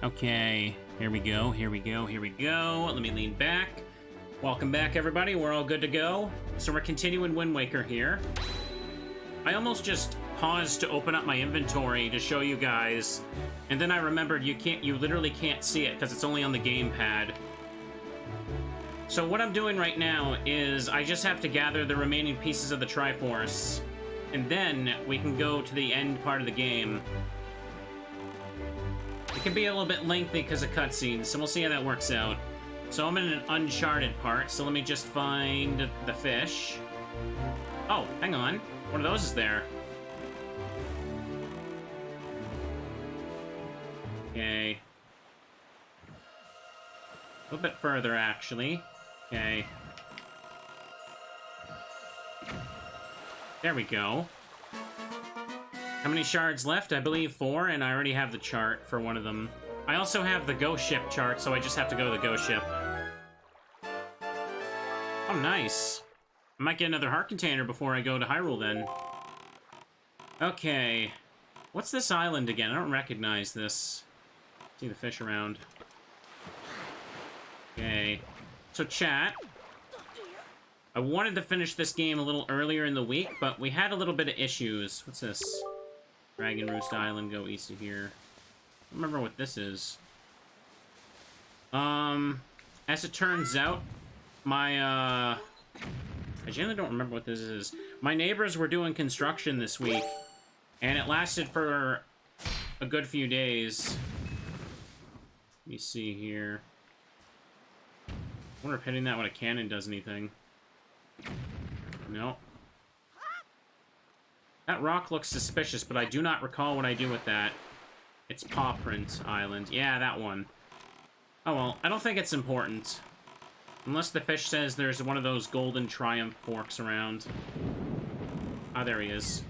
Okay, here we go, here we go, here we go. Let me lean back. Welcome back, everybody. We're all good to go. So we're continuing Wind Waker here. I almost just paused to open up my inventory to show you guys, and then I remembered you literally can't see it because it's only on the gamepad. So what I'm doing right now is I just have to gather the remaining pieces of the Triforce, and then we can go to the end part of the game. It can be a little bit lengthy because of cutscenes, so we'll see how that works out. So I'm in an uncharted part, so let me just find the fish. Oh, hang on. One of those is there. Okay. A little bit further, actually. Okay. There we go. How many shards left? I believe 4, and I already have the chart for one of them. I also have the ghost ship chart, so I just have to go to the ghost ship. Oh, nice. I might get another heart container before I go to Hyrule, then. Okay. What's this island again? I don't recognize this. See the fish around. Okay. So, chat. I wanted to finish this game a little earlier in the week, but we had a little bit of issues. What's this? Dragon Roost Island, go east of here. I don't remember what this is. As it turns out, I generally don't remember what this is. My neighbors were doing construction this week, and it lasted for a good few days. Let me see here. I wonder if hitting that with a cannon does anything. No. That rock looks suspicious, but I do not recall what I do with that. It's Paw Print Island. Yeah, that one. Oh well, I don't think it's important. Unless the fish says there's one of those golden Triumph forks around. Ah, there he is.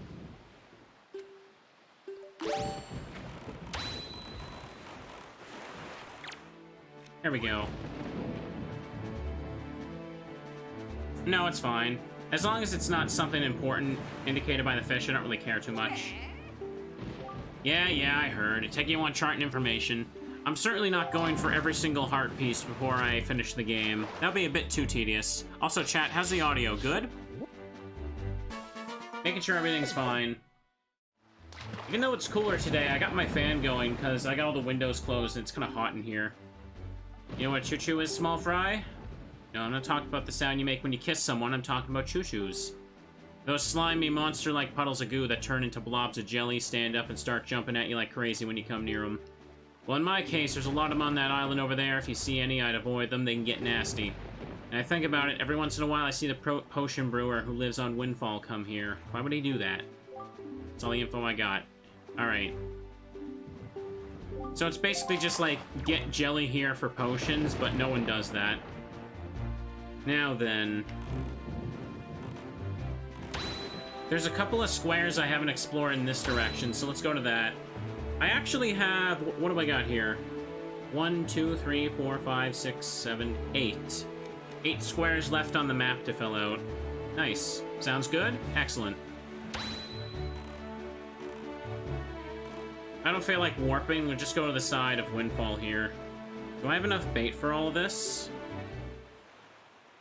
There we go. No, it's fine. As long as it's not something important indicated by the fish, I don't really care too much. Yeah, I heard. It's taking you on chart and information. I'm certainly not going for every single heart piece before I finish the game. That'll be a bit too tedious. Also, chat, how's the audio? Good? Making sure everything's fine. Even though it's cooler today, I got my fan going because I got all the windows closed and it's kind of hot in here. You know what choo-choo is, small fry? No, I'm not talking about the sound you make when you kiss someone. I'm talking about choo-choos. Those slimy, monster-like puddles of goo that turn into blobs of jelly, stand up, and start jumping at you like crazy when you come near them. Well, in my case, there's a lot of them on that island over there. If you see any, I'd avoid them. They can get nasty. And I think about it, every once in a while I see the potion brewer who lives on Windfall come here. Why would he do that? That's all the info I got. Alright. So it's basically just like, get jelly here for potions, but no one does that. Now then... There's a couple of squares I haven't explored in this direction, so let's go to that. I actually have... What do I got here? 1, 2, 3, 4, 5, 6, 7, 8. 8 squares left on the map to fill out. Nice. Sounds good? Excellent. I don't feel like warping. We'll just go to the side of Windfall here. Do I have enough bait for all of this?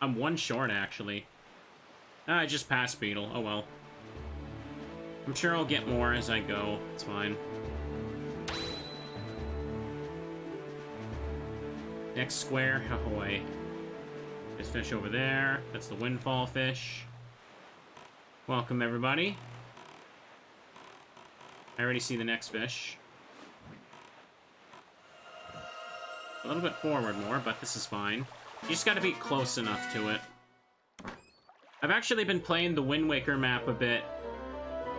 I'm 1 short, actually. I just passed Beetle. Oh well. I'm sure I'll get more as I go. It's fine. Next square, ahoy. There's fish over there. That's the Windfall fish. Welcome, everybody. I already see the next fish. A little bit forward more, but this is fine. You just gotta be close enough to it. I've actually been playing the Wind Waker map a bit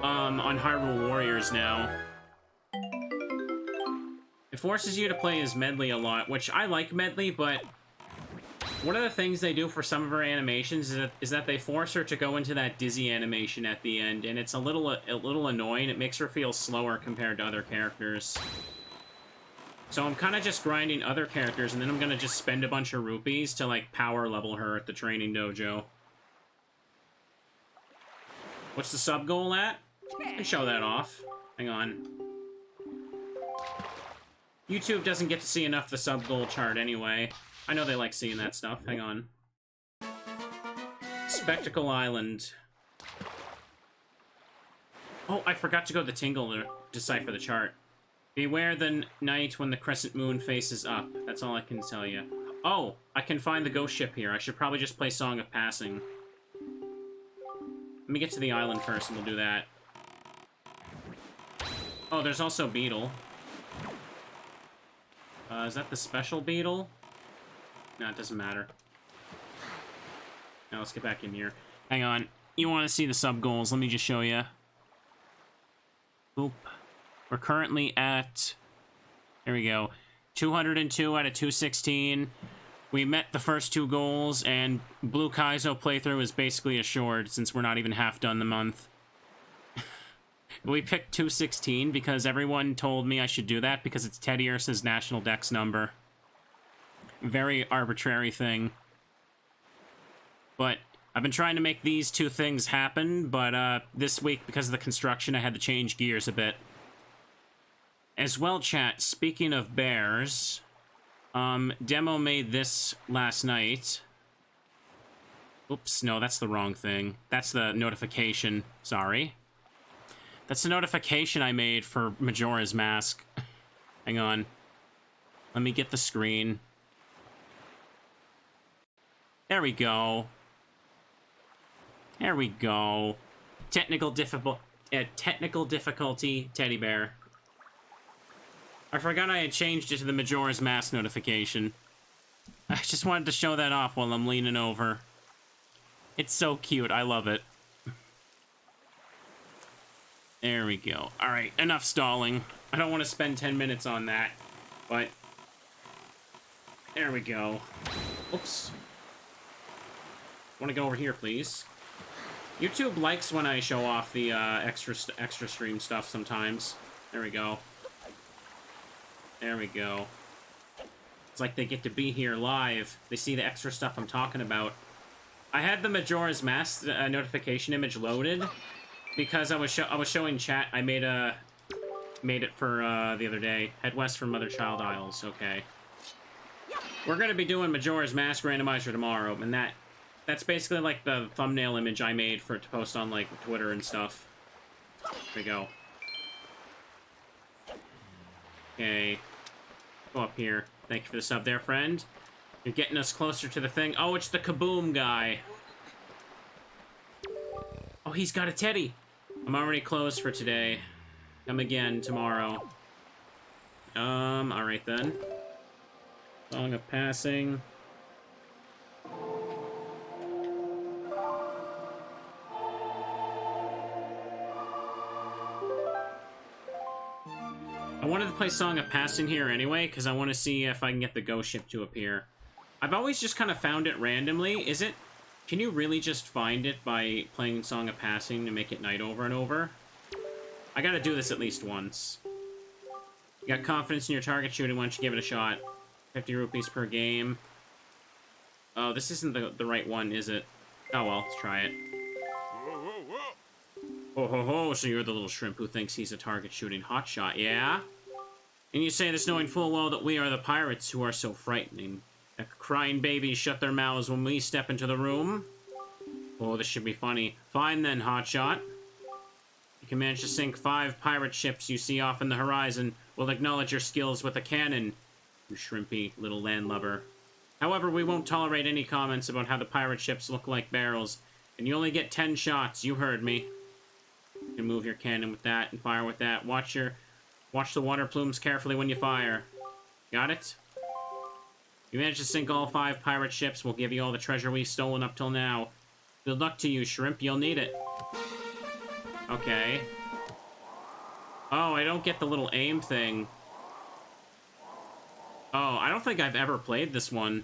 on Hyrule Warriors now. It forces you to play as Medley a lot, which I like Medley, but one of the things they do for some of her animations is that they force her to go into that dizzy animation at the end, and it's a little annoying. It makes her feel slower compared to other characters. So I'm kind of just grinding other characters, and then I'm going to just spend a bunch of rupees to, like, power level her at the training dojo. What's the sub goal at? I can show that off. Hang on. YouTube doesn't get to see enough of the sub-goal chart anyway. I know they like seeing that stuff. Hang on. Spectacle Island. Oh, I forgot to go to the Tingle to decipher the chart. Beware the night when the crescent moon faces up. That's all I can tell you. Oh, I can find the ghost ship here. I should probably just play Song of Passing. Let me get to the island first, and we'll do that. Oh, there's also Beetle. Is that the special Beetle? No, it doesn't matter. Now let's get back in here. Hang on. You want to see the sub-goals. Let me just show you. Boop. We're currently at... There we go. 202 out of 216. We met the first 2 goals, and Blue Kaizo playthrough is basically assured since we're not even half done the month. We picked 216 because everyone told me I should do that because it's Teddy Ursa's national dex number. Very arbitrary thing. But I've been trying to make these 2 things happen, but this week, because of the construction, I had to change gears a bit. As well, chat, speaking of bears, Demo made this last night. Oops, no, that's the wrong thing. That's the notification. Sorry. That's the notification I made for Majora's Mask. Hang on. Let me get the screen. There we go. There we go. Technical difficulty, teddy bear. I forgot I had changed it to the Majora's Mask notification. I just wanted to show that off while I'm leaning over. It's so cute. I love it. There we go. Alright, enough stalling. I don't want to spend 10 minutes on that, but... There we go. Oops. Want to go over here, please? YouTube likes when I show off the extra stream stuff sometimes. There we go. There we go. It's like they get to be here live. They see the extra stuff I'm talking about. I had the Majora's Mask notification image loaded because I was showing chat. I made it for the other day. Head west from Mother Child Isles. Okay. We're gonna be doing Majora's Mask randomizer tomorrow, and that's basically like the thumbnail image I made for it to post on like Twitter and stuff. There we go. Okay. Go up here. Thank you for the sub there, friend. You're getting us closer to the thing. Oh, it's the Kaboom guy. Oh, he's got a teddy. I'm already closed for today. Come again tomorrow. Alright then. Song of Passing. I wanted to play Song of Passing here anyway, because I want to see if I can get the ghost ship to appear. I've always just kind of found it randomly. Is it... Can you really just find it by playing Song of Passing to make it night over and over? I gotta do this at least once. You got confidence in your target shooting, why don't you give it a shot? 50 rupees per game. Oh, this isn't the right one, is it? Oh well, let's try it. Ho ho ho, so you're the little shrimp who thinks he's a target shooting hotshot, yeah? And you say this knowing full well that we are the pirates who are so frightening. The crying babies shut their mouths when we step into the room. Oh, this should be funny. Fine then, hotshot. You can manage to sink 5 pirate ships you see off in the horizon. We'll acknowledge your skills with a cannon, you shrimpy little landlubber. However, we won't tolerate any comments about how the pirate ships look like barrels, and you only get 10 shots, you heard me. You can move your cannon with that and fire with that. Watch the water plumes carefully when you fire. Got it? You manage to sink all 5 pirate ships, we'll give you all the treasure we've stolen up till now. Good luck to you, shrimp, you'll need it. Okay. Oh, I don't get the little aim thing. Oh, I don't think I've ever played this one.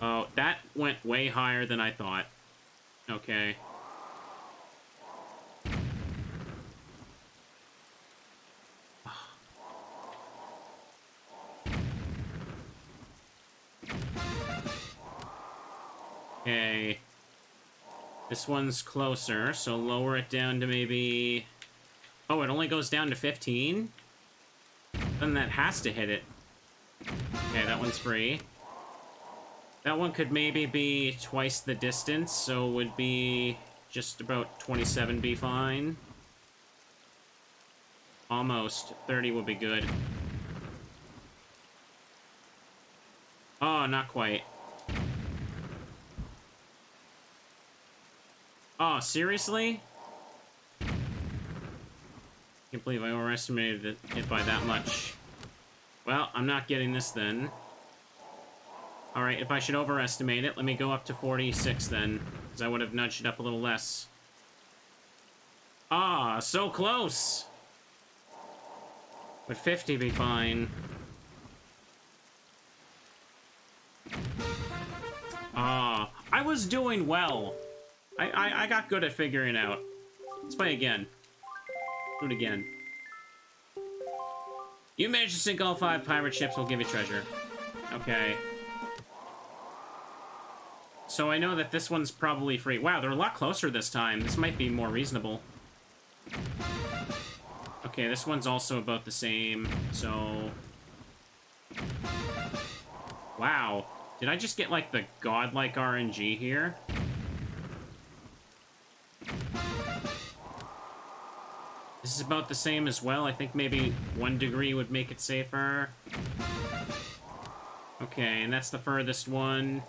Oh, that went way higher than I thought. Okay. Okay. This one's closer, so lower it down to maybe Oh, it only goes down to 15? Then that has to hit it. Okay, that one's free. That one could maybe be twice the distance, so it would be just about 27 be fine. Almost. 30 would be good. Oh, not quite. Oh, seriously? Can't believe I overestimated it by that much. Well, I'm not getting this then. Alright, if I should overestimate it, let me go up to 46 then, because I would have nudged it up a little less. Ah, so close! Would 50 be fine? Ah, I was doing well. I got good at figuring out. Let's play again. Do it again. You manage to sink all 5 pirate ships, we'll give you treasure. Okay. So I know that this one's probably free. Wow, they're a lot closer this time. This might be more reasonable. Okay, this one's also about the same, so... Wow. Did I just get, like, the godlike RNG here? This is about the same as well. I think maybe 1 degree would make it safer. Okay, and that's the furthest one.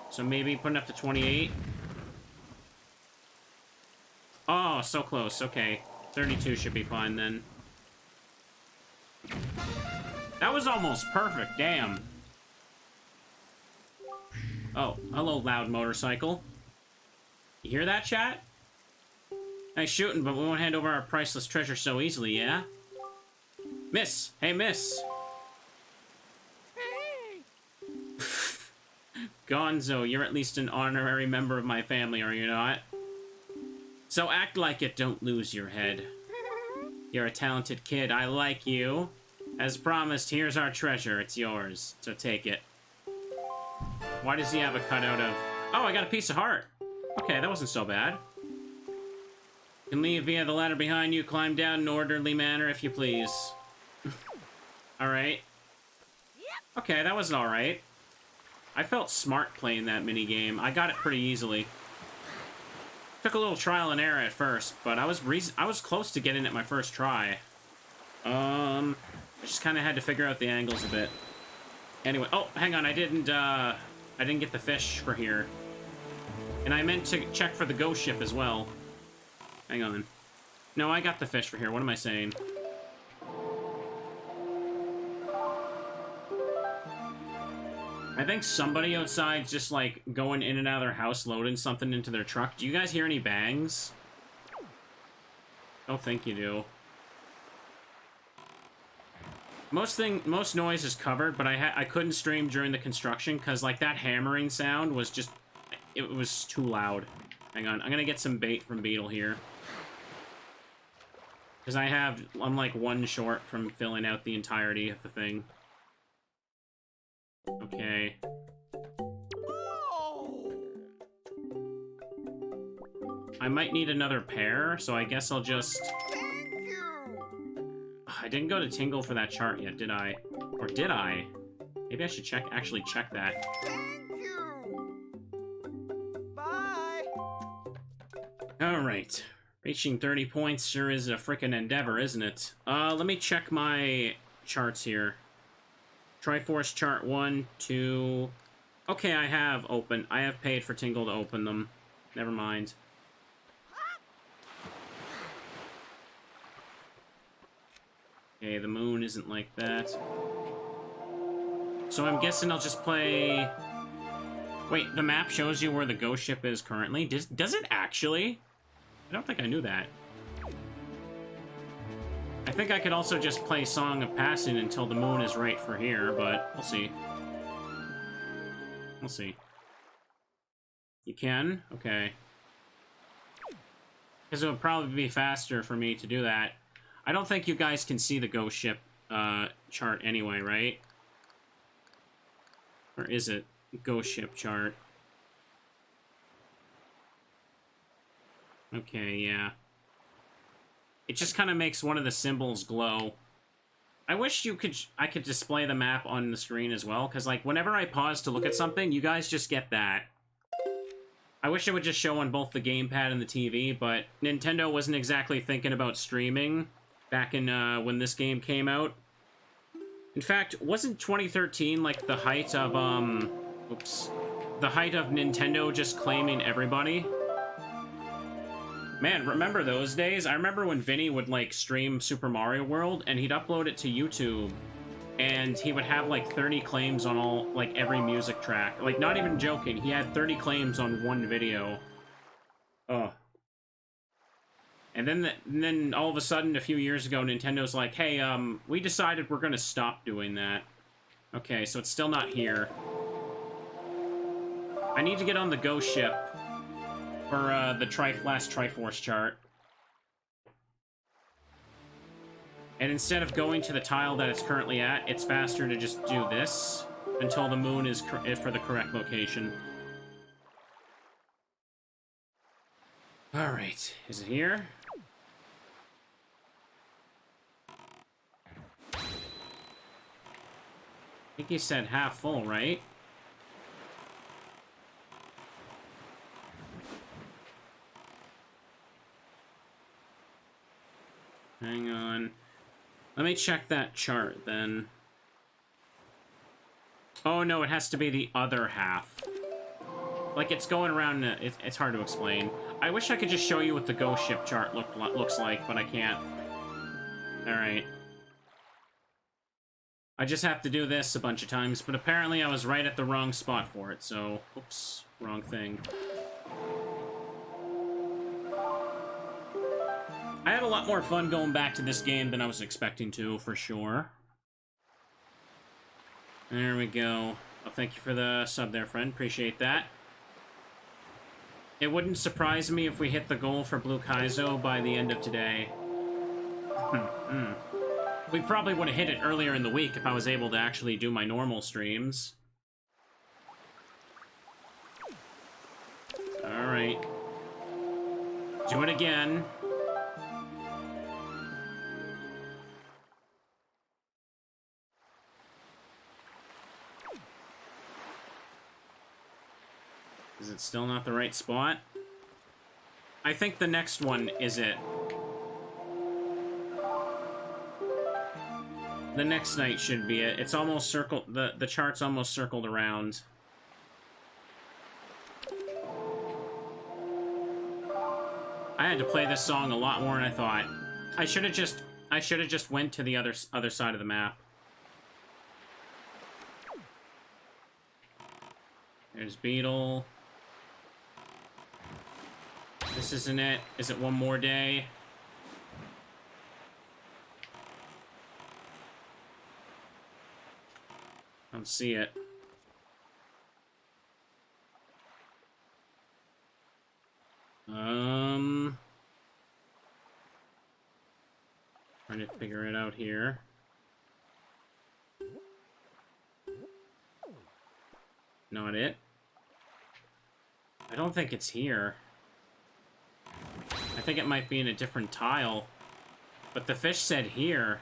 So maybe putting up to 28. Oh, so close. Okay. 32 should be fine then. That was almost perfect. Damn. Oh, hello, loud motorcycle. You hear that, chat? Nice shooting, but we won't hand over our priceless treasure so easily, yeah? Miss! Hey, miss! Gonzo, you're at least an honorary member of my family, are you not? So act like it, don't lose your head. You're a talented kid, I like you. As promised, here's our treasure, it's yours, so take it. Why does he have a cutout of... Oh, I got a piece of heart! Okay, that wasn't so bad. You can leave via the ladder behind you, climb down in an orderly manner if you please. Alright. Okay, that was alright. I felt smart playing that minigame. I got it pretty easily. Took a little trial and error at first, but I was close to getting it my first try. I just kind of had to figure out the angles a bit. Anyway, oh, hang on, I didn't get the fish for here. And I meant to check for the ghost ship as well. Hang on. No, I got the fish for here. What am I saying? I think somebody outside's just, like, going in and out of their house, loading something into their truck. Do you guys hear any bangs? Don't think you do. Most noise is covered, but I couldn't stream during the construction, because, like, that hammering sound was just... It was too loud. Hang on, I'm gonna get some bait from Beetle here. Because I'm like 1 short from filling out the entirety of the thing. Okay. I might need another pair, so I guess I'll just... I didn't go to Tingle for that chart yet, did I? Or did I? Maybe I should actually check that. Bye. Alright. Reaching 30 points sure is a frickin' endeavor, isn't it? Let me check my charts here. Triforce chart 1, 2... Okay, I have paid for Tingle to open them. Never mind. Okay, the moon isn't like that. So I'm guessing I'll just play... Wait, the map shows you where the ghost ship is currently? Does it actually? I don't think I knew that. I think I could also just play Song of Passing until the moon is right for here, but we'll see. We'll see. You can? Okay. Because it would probably be faster for me to do that. I don't think you guys can see the ghost ship chart anyway, right? Or is it ghost ship chart? Okay, yeah. It just kind of makes one of the symbols glow. I wish I could display the map on the screen as well, because, like, whenever I pause to look at something, you guys just get that. I wish it would just show on both the gamepad and the TV, but Nintendo wasn't exactly thinking about streaming back in, when this game came out. In fact, wasn't 2013, like, the height of, the height of Nintendo just claiming everybody? Man, remember those days? I remember when Vinny would, like, stream Super Mario World, and he'd upload it to YouTube, and he would have, like, 30 claims on all, like, every music track. Like, not even joking, he had 30 claims on one video. Oh. And then all of a sudden, a few years ago, Nintendo's like, hey, we decided we're gonna stop doing that. Okay, so it's still not here. I need to get on the Go ship for the last Triforce chart. And instead of going to the tile that it's currently at, it's faster to just do this until the moon is for the correct location. Alright, is it here? I think he said half full, right? Hang on. Let me check that chart, then. Oh, no, it has to be the other half. Like, it's going around... It's hard to explain. I wish I could just show you what the ghost ship chart looks like, but I can't. Alright. I just have to do this a bunch of times, but apparently I was right at the wrong spot for it, so... Oops, wrong thing. I had a lot more fun going back to this game than I was expecting to, for sure. There we go. Well, thank you for the sub there, friend. Appreciate that. It wouldn't surprise me if we hit the goal for Blue Kaizo by the end of today. We probably would have hit it earlier in the week if I was able to actually do my normal streams. Alright. Do it again. Is it still not the right spot? I think the next one is it. The next night should be it. It's almost circled, the chart's almost circled around. I had to play this song a lot more than I thought. I should have just went to the other side of the map. There's Beetle. This isn't it. Is it one more day? I don't see it. Trying to figure it out here. Not it. I don't think it's here. I think it might be in a different tile. But the fish said here.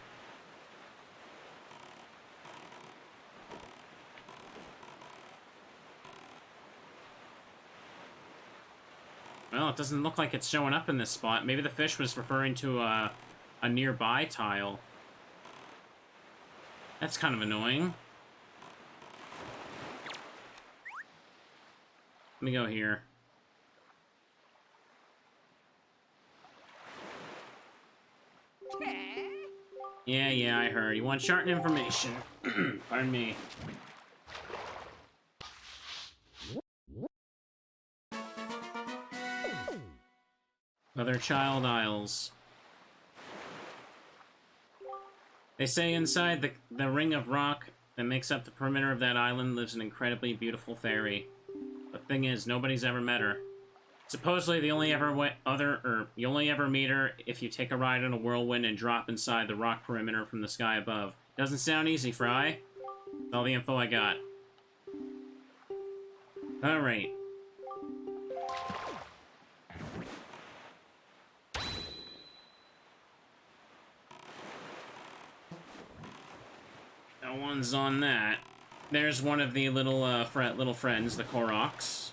Well, it doesn't look like it's showing up in this spot. Maybe the fish was referring to a nearby tile. That's kind of annoying. Let me go here. Yeah, I heard. You want short information. Pardon me. Other child isles. They say inside the ring of rock that makes up the perimeter of that island lives an incredibly beautiful fairy. The thing is, nobody's ever met her. Supposedly, you only ever meet her if you take a ride on a whirlwind and drop inside the rock perimeter from the sky above. Doesn't sound easy, Fry. That's all the info I got. Alright. No one's on that. There's one of the little little friends, the Koroks.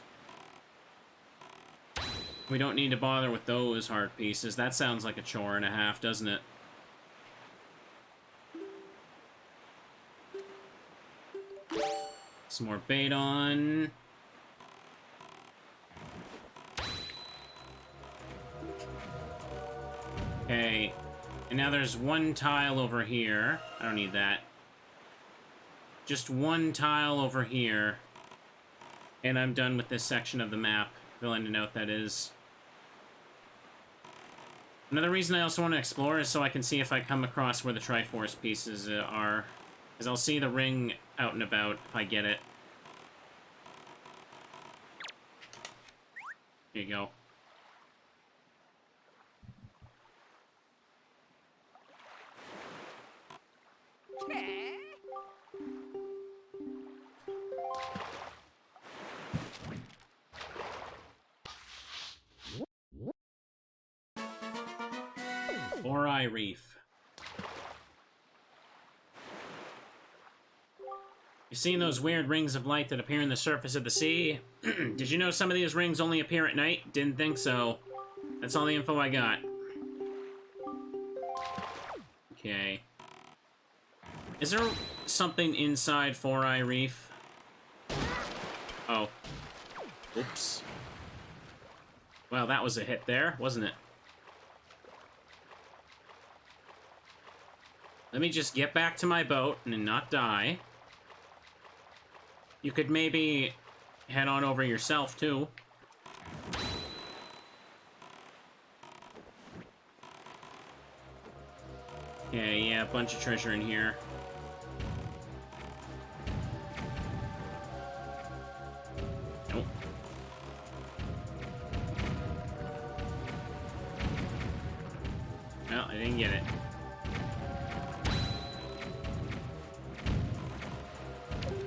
We don't need to bother with those heart pieces. That sounds like a chore and a half, doesn't it? Some more bait on. Okay. And now there's one tile over here. I don't need that. Just one tile over here. And I'm done with this section of the map. Filling to note that is. Another reason I also want to explore is so I can see if I come across where the Triforce pieces are. Because I'll see the ring out and about if I get it. Here you go. Four-Eye Reef. You've seen those weird rings of light that appear in the surface of the sea? Did you know some of these rings only appear at night? Didn't think so. That's all the info I got. Okay. Is there something inside Four-Eye Reef? Oh. Oops. Well, that was a hit there, wasn't it? Let me just get back to my boat and not die. You could maybe head on over yourself, too. Okay, yeah, a bunch of treasure in here. Nope. Well, I didn't get it.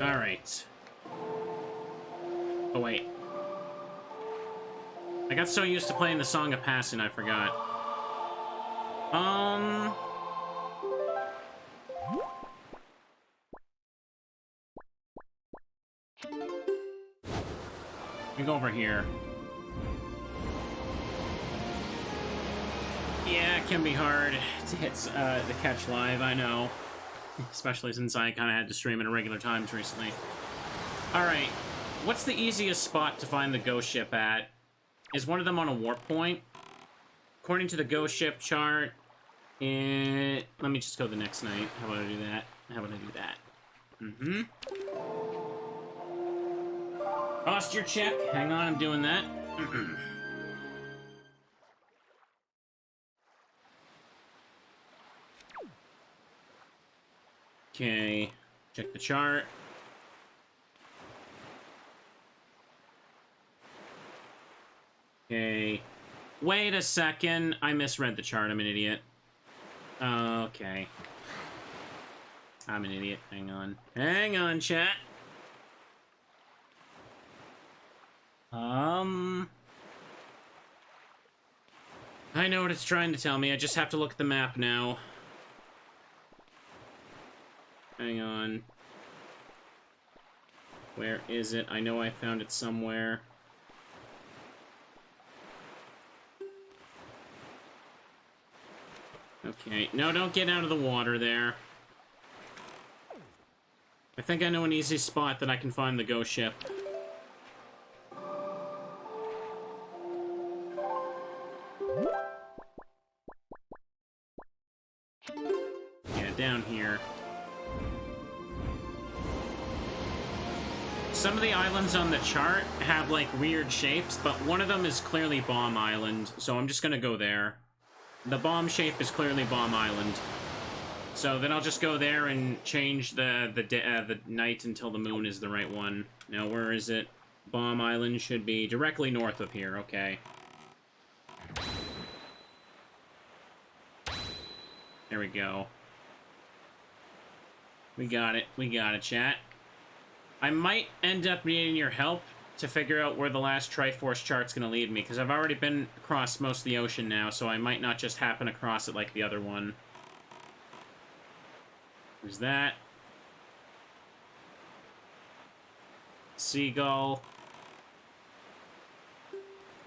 Alright. Oh, wait. I got so used to playing the Song of Passing, I forgot. Let me go over here. Yeah, it can be hard to hit to catch live, I know. Especially since I kind of had to stream at irregular times recently. Alright, what's the easiest spot to find the ghost ship at? Is one of them on a warp point? According to the ghost ship chart, let me just go the next night. How about I do that? How about I do that? Mm-hmm. Posture check. Hang on, I'm doing that. Okay, check the chart. Okay. Wait a second. I misread the chart. I'm an idiot. Okay. I'm an idiot. Hang on. Hang on, chat. I know what it's trying to tell me. I just have to look at the map now. Hang on. Where is it? I know I found it somewhere. Okay. No, don't get out of the water there. I think I know an easy spot that I can find the ghost ship. Yeah, down here. Some of the islands on the chart have, like, weird shapes, but one of them is clearly Bomb Island, so I'm just gonna go there. The bomb shape is clearly Bomb Island. So then I'll just go there and change the night until the moon is the right one. Now, where is it? Bomb Island should be directly north of here, okay. There we go. We got it, chat. I might end up needing your help to figure out where the last Triforce chart's gonna lead me, because I've already been across most of the ocean now, so I might not just happen across it like the other one. There's that. Seagull.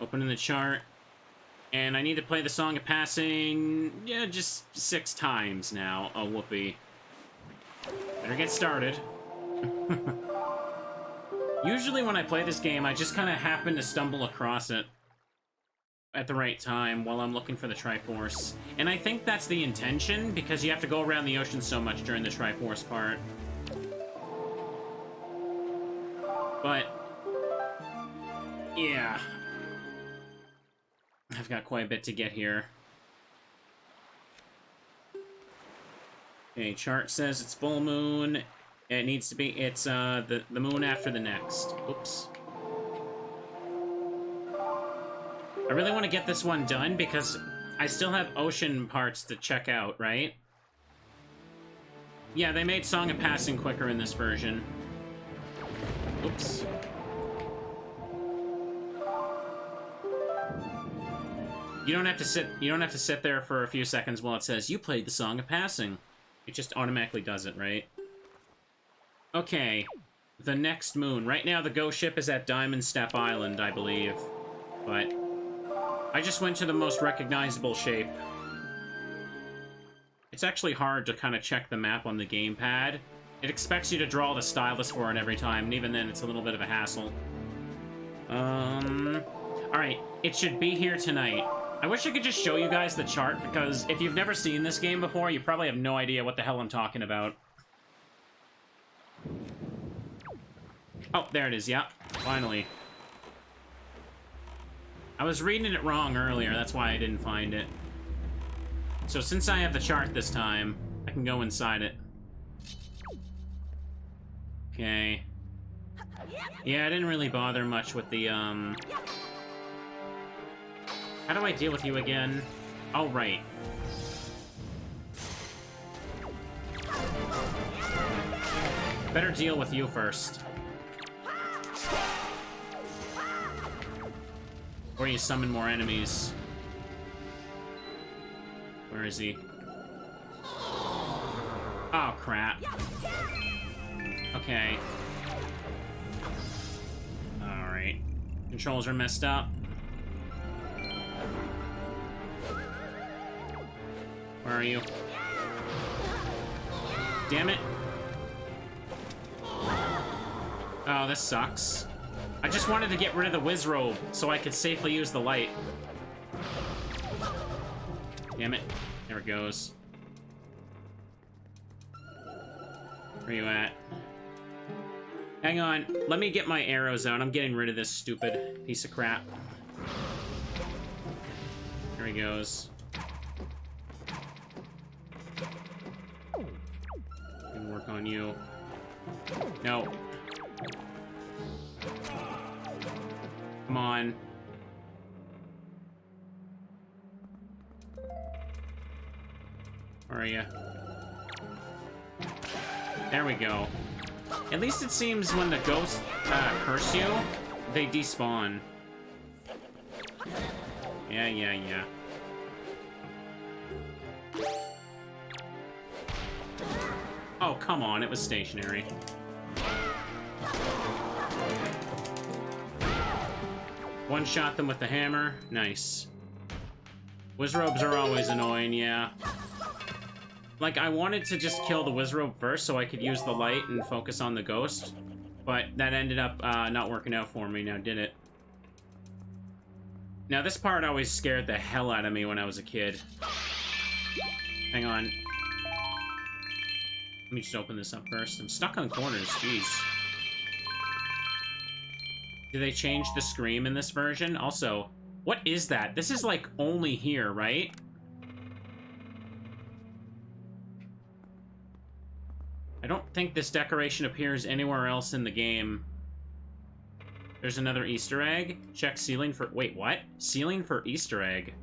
Opening the chart. And I need to play the Song of Passing, yeah, just 6 times now. Oh, whoopee. Better get started. Usually when I play this game, I just kind of happen to stumble across it at the right time while I'm looking for the Triforce. And I think that's the intention, because you have to go around the ocean so much during the Triforce part. But, yeah. I've got quite a bit to get here. Okay, chart says it's full moon. It needs to be, it's the moon after the next. Oops. I really want to get this one done because I still have ocean parts to check out, right? Yeah, they made Song of Passing quicker in this version. Oops. You don't have to sit there for a few seconds while it says you played the Song of Passing. It just automatically does it, right? Okay. The next moon. Right now the ghost ship is at Diamond Step Island, I believe. But I just went to the most recognizable shape. It's actually hard to kind of check the map on the gamepad. It expects you to draw the stylus for it every time, and even then it's a little bit of a hassle. Alright, it should be here tonight. I wish I could just show you guys the chart, because if you've never seen this game before, you probably have no idea what the hell I'm talking about. Oh, there it is, yeah. Finally. I was reading it wrong earlier, that's why I didn't find it. So since I have the chart this time, I can go inside it. Okay. Yeah, I didn't really bother much with the, How do I deal with you again? Oh, right. Better deal with you first. Or you summon more enemies. Where is he? Oh, crap. Okay. Alright. Controls are messed up. Where are you? Damn it. Oh, this sucks. I just wanted to get rid of the Wizrobe so I could safely use the light. Damn it. There it goes. Where are you at? Hang on. Let me get my arrows out. I'm getting rid of this stupid piece of crap. There he goes. Can work on you. No. Come on. Where are you? There we go. At least it seems when the ghosts curse you, they despawn. Yeah. Oh, come on, it was stationary. One-shot them with the hammer. Nice. Wizrobes are always annoying, yeah. Like, I wanted to just kill the Wizrobe first so I could use the light and focus on the ghost, but that ended up not working out for me now, did it? Now, this part always scared the hell out of me when I was a kid. Hang on. Let me just open this up first. I'm stuck on corners, jeez. Did they change the scream in this version? Also, what is that? This is, like, only here, right? I don't think this decoration appears anywhere else in the game. There's another Easter egg. Check ceiling for... Wait, what? Ceiling for Easter egg.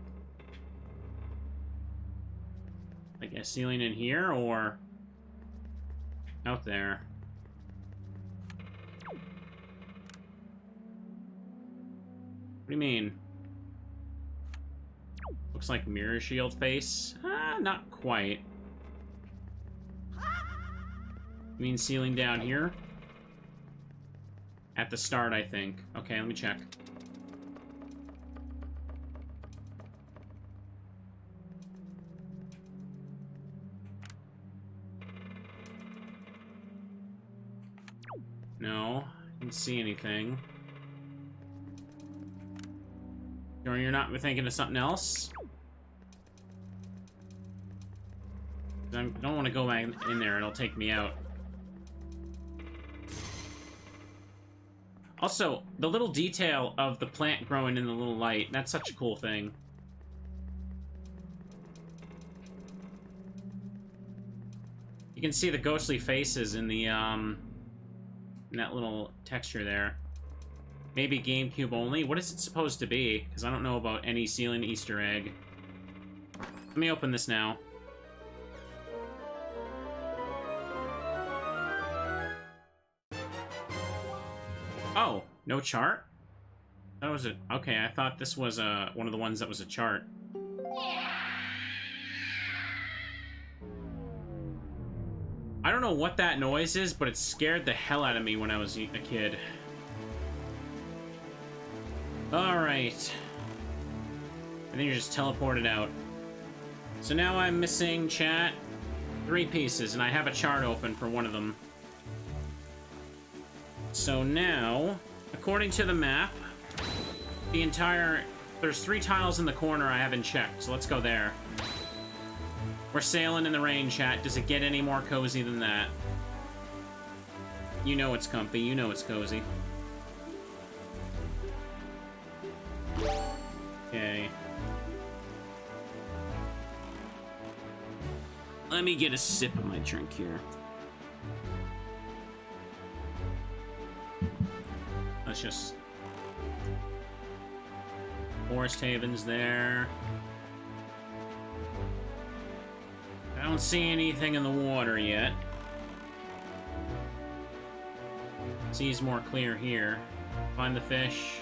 Like a ceiling in here, or... out there? What do you mean? Looks like mirror shield face. Not quite. You mean ceiling down here? At the start, I think. Okay, let me check. No, didn't see anything. Sure you're not thinking of something else? I don't want to go back in there, it'll take me out. Also, the little detail of the plant growing in the little light, that's such a cool thing. You can see the ghostly faces in the, in that little texture there. Maybe GameCube only? What is it supposed to be? Because I don't know about any ceiling Easter egg. Let me open this now. Oh, no chart? That was it. Okay, I thought this was one of the ones that was a chart. I don't know what that noise is, but it scared the hell out of me when I was a kid. Alright. I think you're just teleported out. So now I'm missing, chat, 3 pieces, and I have a chart open for one of them. So now, according to the map, the entire... There's 3 tiles in the corner I haven't checked, so let's go there. We're sailing in the rain, chat. Does it get any more cozy than that? You know it's comfy, you know it's cozy. Okay. Let me get a sip of my drink here. Let's just... Forest Haven's there. I don't see anything in the water yet. Sea's more clear here. Find the fish.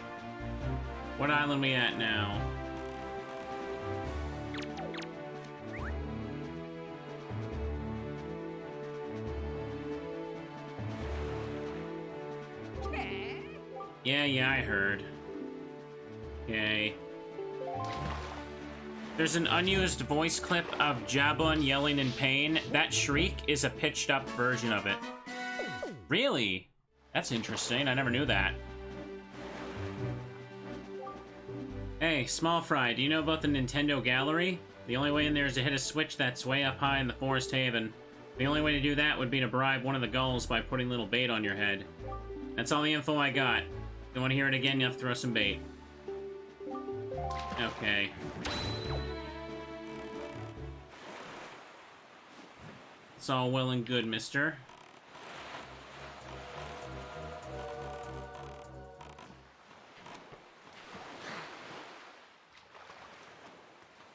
What island are we at now? Yeah, I heard. Okay. There's an unused voice clip of Jabun yelling in pain. That shriek is a pitched up version of it. Really? That's interesting. I never knew that. Hey, Small Fry, do you know about the Nintendo Gallery? The only way in there is to hit a switch that's way up high in the Forest Haven. The only way to do that would be to bribe one of the gulls by putting little bait on your head. That's all the info I got. If you want to hear it again, you have to throw some bait. Okay. It's all well and good, mister.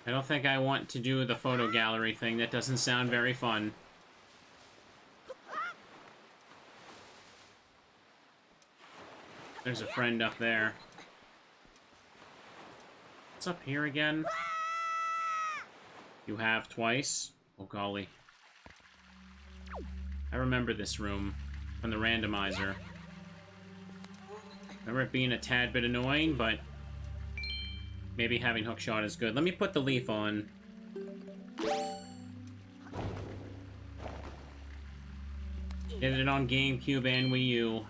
I don't think I want to do the photo gallery thing. That doesn't sound very fun. There's a friend up there. What's up here again? You have twice? Oh, golly. I remember this room from the randomizer. Remember it being a tad bit annoying, but maybe having hookshot is good. Let me put the leaf on. Did it on GameCube and Wii U.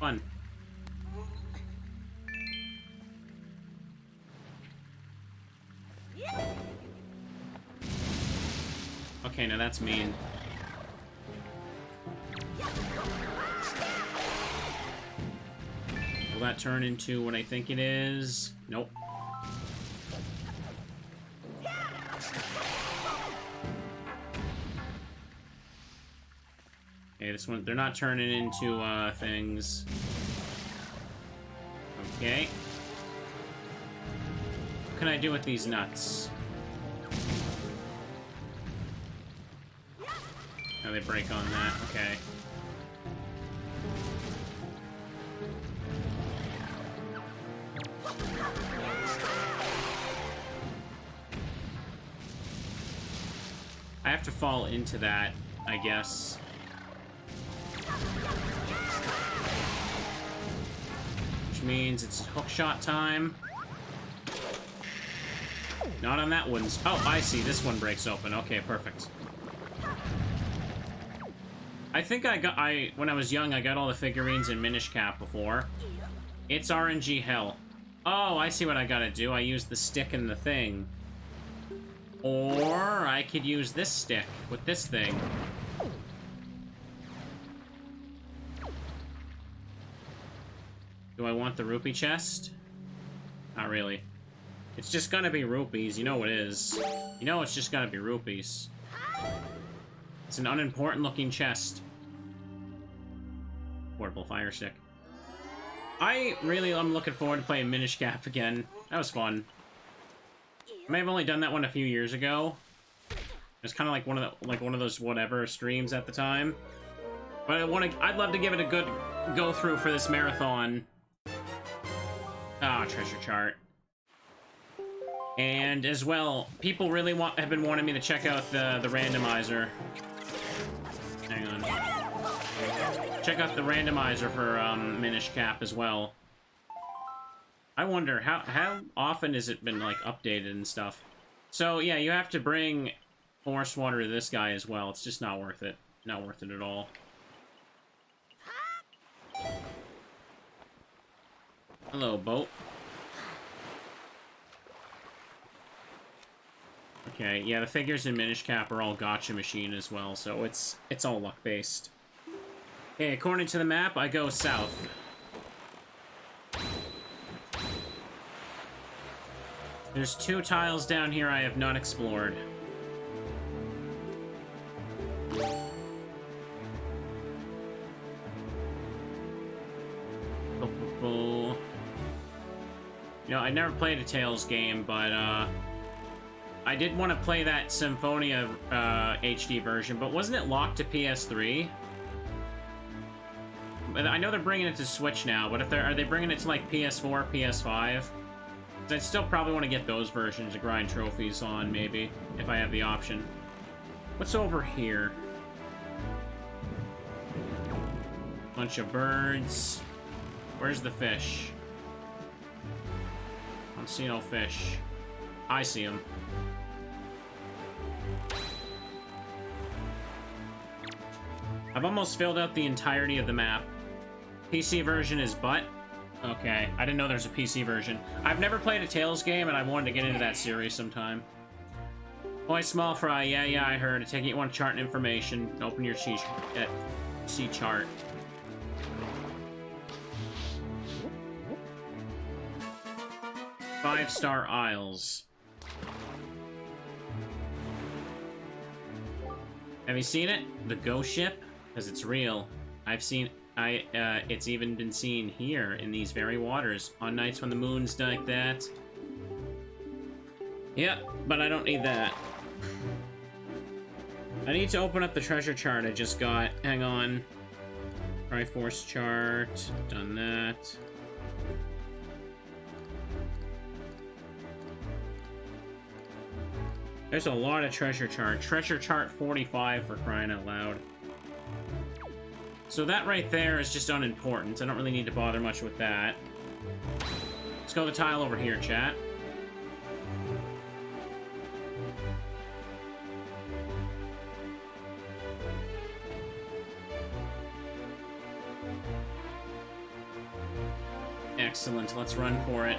Fun. Okay, now that's mean. Will that turn into what I think it is? Nope. Okay, this one, they're not turning into, things. Okay. What can I do with these nuts? Oh, they break on that. Okay. I have to fall into that, I guess. which means it's hookshot time. Not on that one. Oh, I see. This one breaks open. Okay, perfect. I think when I was young, I got all the figurines in Minish Cap before. It's RNG hell. Oh, I see what I gotta do. I use the stick and the thing. Or I could use this stick with this thing. Do I want the rupee chest? Not really. It's just gonna be rupees. You know it is. You know it's just gonna be rupees. It's an unimportant looking chest. Portable fire stick. I'm looking forward to playing Minish Cap again. That was fun. I may have only done that one a few years ago. It was kind of like one of those whatever streams at the time. But I'd love to give it a good go through for this marathon. Ah, treasure chart. And as well, people really have been wanting me to check out the randomizer. Hang on. Check out the randomizer for Minish Cap as well. I wonder how often has it been like updated and stuff. So yeah, you have to bring force water to this guy as well. It's just not worth it. Not worth it at all. Hello, boat. Okay, yeah, the figures in Minish Cap are all gotcha machine as well, so it's all luck based. Okay, according to the map, I go south. There's 2 tiles down here I have not explored. You know, I never played a Tales game, but I did want to play that Symphonia HD version, but wasn't it locked to PS3? But I know they're bringing it to Switch now, but are they bringing it to like PS4, PS5? I'd still probably want to get those versions to grind trophies on, maybe, if I have the option. What's over here? Bunch of birds. Where's the fish? I don't see no fish. I see them. I've almost filled out the entirety of the map. PC version is butt. Okay, I didn't know there's a PC version. I've never played a Tales game, and I wanted to get into that series sometime. Boy, small fry. Yeah, I heard. I take it you want chart information. Open your C chart. Five-star Isles. Have you seen it? The ghost ship? Because it's real. It's even been seen here in these very waters on nights when the moon's like that. Yeah, but I don't need that. I need to open up the treasure chart I just got. Hang on. Triforce chart. Done that. There's a lot of treasure chart. Treasure chart 45 for crying out loud. So that right there is just unimportant. I don't really need to bother much with that. Let's go to the tile over here, chat. Excellent. Let's run for it.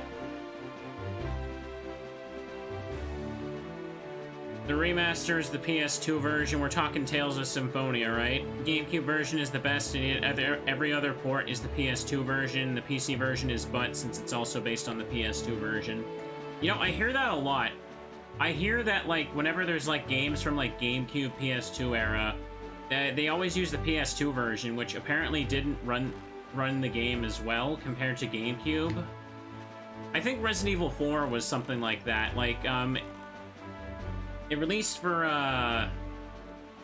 The remaster is the PS2 version. We're talking Tales of Symphonia, right? GameCube version is the best, and every other port is the PS2 version. The PC version is butt, since it's also based on the PS2 version. You know, I hear that a lot. I hear that, like, whenever there's, like, games from, like, GameCube, PS2 era, they always use the PS2 version, which apparently didn't run the game as well compared to GameCube. I think Resident Evil 4 was something like that. Like, it released for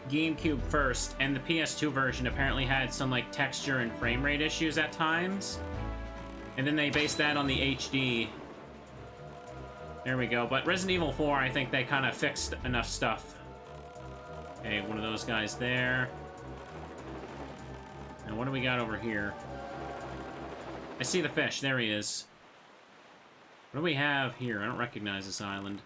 GameCube first, and the PS2 version apparently had some like texture and frame rate issues at times. And then they based that on the HD. There we go. But Resident Evil 4, I think they kind of fixed enough stuff. Okay, one of those guys there. And what do we got over here? I see the fish. There he is. What do we have here? I don't recognize this island.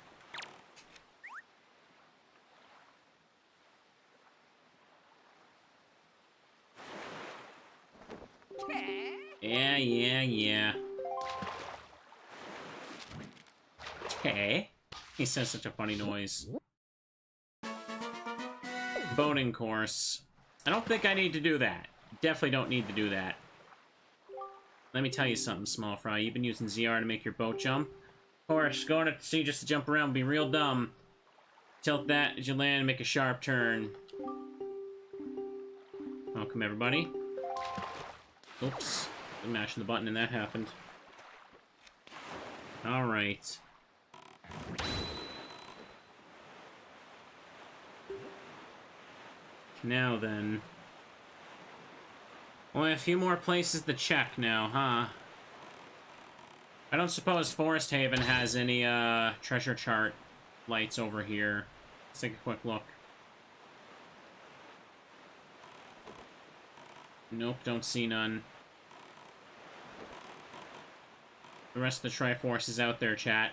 Yeah. Okay. He says such a funny noise. Boating course. I don't think I need to do that. Definitely don't need to do that. Let me tell you something, Small Fry. You've been using ZR to make your boat jump. Of course, going to sea just to jump around would be real dumb. Tilt that as you land and make a sharp turn. Welcome, everybody. Oops. I'm mashing the button and that happened. Alright. Now then. Only a few more places to check now, huh? I don't suppose Forest Haven has any, treasure chart lights over here. Let's take a quick look. Nope, don't see none. The rest of the Triforce is out there, chat.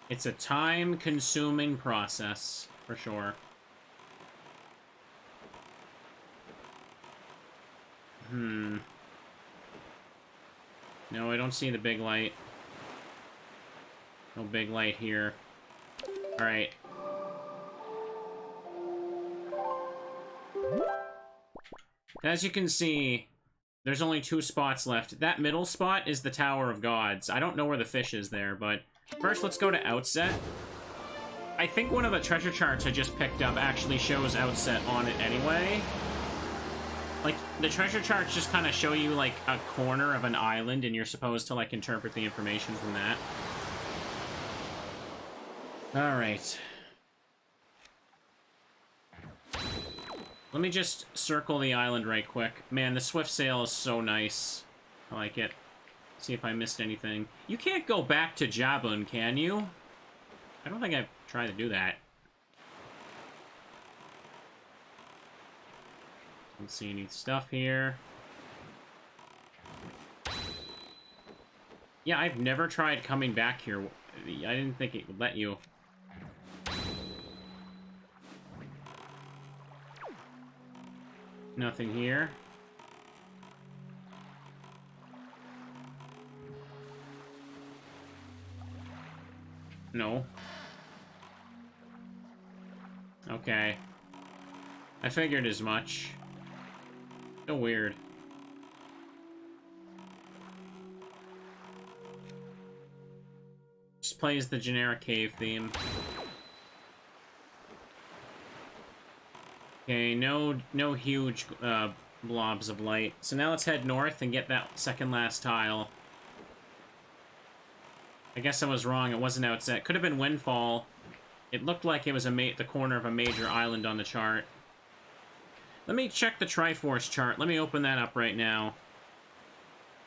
It's a time-consuming process, for sure. No, I don't see the big light. No big light here. Alright. As you can see, there's only 2 spots left. That middle spot is the Tower of Gods. I don't know where the fish is there, but first let's go to Outset. I think one of the treasure charts I just picked up actually shows Outset on it anyway. Like, the treasure charts just kind of show you, like, a corner of an island, and you're supposed to, like, interpret the information from that. Alright. Let me just circle the island right quick. Man, the swift sail is so nice. I like it. See if I missed anything. You can't go back to Jabun, can you? I don't think I've tried to do that. Don't see any stuff here. Yeah, I've never tried coming back here. I didn't think it would let you. Nothing here. No. Okay. I figured as much. So weird. Just plays the generic cave theme. Okay, no huge blobs of light. So now let's head north and get that second last tile. I guess I was wrong. It wasn't Outset. Could have been Windfall. It looked like it was the corner of a major island on the chart. Let me check the Triforce chart. Let me open that up right now.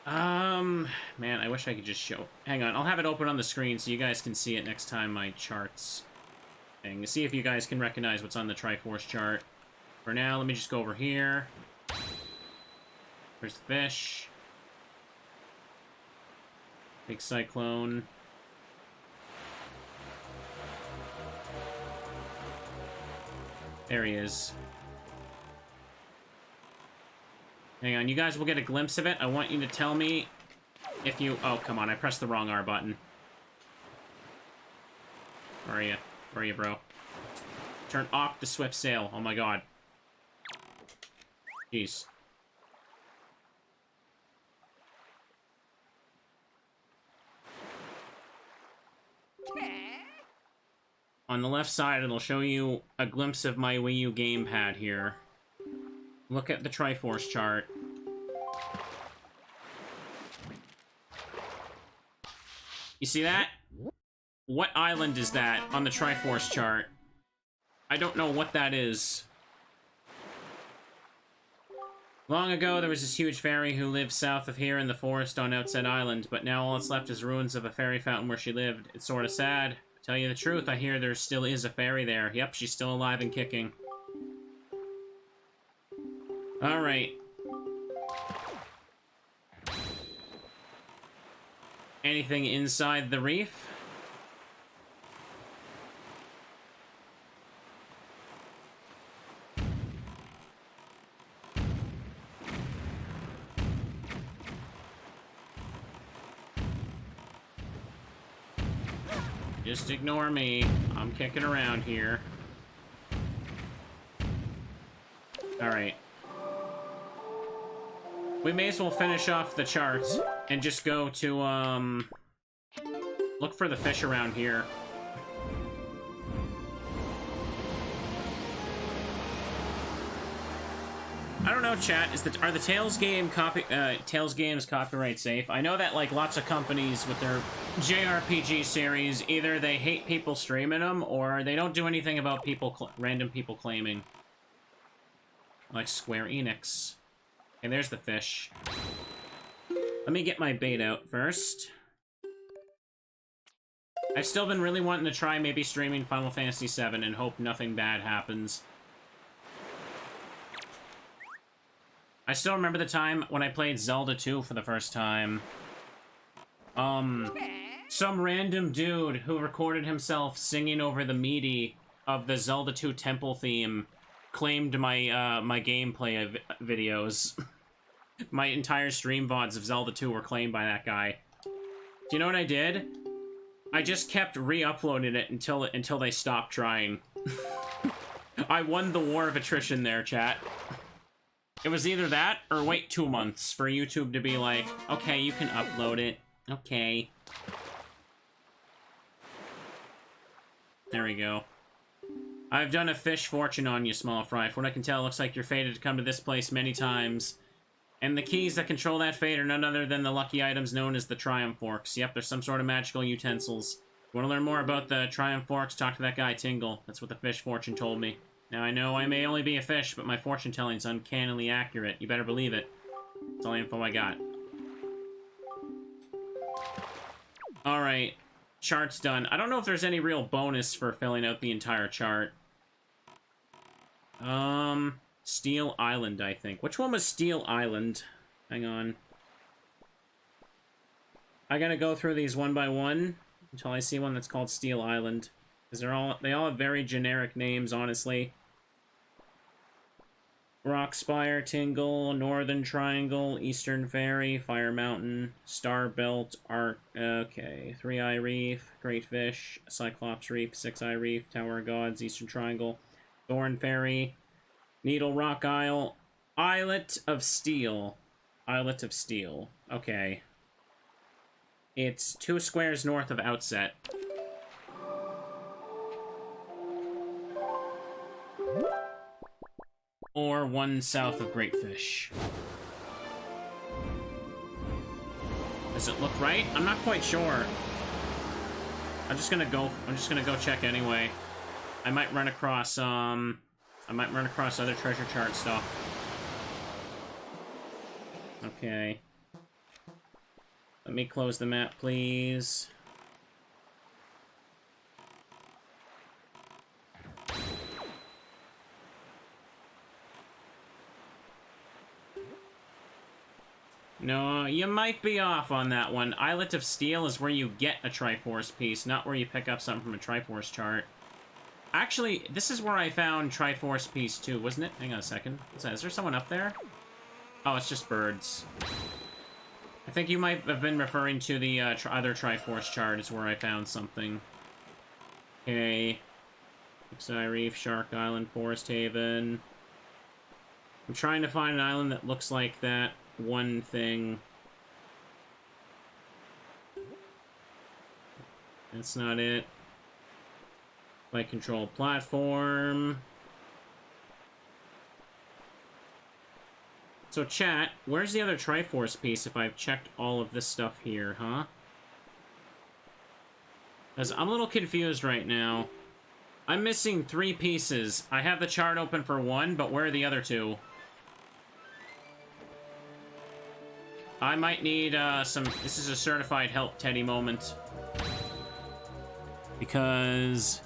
Man, I wish I could just show... Hang on, I'll have it open on the screen so you guys can see it next time my charts thing. See if you guys can recognize what's on the Triforce chart. For now, let me just go over here. There's the fish. Big cyclone. There he is. Hang on, you guys will get a glimpse of it. I want you to tell me if you... Oh, come on, I pressed the wrong R button. Where are you? Where are you, bro? Turn off the swift sail. Oh my god. Jeez. On the left side, it'll show you a glimpse of my Wii U gamepad here. Look at the Triforce chart. You see that? What island is that on the Triforce chart? I don't know what that is. Long ago, there was this huge fairy who lived south of here in the forest on Outset Island, but now all that's left is ruins of a fairy fountain where she lived. It's sorta sad. Tell you the truth, I hear there still is a fairy there. Yep, she's still alive and kicking. Alright. Anything inside the reef? Just ignore me. I'm kicking around here. Alright. We may as well finish off the charts and just go to, look for the fish around here. I don't know, chat. Are the Tales games copyright safe? I know that like lots of companies with their JRPG series, either they hate people streaming them or they don't do anything about random people claiming. Like Square Enix. Okay, there's the fish. Let me get my bait out first. I've still been really wanting to try maybe streaming Final Fantasy VII and hope nothing bad happens. I still remember the time when I played Zelda 2 for the first time. Some random dude who recorded himself singing over the MIDI of the Zelda 2 temple theme claimed my my gameplay videos. My entire stream VODs of Zelda 2 were claimed by that guy. Do you know what I did? I just kept re-uploading it until they stopped trying. I won the war of attrition there, chat. It was either that, or wait 2 months for YouTube to be like, okay, you can upload it. Okay. There we go. I've done a fish fortune on you, small fry. From what I can tell, it looks like you're fated to come to this place many times. And the keys that control that fate are none other than the lucky items known as the Triumph Forks. Yep, there's some sort of magical utensils. You want to learn more about the Triumph Forks? Talk to that guy, Tingle. That's what the fish fortune told me. Now, I know I may only be a fish, but my fortune-telling's uncannily accurate. You better believe it. That's all the info I got. Alright. Chart's done. I don't know if there's any real bonus for filling out the entire chart. Steel Island, I think. Which one was Steel Island? Hang on. I gotta go through these one by one until I see one that's called Steel Island. Because they all have very generic names, honestly. Rockspire, Tingle, Northern Triangle, Eastern Fairy, Fire Mountain, Star Belt, okay, Three Eye Reef, Great Fish, Cyclops Reef, Six Eye Reef, Tower of Gods, Eastern Triangle, Thorn Fairy, Needle Rock Isle, Islet of Steel. Islet of Steel. Okay. It's 2 squares north of Outset. Or 1 south of Great Fish. Does it look right? I'm not quite sure. I'm just gonna go check anyway. I might run across other treasure chart stuff. Okay. Let me close the map, please. No, you might be off on that one. Islet of Steel is where you get a Triforce piece, not where you pick up something from a Triforce chart. Actually, this is where I found Triforce piece 2, wasn't it? Hang on a second. What's that? Is there someone up there? Oh, it's just birds. I think you might have been referring to the other Triforce chart is where I found something. Okay. Six-Eye Reef, Shark Island, Forest Haven. I'm trying to find an island that looks like that one thing. That's not it. Flight control platform. So chat, where's the other Triforce piece if I've checked all of this stuff here, huh? Because I'm a little confused right now. I'm missing 3 pieces. I have the chart open for 1, but where are the other 2? I might need some... This is a certified help Teddy moment. Because...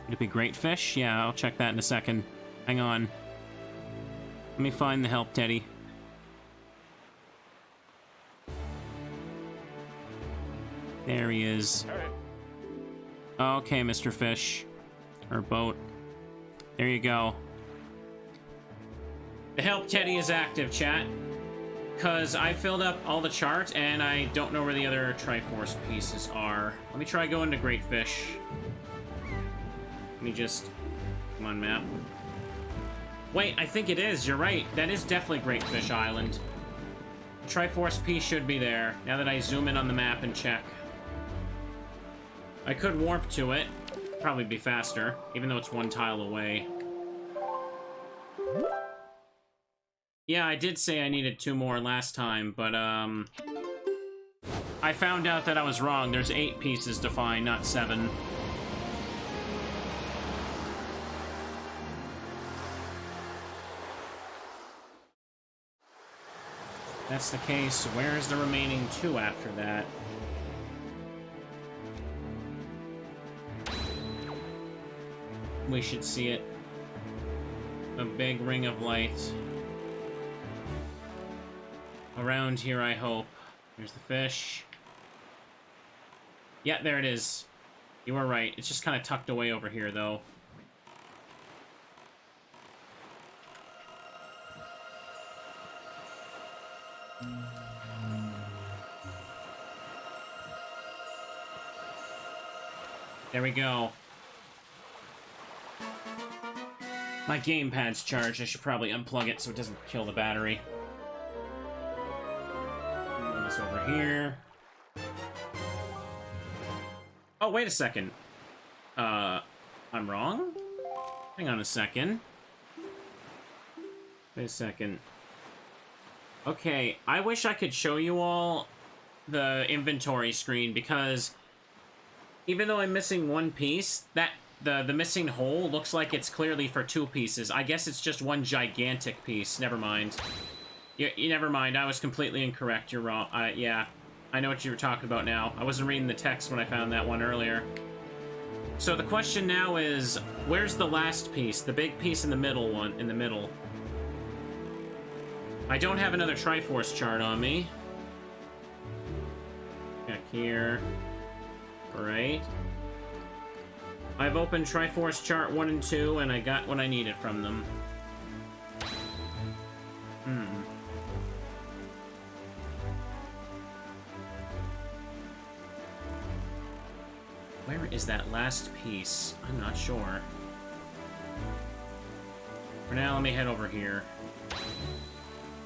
Would it be Great Fish? Yeah, I'll check that in a second. Hang on. Let me find the help Teddy. There he is. Okay, Mr. Fish. Or boat. There you go. The help Teddy is active, chat. Because I filled up all the charts, and I don't know where the other Triforce pieces are. Let me try going to Great Fish. Let me just... Come on, map. Wait, I think it is. You're right. That is definitely Great Fish Island. Triforce piece should be there, now that I zoom in on the map and check. I could warp to it. Probably be faster, even though it's one tile away. Yeah, I did say I needed 2 more last time, but, I found out that I was wrong. There's 8 pieces to find, not 7. If that's the case, where's the remaining 2 after that? We should see it. A big ring of light. Around here, I hope. Here's the fish. Yeah, there it is. You were right. It's just kind of tucked away over here, though. There we go. My gamepad's charged. I should probably unplug it so it doesn't kill the battery. Move this over here. Oh, wait a second. I'm wrong? Hang on a second. Wait a second. Okay, I wish I could show you all the inventory screen, because even though I'm missing 1 piece, the missing hole looks like it's clearly for 2 pieces. I guess it's just 1 gigantic piece. Never mind. Never mind. I was completely incorrect. You're wrong. Yeah. I know what you were talking about now. I wasn't reading the text when I found that one earlier. So the question now is, where's the last piece? The big piece in the middle one, in the middle. I don't have another Triforce chart on me. Back here. Right. I've opened Triforce chart 1 and 2, and I got what I needed from them. Where is that last piece? I'm not sure. For now, let me head over here.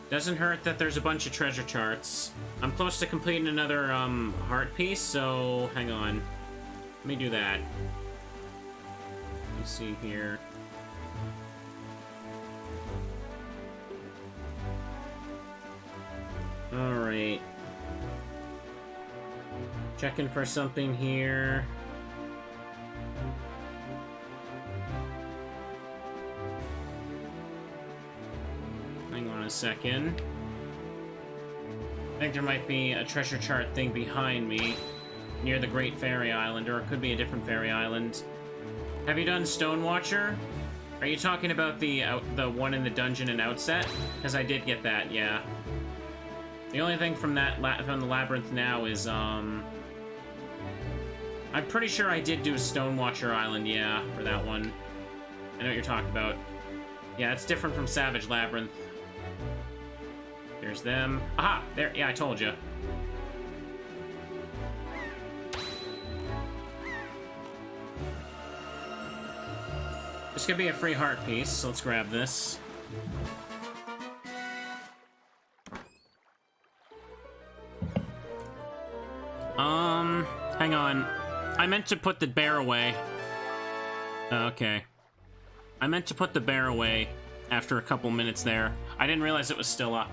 Doesn't hurt that there's a bunch of treasure charts. I'm close to completing another, heart piece, so hang on. Let me do that. Let me see here. Alright. Checking for something here. Hang on a second. I think there might be a treasure chart thing behind me, near the Great Fairy Island, or it could be a different fairy island. Have you done Stonewatcher? Are you talking about the one in the dungeon and Outset? Because I did get that, yeah. The only thing from from the labyrinth now is I'm pretty sure I did do Stonewatcher Island, yeah, for that one. I know what you're talking about. Yeah, it's different from Savage Labyrinth. There's them. Aha! There, yeah, I told you. This could be a free heart piece, so let's grab this. Hang on. I meant to put the bear away. Okay. I meant to put the bear away after a couple minutes there. I didn't realize it was still up.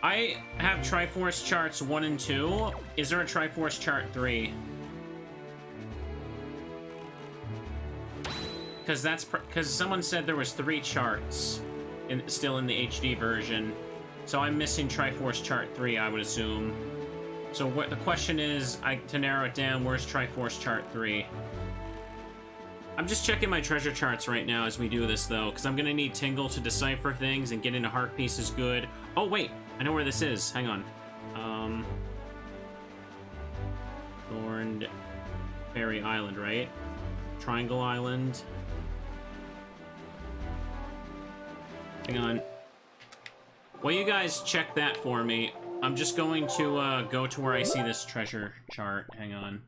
I have Triforce charts 1 and 2. Is there a Triforce chart 3? Because someone said there was 3 charts still in the HD version. So I'm missing Triforce chart 3, I would assume. So what the question is, to narrow it down, where's Triforce chart 3? I'm just checking my treasure charts right now as we do this, though, because I'm going to need Tingle to decipher things and get into heart pieces good. Oh, wait! I know where this is. Hang on. Thorned Fairy Island, right? Triangle Island. Hang on. Well, you guys check that for me. I'm just going to go to where I see this treasure chart. Hang on.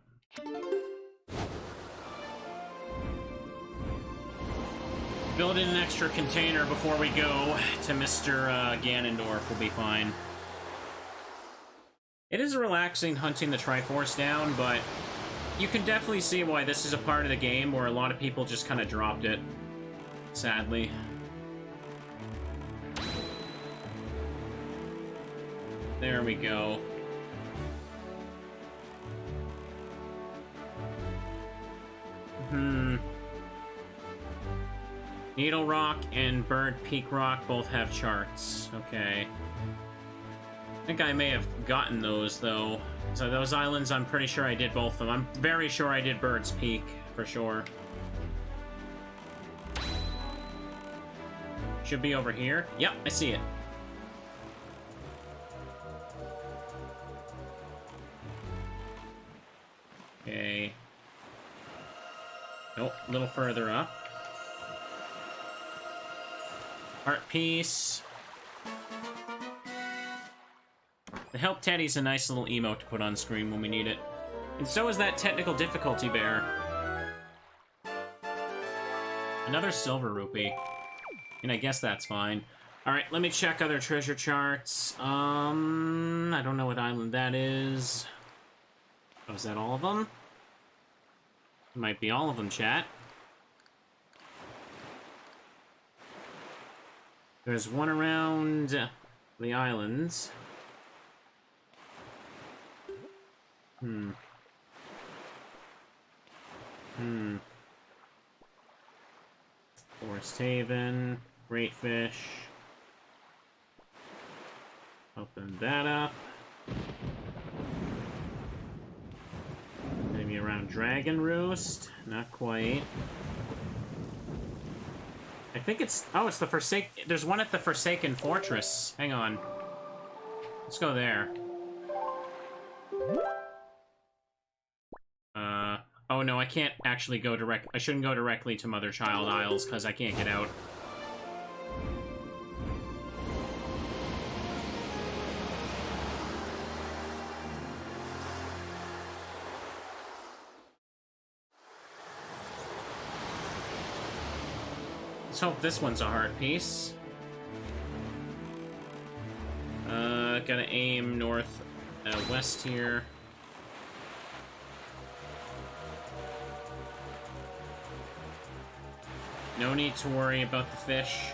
Build in an extra container before we go to Mr. Ganondorf. Will be fine. It is relaxing hunting the Triforce down, but you can definitely see why this is a part of the game where a lot of people just kind of dropped it. Sadly. There we go. Needle Rock and Bird Peak Rock both have charts. Okay. I think I may have gotten those, though. So those islands, I'm pretty sure I did both of them. I'm very sure I did Bird's Peak, for sure. Should be over here. Yep, I see it. Okay. Nope, a little further up. Art piece. The Help Teddy's a nice little emote to put on screen when we need it. And so is that technical difficulty bear. Another silver rupee. And I guess that's fine. Alright, let me check other treasure charts. I don't know what island that is. Oh, is that all of them? Might be all of them, chat. There's one around the islands. Forest Haven, Great Fish. Open that up. Maybe around Dragon Roost? Not quite. I think it's... Oh, it's the Forsaken... There's one at the Forsaken Fortress. Hang on. Let's go there. Oh no, I can't actually go direct... I shouldn't go directly to Mother Child Isles, because I can't get out. Let's hope this one's a hard piece. Gotta aim north, west here. No need to worry about the fish.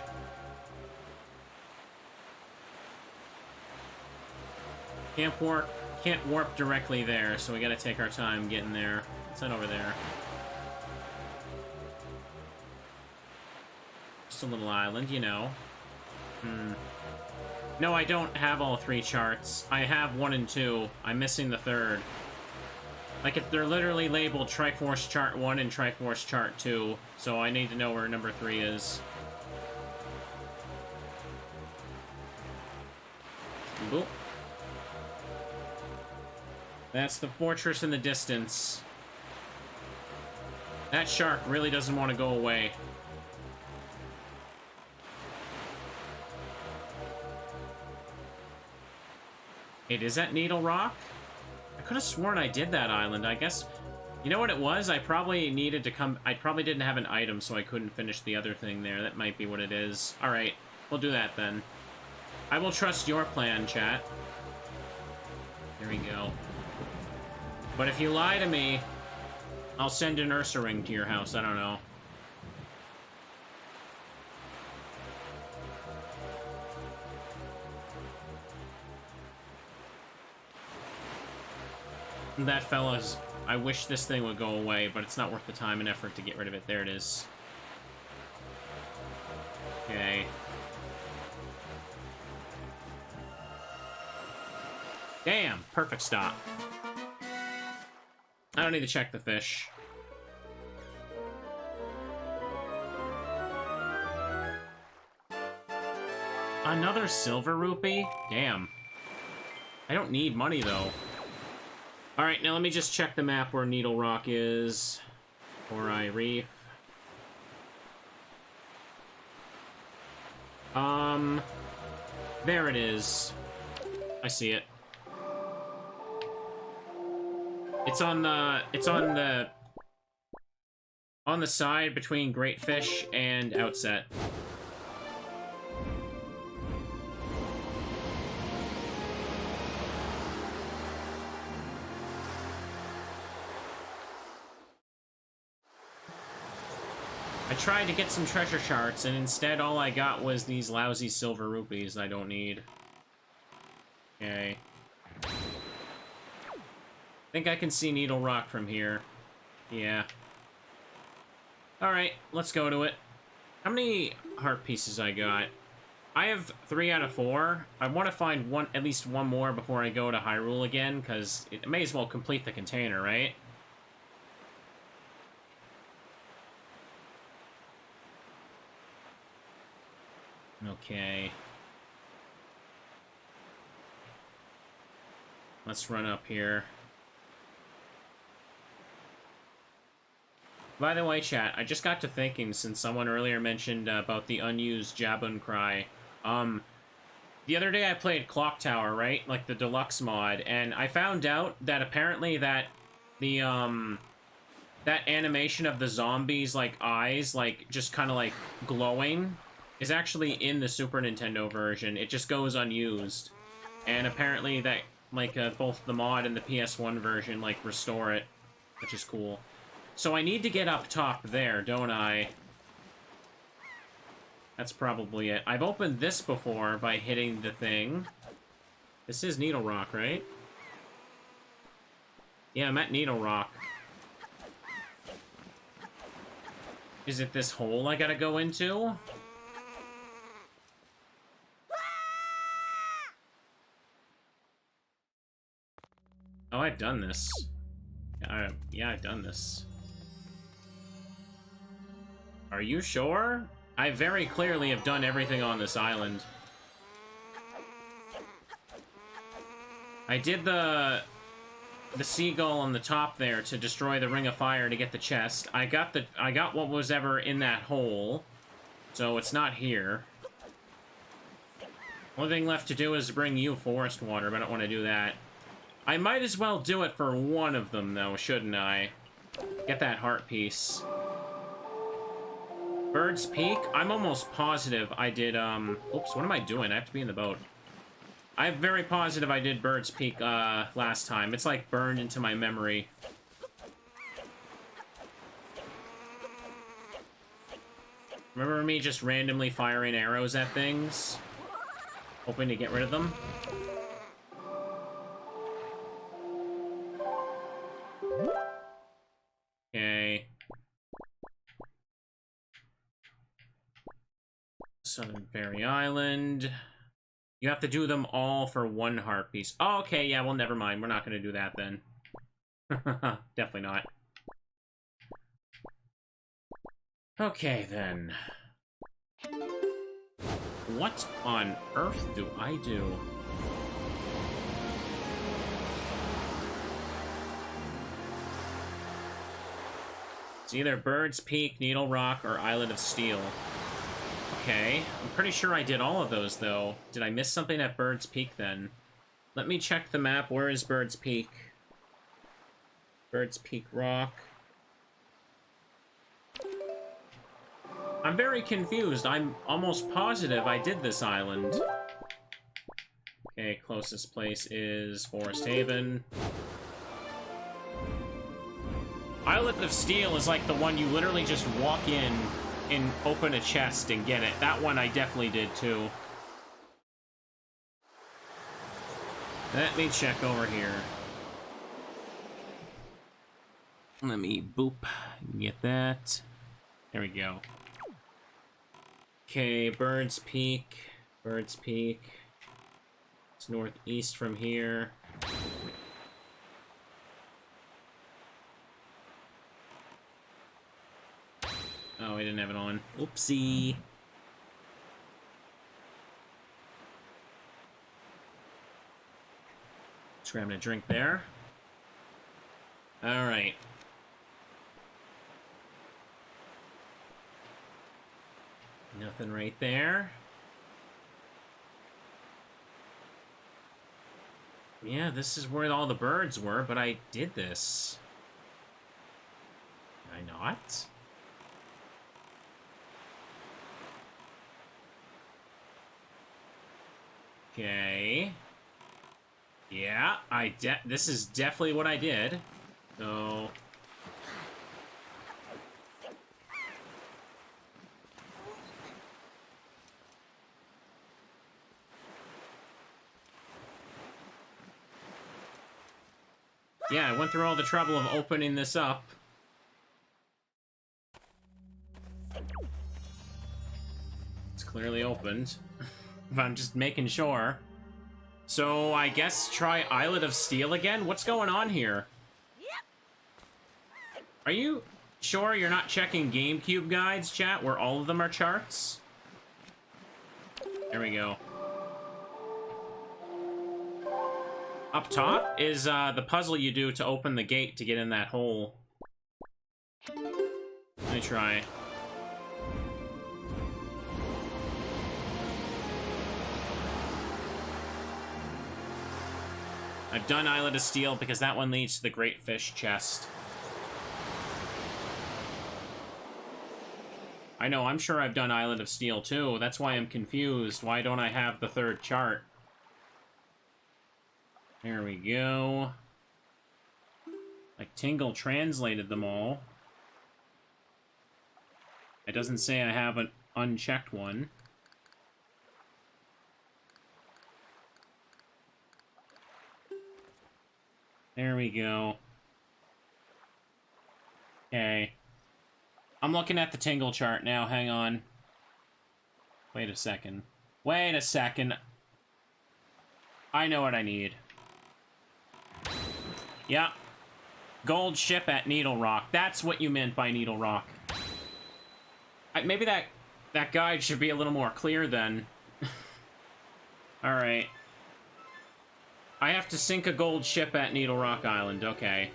Can't warp directly there, so we gotta take our time getting there. Let's head over there. Just a little island, you know. No, I don't have all three charts. I have 1 and 2. I'm missing the third. Like, if they're literally labeled Triforce Chart 1 and Triforce Chart 2, so I need to know where number 3 is. Boop. That's the fortress in the distance. That shark really doesn't want to go away. It is at Needle Rock? I could have sworn I did that island. I guess... You know what it was? I probably needed to come... I probably didn't have an item, so I couldn't finish the other thing there. That might be what it is. Alright, we'll do that then. I will trust your plan, chat. There we go. But if you lie to me, I'll send an Ursa ring to your house. I don't know. That fella's... I wish this thing would go away, but it's not worth the time and effort to get rid of it. There it is. Okay. Damn! Perfect stop. I don't need to check the fish. Another silver rupee? Damn. I don't need money, though. Alright, now let me just check the map where Needle Rock is. Ori Reef. There it is. I see it. It's on the side between Great Fish and Outset. I tried to get some treasure shards, and instead all I got was these lousy silver rupees I don't need. Okay. I think I can see Needle Rock from here. Yeah. Alright, let's go to it. How many heart pieces I got? I have 3 out of 4. I want to find at least one more before I go to Hyrule again, because it may as well complete the container, right? Okay. Let's run up here. By the way, chat, I just got to thinking, since someone earlier mentioned about the unused Jabun Cry. The other day I played Clock Tower, right? Like the deluxe mod, and I found out that apparently that the, that animation of the zombies, like, eyes, like, just kind of, like, glowing, is actually in the Super Nintendo version. It just goes unused. And apparently that, like, both the mod and the PS1 version, like, restore it, which is cool. So I need to get up top there, don't I? That's probably it. I've opened this before by hitting the thing. This is Needle Rock, right? Yeah, I'm at Needle Rock. Is it this hole I gotta go into? Oh, I've done this. Yeah, I've done this. Are you sure? I very clearly have done everything on this island. I did the seagull on the top there to destroy the Ring of Fire to get the chest. I got what was ever in that hole, so it's not here. Only thing left to do is bring you forest water, but I don't want to do that. I might as well do it for one of them, though, shouldn't I? Get that heart piece. Bird's Peak? I'm almost positive I did, oops, what am I doing? I have to be in the boat. I'm very positive I did Bird's Peak, last time. It's, like, burned into my memory. Remember me just randomly firing arrows at things? Hoping to get rid of them? Okay. Southern Fairy Island. You have to do them all for one heart piece. Oh, okay, yeah, well, never mind. We're not going to do that then. Definitely not. Okay, then. What on earth do I do? It's either Bird's Peak, Needle Rock, or Island of Steel. Okay, I'm pretty sure I did all of those, though. Did I miss something at Bird's Peak, then? Let me check the map. Where is Bird's Peak? Bird's Peak Rock. I'm very confused. I'm almost positive I did this island. Okay, closest place is Forest Haven. Island of Steel is like the one you literally just walk in and open a chest and get it. That one I definitely did too. Let me check over here. Let me boop, get that. There we go. Okay, Bird's Peak. Bird's Peak. It's northeast from here. Oh, I didn't have it on. Oopsie. Just grabbing a drink there. Alright. Nothing right there. Yeah, this is where all the birds were, but I did this. Did I not? Okay. Yeah, this is definitely what I did. So... yeah, I went through all the trouble of opening this up. It's clearly opened. If I'm just making sure. So, I guess try Islet of Steel again? What's going on here? Are you sure you're not checking GameCube guides, chat, where all of them are charts? There we go. Up top is the puzzle you do to open the gate to get in that hole. Let me try. I've done Islet of Steel because that one leads to the Great Fish chest. I know, I'm sure I've done Islet of Steel too. That's why I'm confused. Why don't I have the third chart? There we go. Like, Tingle translated them all. It doesn't say I have an unchecked one. There we go. Okay. I'm looking at the Tingle chart now, hang on. Wait a second. Wait a second. I know what I need. Yeah. Gold ship at Needle Rock. That's what you meant by Needle Rock. Maybe that guide should be a little more clear then. Alright. I have to sink a gold ship at Needle Rock Island, okay.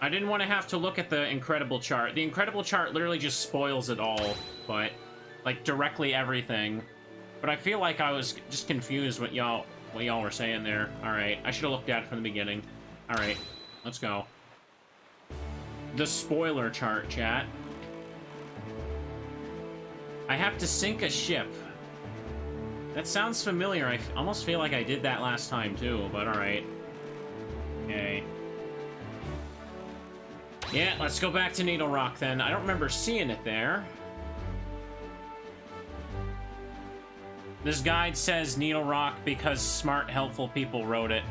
I didn't want to have to look at the Incredible chart. The Incredible chart literally just spoils it all, but, like, directly everything. But I feel like I was just confused what y'all were saying there. Alright, I should have looked at it from the beginning. Alright, let's go. The spoiler chart, chat. I have to sink a ship. That sounds familiar. I almost feel like I did that last time, too, but alright. Okay. Yeah, let's go back to Needle Rock, then. I don't remember seeing it there. This guide says Needle Rock because smart, helpful people wrote it.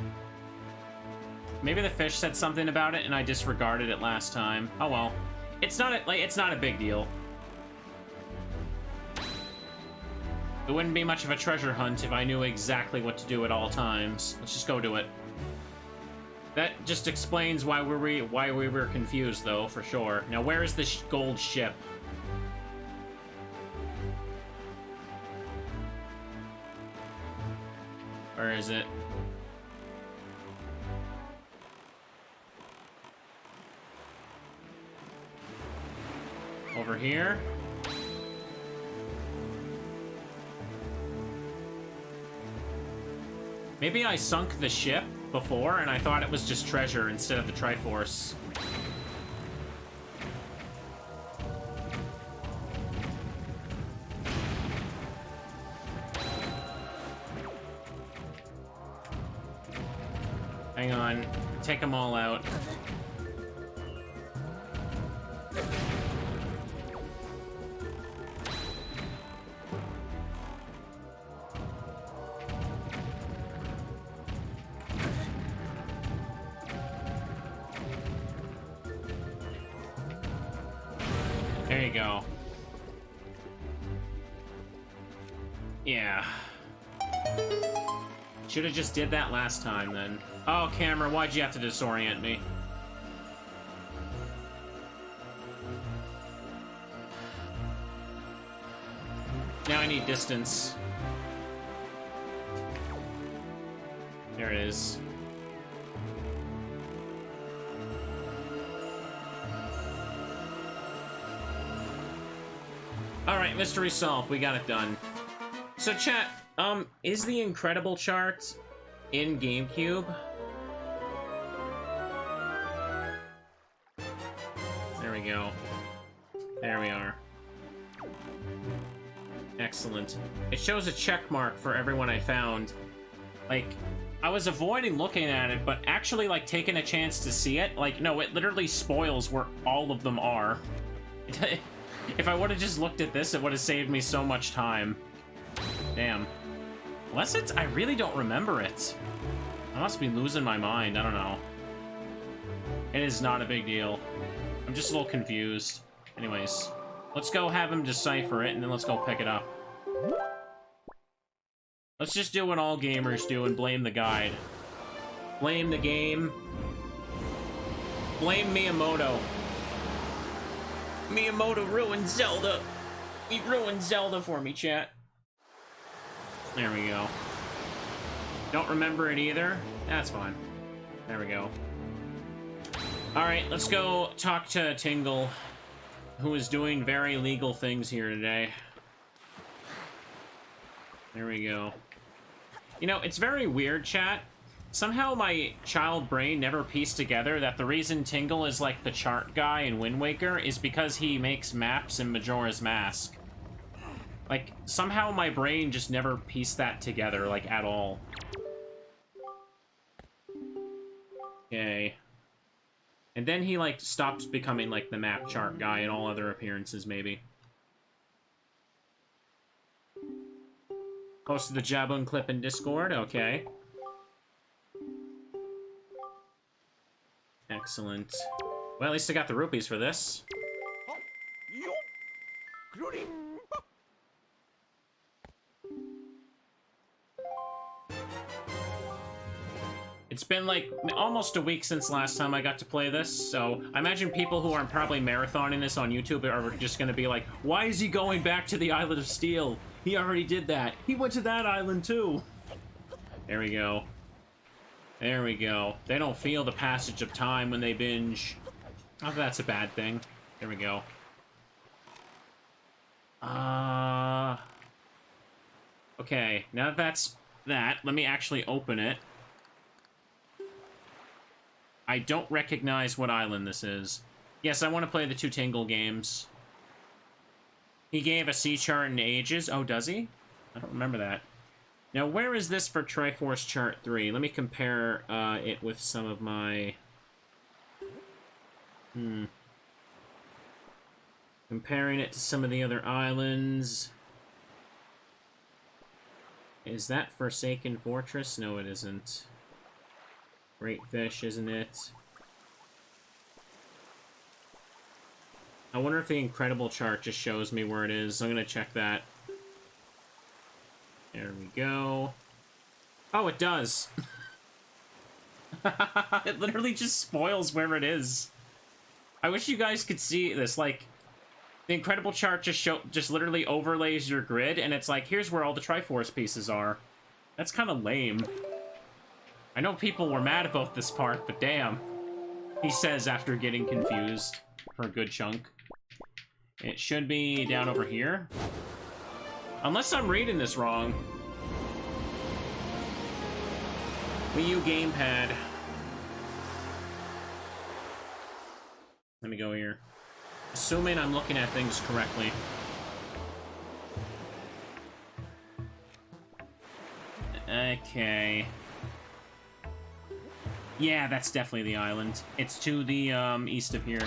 Maybe the fish said something about it, and I disregarded it last time. Oh, well. It's not a big deal. It wouldn't be much of a treasure hunt if I knew exactly what to do at all times. Let's just go do it. That just explains why we were confused, though, for sure. Now, where is this gold ship? Where is it? Over here? Maybe I sunk the ship before, and I thought it was just treasure instead of the Triforce. Hang on. Take them all out. There you go. Yeah. Should have just did that last time, then. Oh, camera, why'd you have to disorient me? Now I need distance. There it is. Alright, mystery solved. We got it done. So, chat, is the Incredible chart in GameCube? There we go. There we are. Excellent. It shows a check mark for everyone I found. Like, I was avoiding looking at it, but actually, like, taking a chance to see it, like, no, it literally spoils where all of them are. If I would have just looked at this, it would have saved me so much time. Damn. Unless it's... I really don't remember it. I must be losing my mind. I don't know. It is not a big deal. I'm just a little confused. Anyways, let's go have him decipher it, and then let's go pick it up. Let's just do what all gamers do and blame the guide. Blame the game. Blame Miyamoto. Miyamoto ruined Zelda. He ruined Zelda for me, chat. There we go. Don't remember it either? That's fine. There we go. Alright, let's go talk to Tingle, who is doing very legal things here today. There we go. You know, it's very weird, chat. Somehow my child brain never pieced together that the reason Tingle is like the chart guy in Wind Waker is because he makes maps in Majora's Mask. Like, somehow my brain just never pieced that together, like, at all. Okay. And then he, like, stops becoming, like, the map chart guy in all other appearances, maybe. Posted the Jabun clip in Discord, okay. Excellent. Well, at least I got the rupees for this. It's been like almost a week since last time I got to play this, so I imagine people who are probably marathoning this on YouTube are just gonna be like, why is he going back to the Island of Steel? He already did that. He went to that island too. There we go. There we go. They don't feel the passage of time when they binge. Not that that's a bad thing. There we go. Okay, now that that's that, let me actually open it. I don't recognize what island this is. Yes, I want to play the two Tingle games. He gave a sea chart in ages. Oh, does he? I don't remember that. Now, where is this for Triforce Chart 3? Let me compare it with some of my... Comparing it to some of the other islands. Is that Forsaken Fortress? No, it isn't. Great Fish, isn't it? I wonder if the Incredible chart just shows me where it is. I'm gonna check that. There we go. Oh, it does. It literally just spoils where it is. I wish you guys could see this. Like, the Incredible chart just literally overlays your grid, and it's like, here's where all the Triforce pieces are. That's kind of lame. I know people were mad about this part, but damn. He says after getting confused for a good chunk. It should be down over here. Unless I'm reading this wrong. Wii U gamepad. Let me go here. Assuming I'm looking at things correctly. Okay. Yeah, that's definitely the island. It's to the east of here.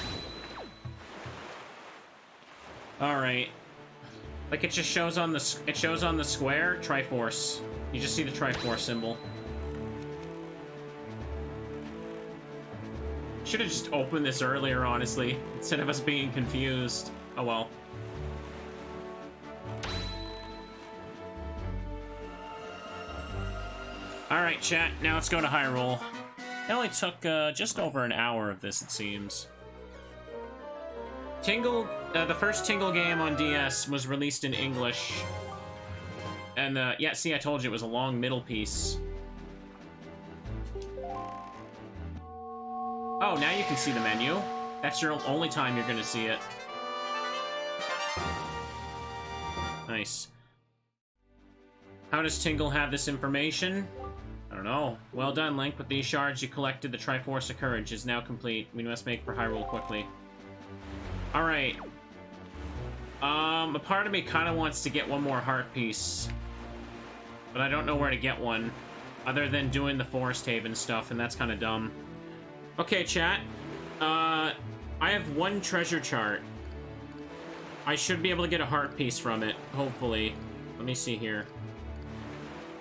All right. Like, it just shows on the square Triforce. You just see the Triforce symbol. Should have just opened this earlier, honestly, instead of us being confused. Oh well. Alright, chat, now let's go to Hyrule. It only took just over an hour of this, it seems. Tingle, the first Tingle game on DS was released in English. And, yeah, see, I told you it was a long middle piece. Oh, now you can see the menu. That's your only time you're gonna see it. Nice. How does Tingle have this information? I don't know. Well done, Link. With these shards you collected, the Triforce of Courage is now complete. We must make for Hyrule quickly. Alright. A part of me kind of wants to get one more heart piece. But I don't know where to get one. Other than doing the Forest Haven stuff, and that's kind of dumb. Okay, chat. I have one treasure chart. I should be able to get a heart piece from it, hopefully. Let me see here.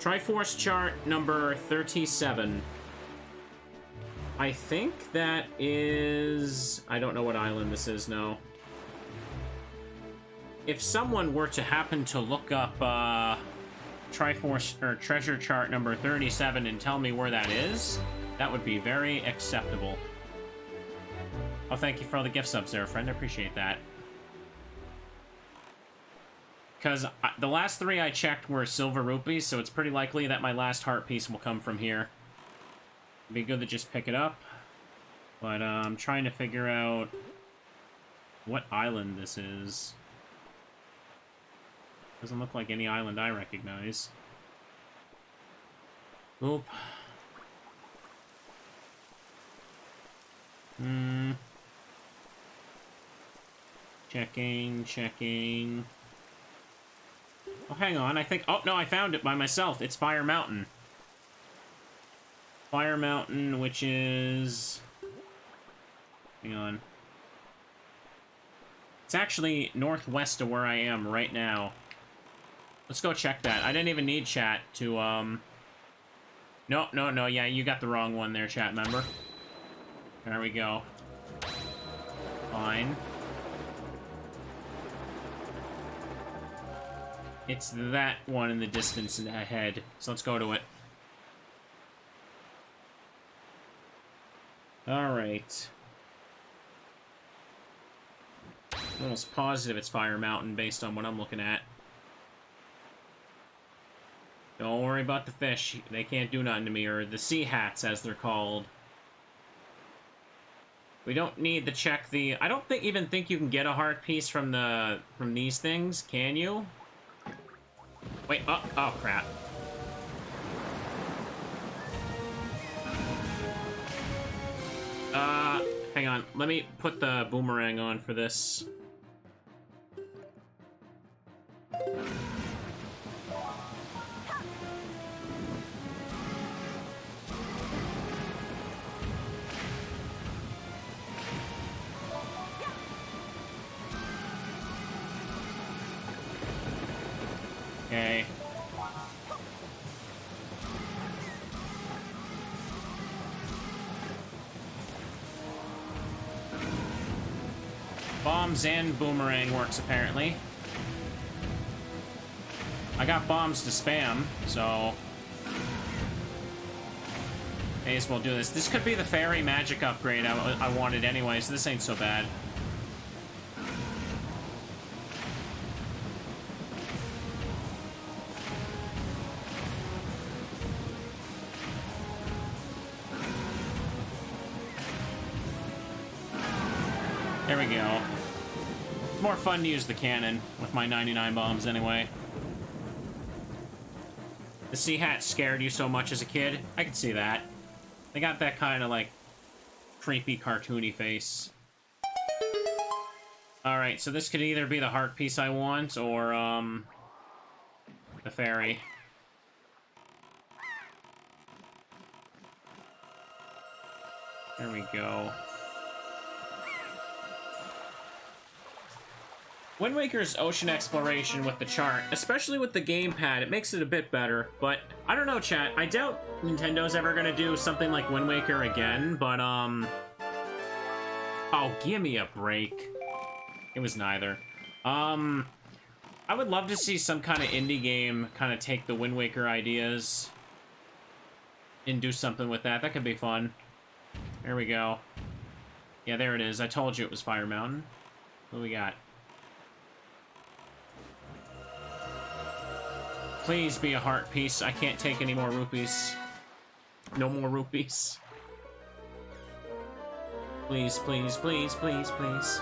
Triforce chart number 37. I think that is... I don't know what island this is, no. If someone were to happen to look up Triforce or treasure chart number 37 and tell me where that is, that would be very acceptable. Oh, thank you for all the gift subs there, friend. I appreciate that. Because the last 3 I checked were silver rupees, so it's pretty likely that my last heart piece will come from here. It'd be good to just pick it up. But I'm trying to figure out what island this is. Doesn't look like any island I recognize. Oop. Checking. Oh, hang on, I think... Oh, no, I found it by myself. It's Fire Mountain. Fire Mountain, which is... Hang on. It's actually northwest of where I am right now. Let's go check that. I didn't even need chat to, No, yeah, you got the wrong one there, chat member. There we go. Fine. It's that one in the distance ahead, so let's go to it. Alright. I'm almost positive it's Fire Mountain based on what I'm looking at. Don't worry about the fish. They can't do nothing to me, or the sea hats, as they're called. We don't need to check the... I don't even think you can get a heart piece from these things, can you? Wait, oh crap. Hang on. Let me put the boomerang on for this. Okay. Bombs and boomerang works, apparently. I got bombs to spam, so... may as well do this. This could be the fairy magic upgrade I wanted anyway, so this ain't so bad. There we go. It's more fun to use the cannon with my 99 bombs anyway. The sea hat scared you so much as a kid? I can see that. They got that kind of, like, creepy, cartoony face. Alright, so this could either be the heart piece I want, or, the fairy. There we go. Wind Waker's ocean exploration with the chart, especially with the gamepad, it makes it a bit better, but I don't know, chat. I doubt Nintendo's ever gonna do something like Wind Waker again, but, oh, give me a break. It was neither. I would love to see some kind of indie game kind of take the Wind Waker ideas and do something with that. That could be fun. There we go. Yeah, there it is. I told you it was Fire Mountain. What do we got? Please be a heart piece. I can't take any more rupees. No more rupees. Please, please, please, please, please.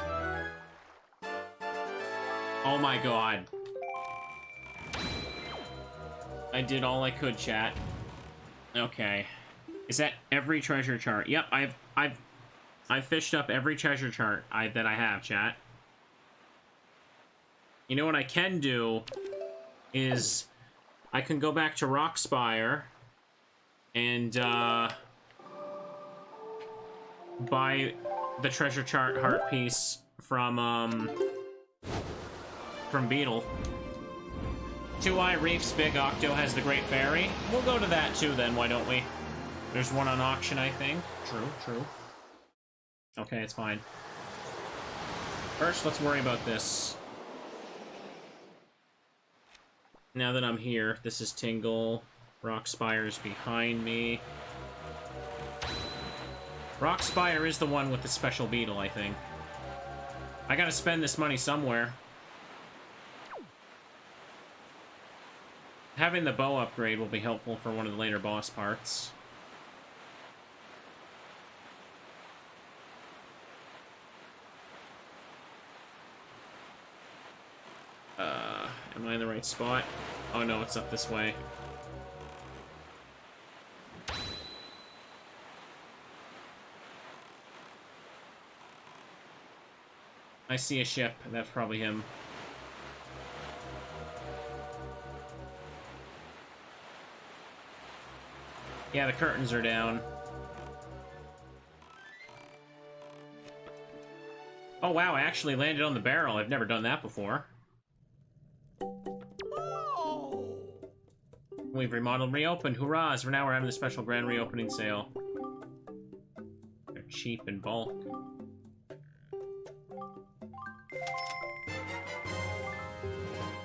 Oh my god. I did all I could, chat. Okay. Is that every treasure chart? Yep, I've fished up every treasure chart that I have, chat. You know what I can do is I can go back to Rockspire and buy the treasure chart heart piece from Beetle. Two Eye Reef's Big Octo has the Great Fairy. We'll go to that too then, why don't we? There's one on auction, I think. True. Okay, it's fine. First, let's worry about this. Now that I'm here, this is Tingle. Rockspire's behind me. Rockspire is the one with the special beetle, I think. I gotta spend this money somewhere. Having the bow upgrade will be helpful for one of the later boss parts. Am I in the right spot? Oh no, it's up this way. I see a ship. That's probably him. Yeah, the curtains are down. Oh wow, I actually landed on the barrel. I've never done that before. We've remodeled and reopened. Hurrahs! Now we're having the special grand reopening sale. They're cheap in bulk.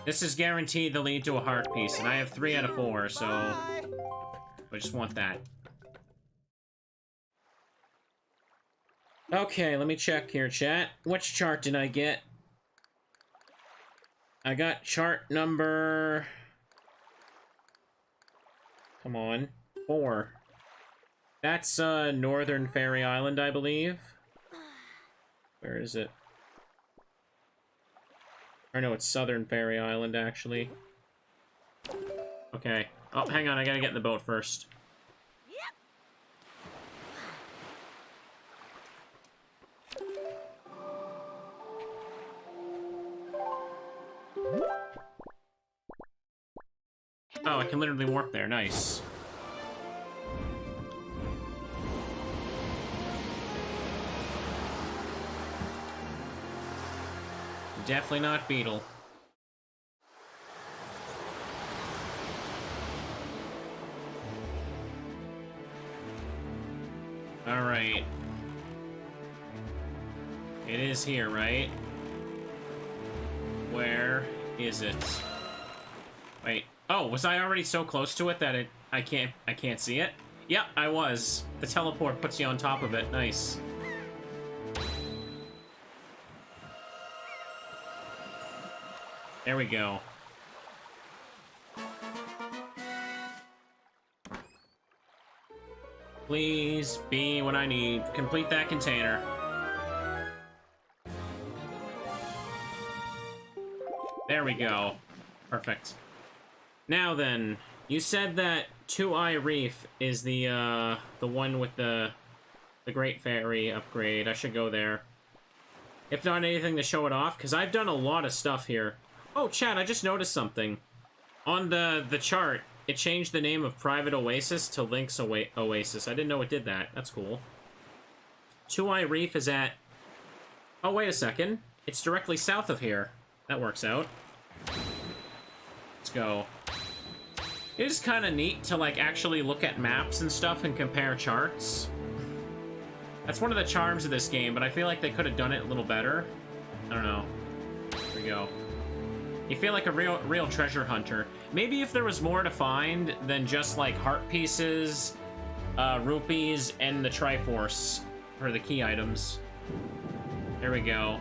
This is guaranteed to lead to a heart piece, and I have 3 out of 4, so I just want that. Okay, let me check here, chat. Which chart did I get? I got chart number... Come on. 4. That's, Northern Fairy Island, I believe. Where is it? Or no, it's Southern Fairy Island, actually. Okay. Oh, hang on, I gotta get in the boat first. Oh, I can literally warp there. Nice. Definitely not Beetle. Alright. It is here, right? Where is it? Wait. Oh, was I already so close to it that I can't see it? Yep, I was. The teleport puts you on top of it. Nice. There we go. Please be what I need. Complete that container. There we go. Perfect. Now then, you said that Two Eye Reef is the one with the Great Fairy upgrade. I should go there. If not anything to show it off, because I've done a lot of stuff here. Oh, chat, I just noticed something. On the chart, it changed the name of Private Oasis to Link's Oasis. I didn't know it did that. That's cool. Two Eye Reef is at... Oh, wait a second. It's directly south of here. That works out. Let's go. It is kind of neat to, like, actually look at maps and stuff and compare charts. That's one of the charms of this game, but I feel like they could have done it a little better. I don't know. Here we go. You feel like a real treasure hunter. Maybe if there was more to find than just, like, heart pieces, rupees, and the Triforce for the key items. There we go.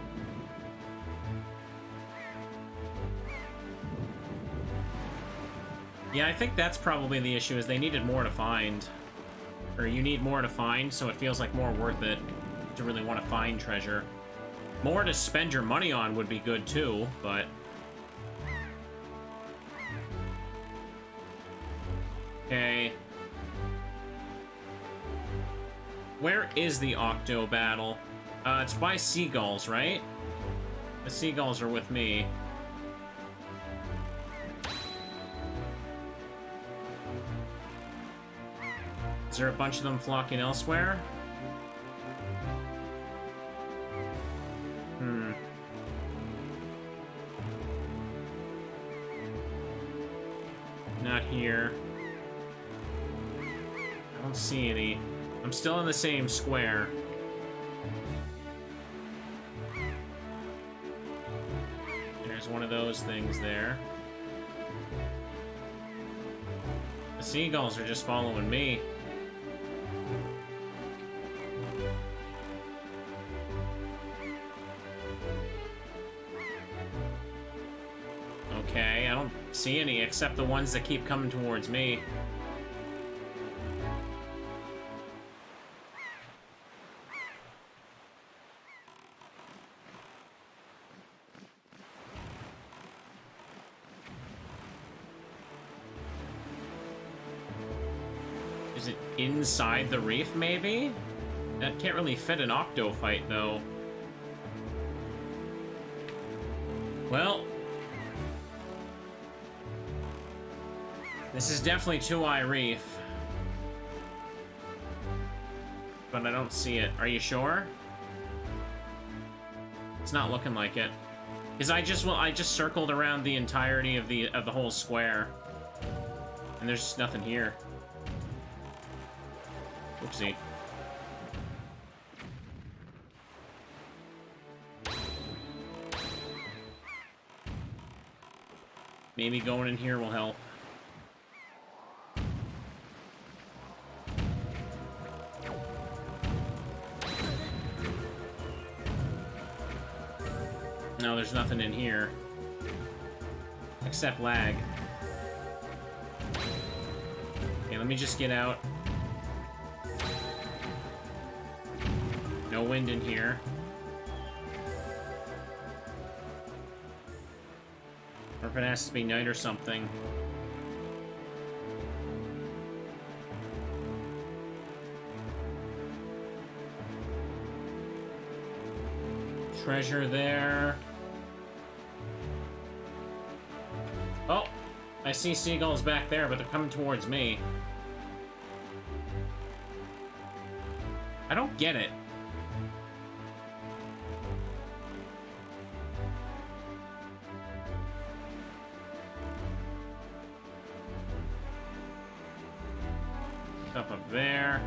Yeah, I think that's probably the issue, is they needed more to find. Or you need more to find, so it feels like more worth it to really want to find treasure. More to spend your money on would be good too, but... Okay. Where is the Octo battle? It's by seagulls, right? The seagulls are with me. Is there a bunch of them flocking elsewhere? Not here. I don't see any. I'm still in the same square. There's one of those things there. The seagulls are just following me. Okay, I don't see any except the ones that keep coming towards me. Is it inside the reef, maybe? That can't really fit an Octo fight, though. Well, this is definitely Two-Eye Reef. But I don't see it. Are you sure? It's not looking like it. Because I just circled around the entirety of the whole square. And there's just nothing here. Oopsie. Maybe going in here will help. No, there's nothing in here. Except lag. Okay, let me just get out. No wind in here. Or if it has to be night or something. Treasure there. Oh! I see seagulls back there, but they're coming towards me. I don't get it. Up there.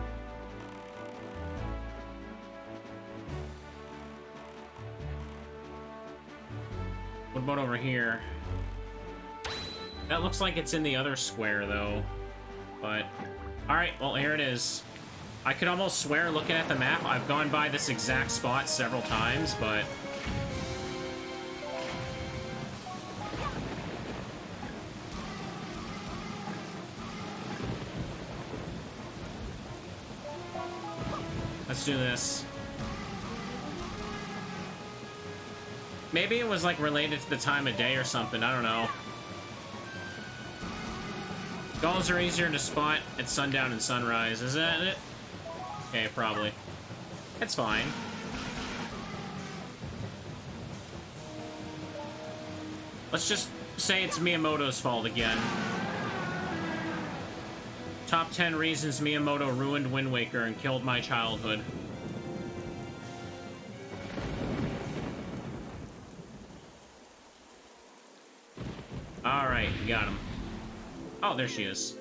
What about over here? That looks like it's in the other square, though. But, alright, well, here it is. I could almost swear, looking at the map, I've gone by this exact spot several times, but... Let's do this. Maybe it was, like, related to the time of day or something, I don't know. Gulls are easier to spot at sundown and sunrise, is that it? Okay, probably. It's fine. Let's just say it's Miyamoto's fault again. Top 10 reasons Miyamoto ruined Wind Waker and killed my childhood. Alright, got him. Oh, there she is.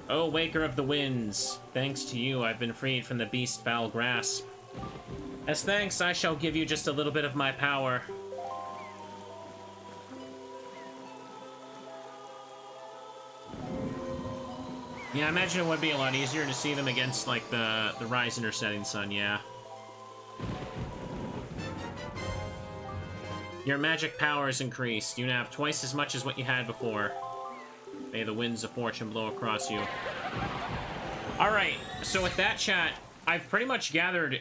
Oh, Waker of the Winds. Thanks to you, I've been freed from the beast's foul grasp. As thanks, I shall give you just a little bit of my power. Yeah, I imagine it would be a lot easier to see them against, like, the rising or setting sun, yeah. Your magic power is increased. You now have twice as much as what you had before. May the winds of fortune blow across you. Alright, so with that, chat, I've pretty much gathered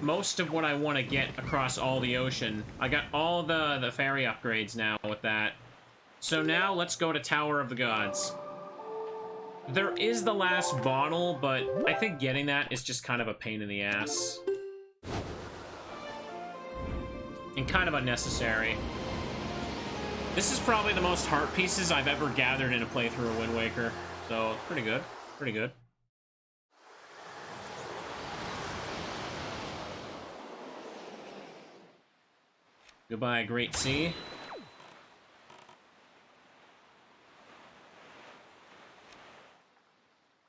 most of what I want to get across all the ocean. I got all the fairy upgrades now with that. So now let's go to Tower of the Gods. There is the last bottle, but I think getting that is just kind of a pain in the ass. And kind of unnecessary. This is probably the most heart pieces I've ever gathered in a playthrough of Wind Waker. So, pretty good. Pretty good. Goodbye, Great Sea.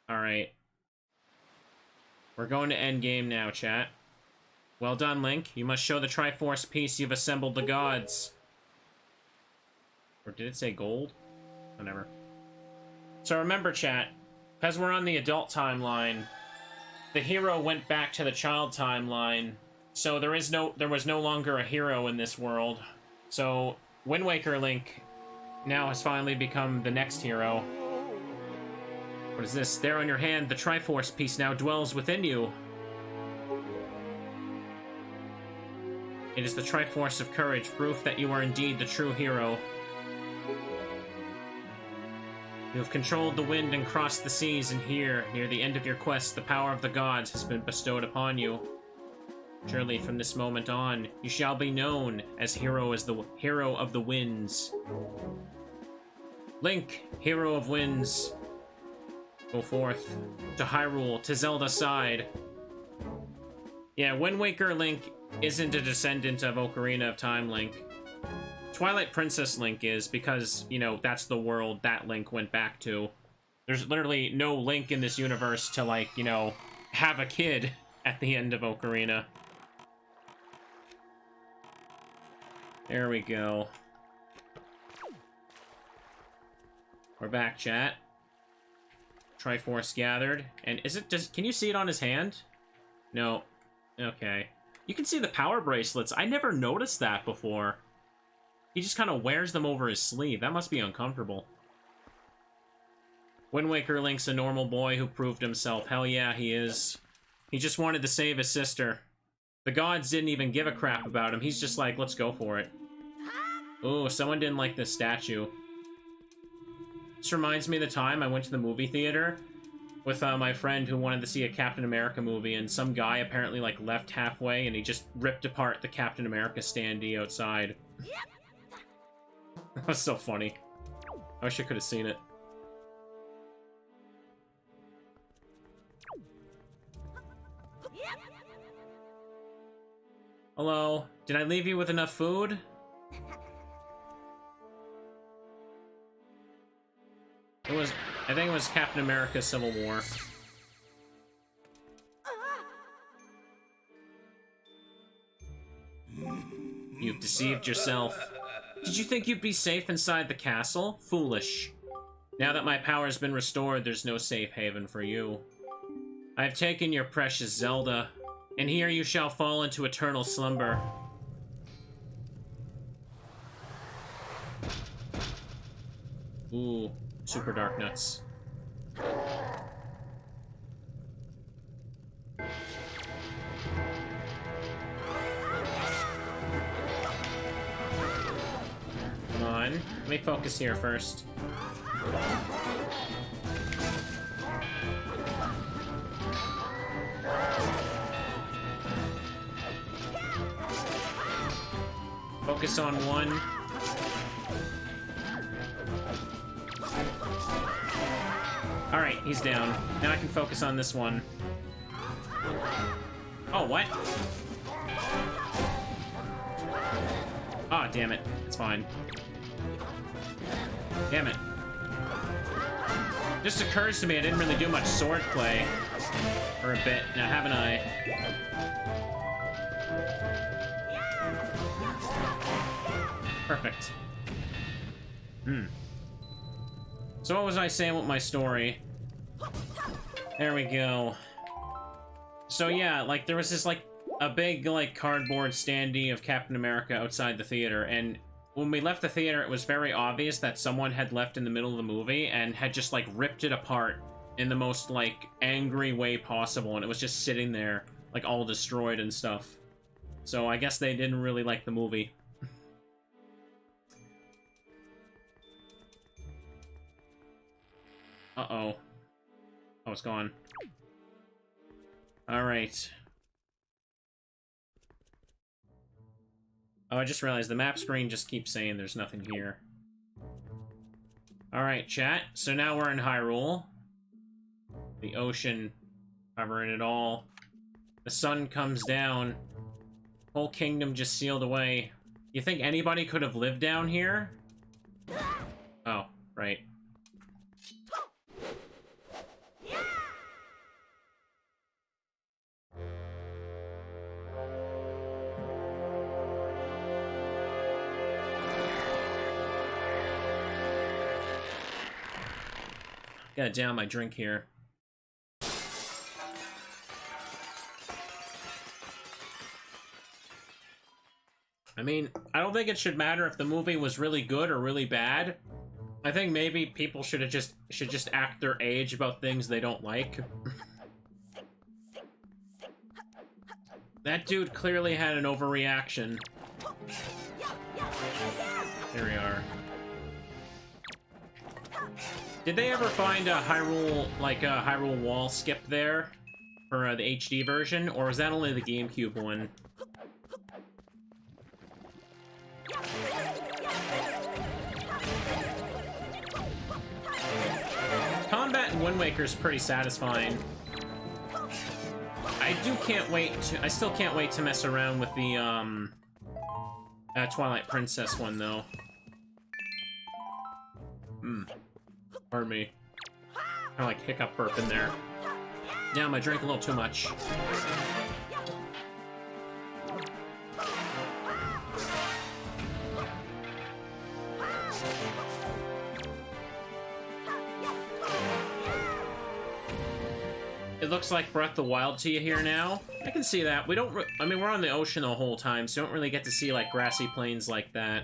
Alright. We're going to endgame now, chat. Well done, Link. You must show the Triforce piece you've assembled the gods. Or did it say gold? Whatever. So remember, chat, because we're on the adult timeline, the hero went back to the child timeline, so there was no longer a hero in this world. So Wind Waker Link now has finally become the next hero. What is this? There on your hand, the Triforce piece now dwells within you. It is the Triforce of Courage, proof that you are indeed the true hero. You have controlled the wind and crossed the seas, and here, near the end of your quest, the power of the gods has been bestowed upon you. Surely, from this moment on, you shall be known as the hero of the winds. Link, hero of winds, go forth to Hyrule, to Zelda's side. Yeah, Wind Waker Link isn't a descendant of Ocarina of Time Link. Twilight Princess Link is, because, you know, that's the world that Link went back to. There's literally no Link in this universe to, like, you know, have a kid at the end of Ocarina. There we go. We're back, chat. Triforce gathered. And is it just... Can you see it on his hand? No. Okay. You can see the power bracelets. I never noticed that before. He just kind of wears them over his sleeve. That must be uncomfortable. Wind Waker Link's a normal boy who proved himself. Hell yeah, he is. He just wanted to save his sister. The gods didn't even give a crap about him. He's just like, let's go for it. Ooh, someone didn't like this statue. This reminds me of the time I went to the movie theater with my friend who wanted to see a Captain America movie, and some guy apparently, like, left halfway, and he just ripped apart the Captain America standee outside. That was so funny. I wish I could have seen it. Hello? Did I leave you with enough food? I think it was Captain America Civil War. You've deceived yourself. Did you think you'd be safe inside the castle? Foolish. Now that my power has been restored, there's no safe haven for you. I have taken your precious Zelda, and here you shall fall into eternal slumber. Ooh, super dark nuts. Come on, let me focus here first. Focus on one. Alright, he's down. Now I can focus on this one. Oh, what? Ah, damn it. It's fine. Damn it. Just occurs to me I didn't really do much sword play for a bit, now haven't I? Perfect. So what was I saying with my story? There we go. So yeah, like, there was this, like, a big, like, cardboard standee of Captain America outside the theater, and when we left the theater, it was very obvious that someone had left in the middle of the movie and had just, like, ripped it apart in the most, like, angry way possible, and it was just sitting there, like, all destroyed and stuff. So I guess they didn't really like the movie. Uh-oh. Oh, it's gone. Alright. Oh, I just realized the map screen just keeps saying there's nothing here. Alright, chat. So now we're in Hyrule. The ocean covering it all. The sun comes down. Whole kingdom just sealed away. You think anybody could have lived down here? Oh, right. Gotta down my drink here. I mean, I don't think it should matter if the movie was really good or really bad. I think maybe people should just act their age about things they don't like. That dude clearly had an overreaction. Here we are. Did they ever find a Hyrule, like a Hyrule wall skip there for the HD version, or is that only the GameCube one? Combat in Wind Waker is pretty satisfying. I still can't wait to mess around with the Twilight Princess one though. Pardon me. Kind of like hiccup burp in there. Damn, I drank a little too much. It looks like Breath of the Wild to you here now. I can see that. We don't. I mean, we're on the ocean the whole time, so you don't really get to see like grassy plains like that.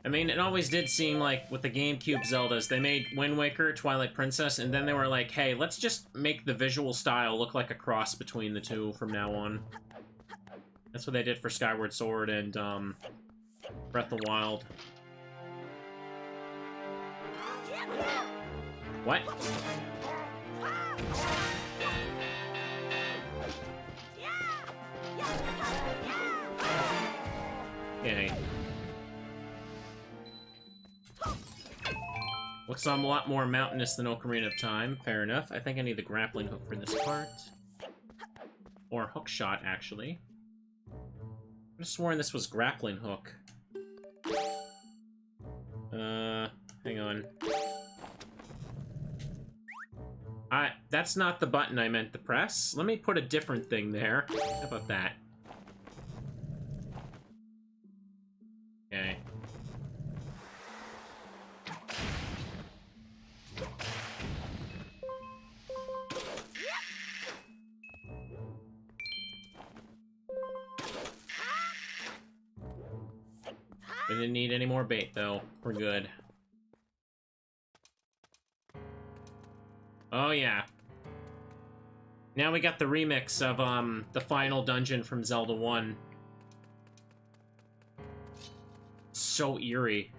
I mean, it always did seem like with the GameCube Zeldas, they made Wind Waker, Twilight Princess, and then they were like, hey, let's just make the visual style look like a cross between the two from now on. That's what they did for Skyward Sword and Breath of the Wild. What? Okay. Looks a lot more mountainous than Ocarina of Time. Fair enough. I think I need the grappling hook for this part. Or hook shot, actually. I'm sworn this was grappling hook. Hang on. That's not the button I meant to press. Let me put a different thing there. How about that? Okay. We didn't need any more bait, though. We're good. Oh, yeah. Now we got the remix of, the final dungeon from Zelda 1. So eerie.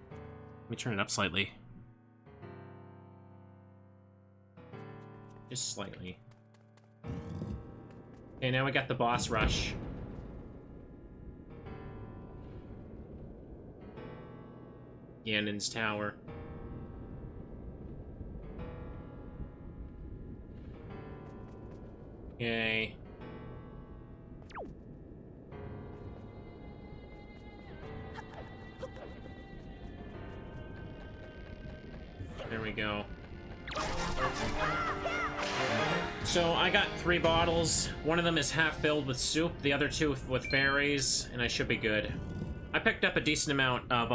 Let me turn it up slightly. Just slightly. Okay, now we got the boss rush. Ganon's Tower. Okay. There we go. So I got 3 bottles. One of them is half filled with soup, the other 2 with fairies, and I should be good. I picked up a decent amount of,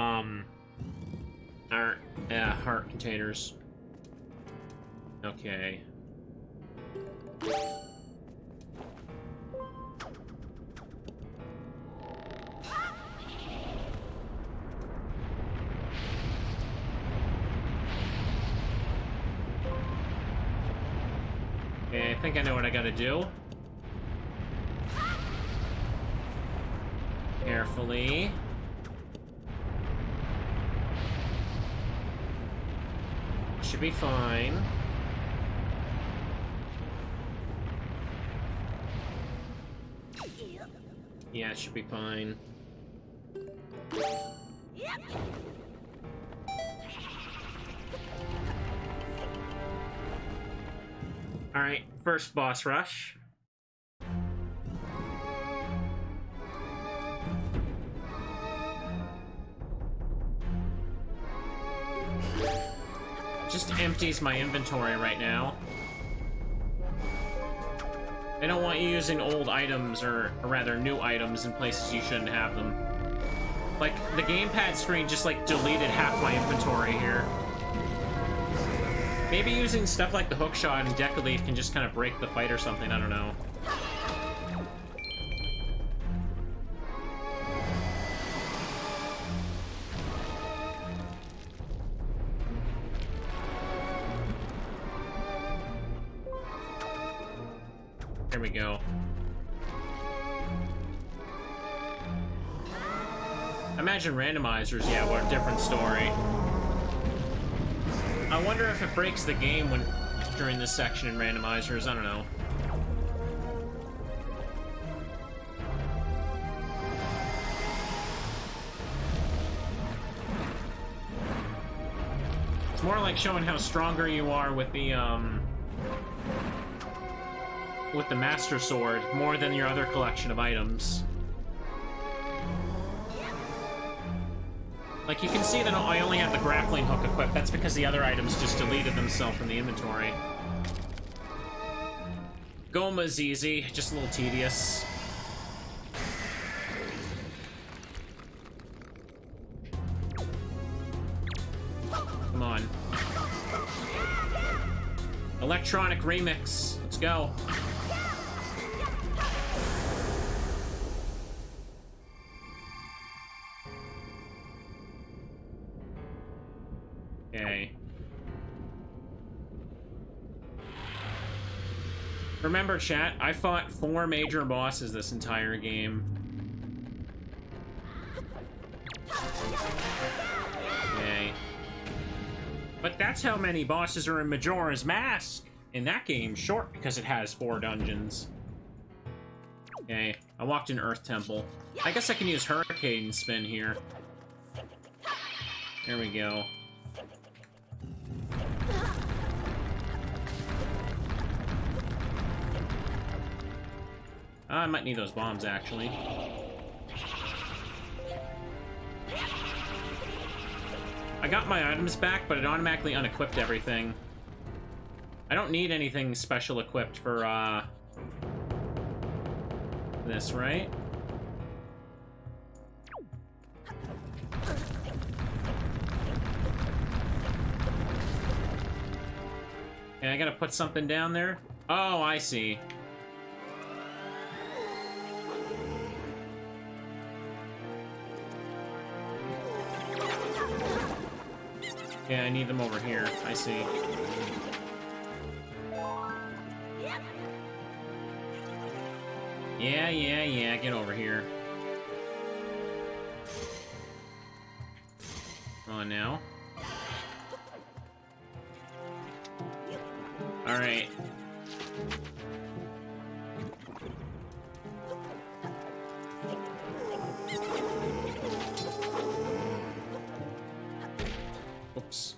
heart containers. Okay. Okay, I think I know what I gotta do. should be fine. Yeah, it should be fine. Alright, first boss rush. Just empties my inventory right now. They don't want you using old items, or rather new items, in places you shouldn't have them. Like, the gamepad screen just, like, deleted half my inventory here. Maybe using stuff like the hookshot and Decaleaf can just kind of break the fight or something, I don't know. There we go. Imagine randomizers, yeah, what a different story. I wonder if it breaks the game when during this section in randomizers, I don't know. It's more like showing how stronger you are with the Master Sword, more than your other collection of items. Like, you can see that I only have the grappling hook equipped. That's because the other items just deleted themselves from the inventory. Goma's easy, just a little tedious. Come on. Electronic remix. Let's go. Okay. Remember, chat, I fought 4 major bosses this entire game. Okay. But that's how many bosses are in Majora's Mask. In that game, short because it has 4 dungeons. Okay, I walked in Earth Temple. I guess I can use Hurricane Spin here. There we go. I might need those bombs, actually. I got my items back, but it automatically unequipped everything. I don't need anything special equipped for, this, right? Okay, I gotta put something down there? Oh, I see. Yeah, I need them over here. I see. Yeah, get over here. Come on now. Alright. Oops.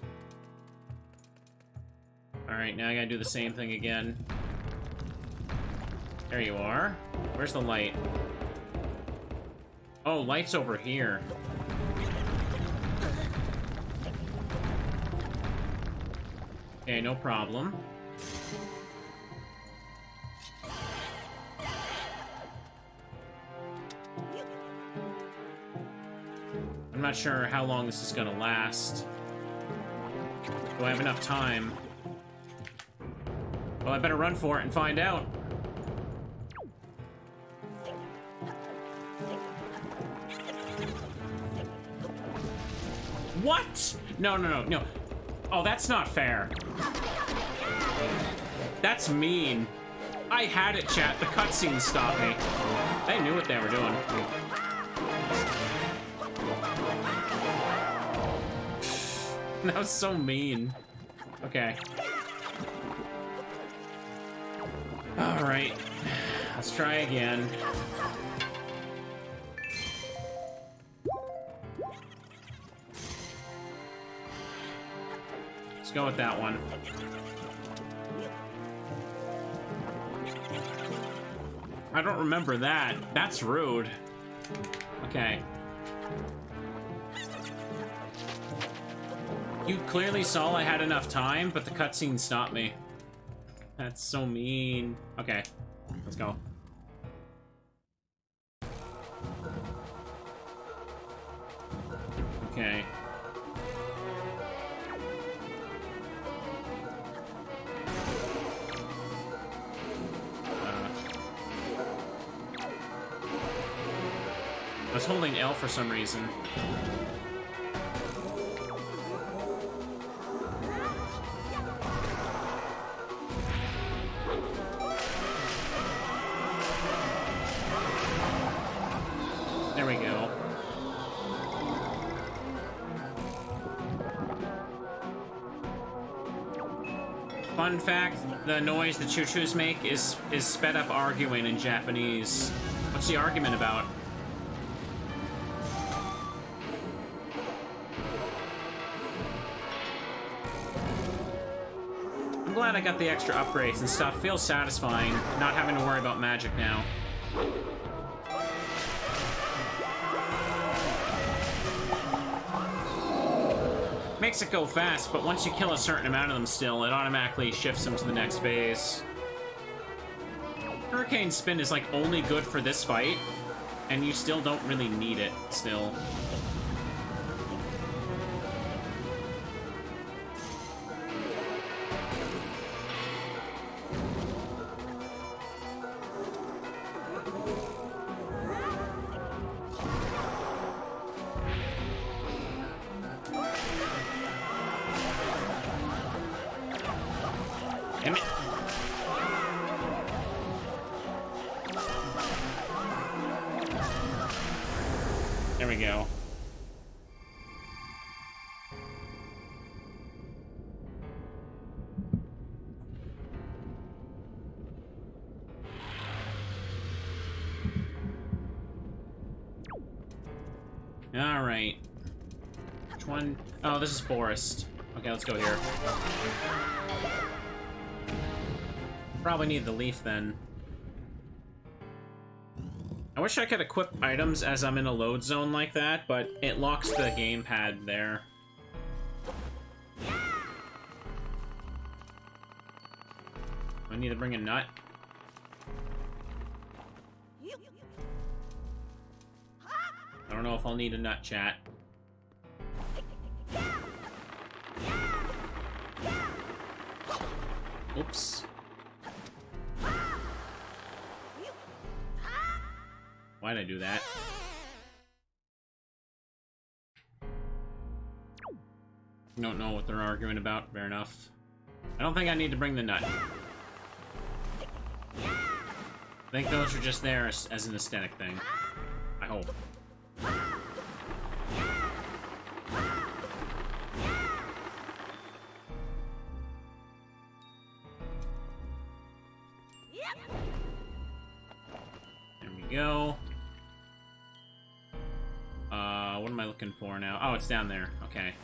Alright, now I gotta do the same thing again. There you are. Where's the light? Oh, light's over here. Okay, no problem. I'm not sure how long this is gonna last. Do I have enough time? Well, I better run for it and find out. What? No. Oh, that's not fair. That's mean. I had it, chat. The cutscene stopped me. They knew what they were doing. That was so mean. Okay. Alright. Let's try again. Let's go with that one. I don't remember that. That's rude. Okay. You clearly saw I had enough time, but the cutscene stopped me. That's so mean. Okay, let's go. Okay. I was holding L for some reason. There we go. Fun fact, the noise the choo-choos make is sped up arguing in Japanese. What's the argument about? I'm glad I got the extra upgrades and stuff. Feels satisfying, not having to worry about magic now. Makes it go fast, but once you kill a certain amount of them still, it automatically shifts them to the next phase. Hurricane Spin is like only good for this fight, and you still don't really need it still. Damn it. There we go. All right. Which one? Oh, this is Forest. Okay, let's go here. Probably need the leaf then. I wish I could equip items as I'm in a load zone like that, but it locks the gamepad there. I need to bring a nut. I don't know if I'll need a nut, chat. Oops. Why'd I do that? Don't know what they're arguing about. Fair enough. I don't think I need to bring the nut. I think those are just there as an aesthetic thing. I hope. There we go. What am I looking for now? Oh, it's down there. Okay.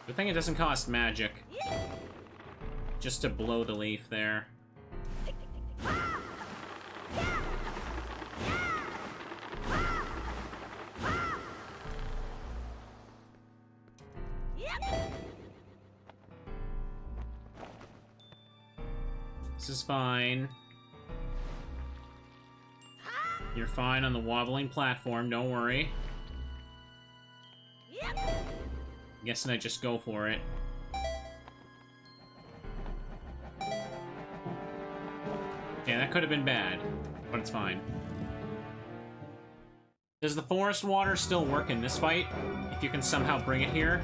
Good thing it doesn't cost magic. Just to blow the leaf there. This is fine. You're fine on the wobbling platform, don't worry. Guessing I just go for it. Okay, that could have been bad, but it's fine. Does the forest water still work in this fight? If you can somehow bring it here?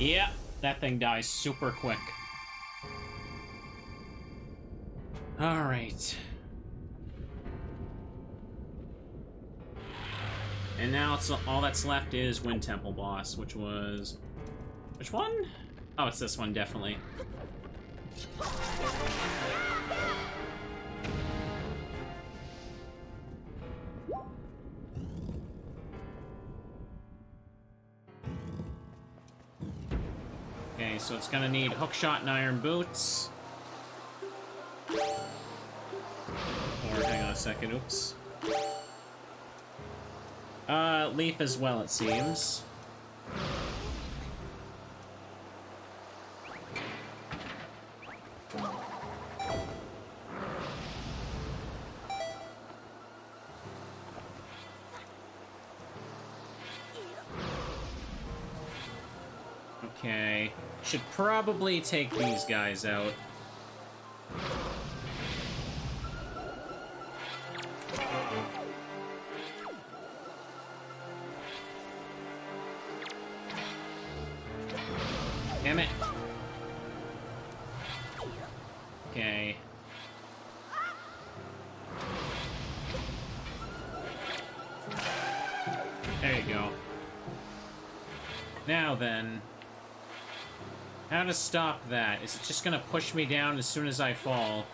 Yeah, that thing dies super quick. Alright. And now it's all that's left is Wind Temple boss, which was... Which one? Oh, it's this one, definitely. Okay, so it's gonna need Hookshot and Iron Boots. Or, hang on a second, oops. Leaf as well, it seems. Okay. Should probably take these guys out. Damn it. Okay. There you go. Now then, how to stop that? Is it just gonna push me down as soon as I fall?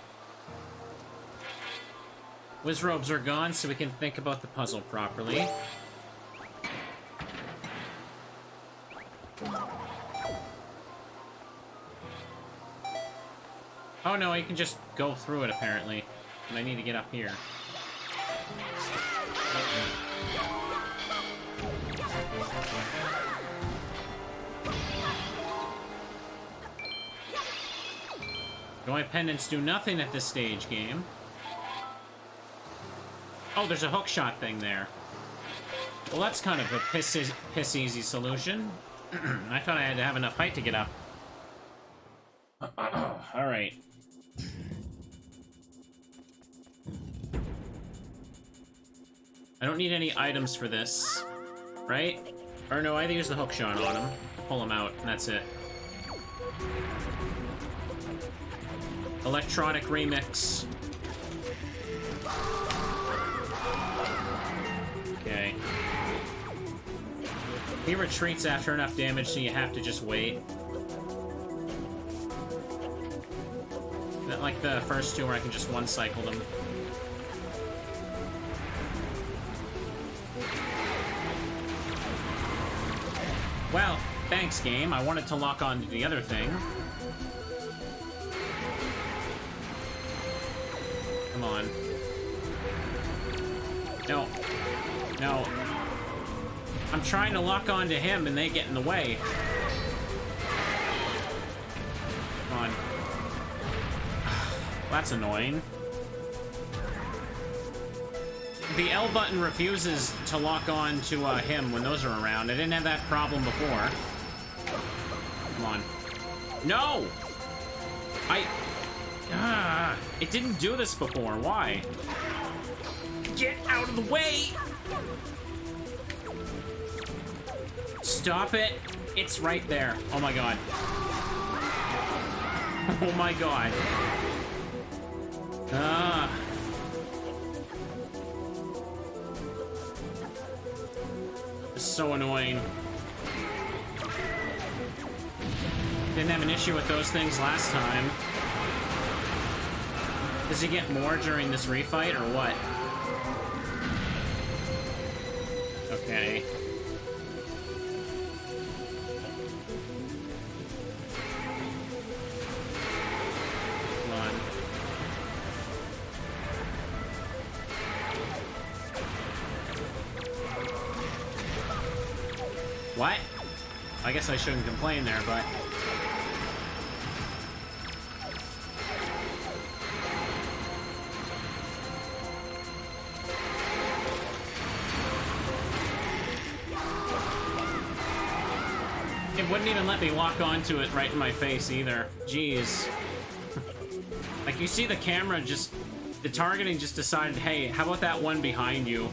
Wizrobes are gone, so we can think about the puzzle properly. Oh no, I can just go through it apparently. And I need to get up here. Joy pendants do nothing at this stage game. Oh, there's a hookshot thing there. Well, that's kind of a piss easy solution. I thought I had to have enough height to get up. Alright. I don't need any items for this, right? Or no, I either use the hookshot on him, pull him out, and that's it. Electronic remix. Okay. He retreats after enough damage, so you have to just wait. Not like the first two where I can just one-cycle them. Well, thanks, game. I wanted to lock on to the other thing. Come on. No. No. I'm trying to lock on to him and they get in the way. Come on. That's annoying. The L button refuses to lock on to him when those are around. I didn't have that problem before. Come on. No! It didn't do this before. Why? Get out of the way! Stop it. It's right there. Oh my god. Oh my god. It's so annoying. Didn't have an issue with those things last time. Does he get more during this refight, or what? Okay. Come on. What? I guess I shouldn't complain there, but... It wouldn't even let me lock onto it right in my face either. Jeez. Like, you see the camera just... The targeting just decided, hey, how about that one behind you?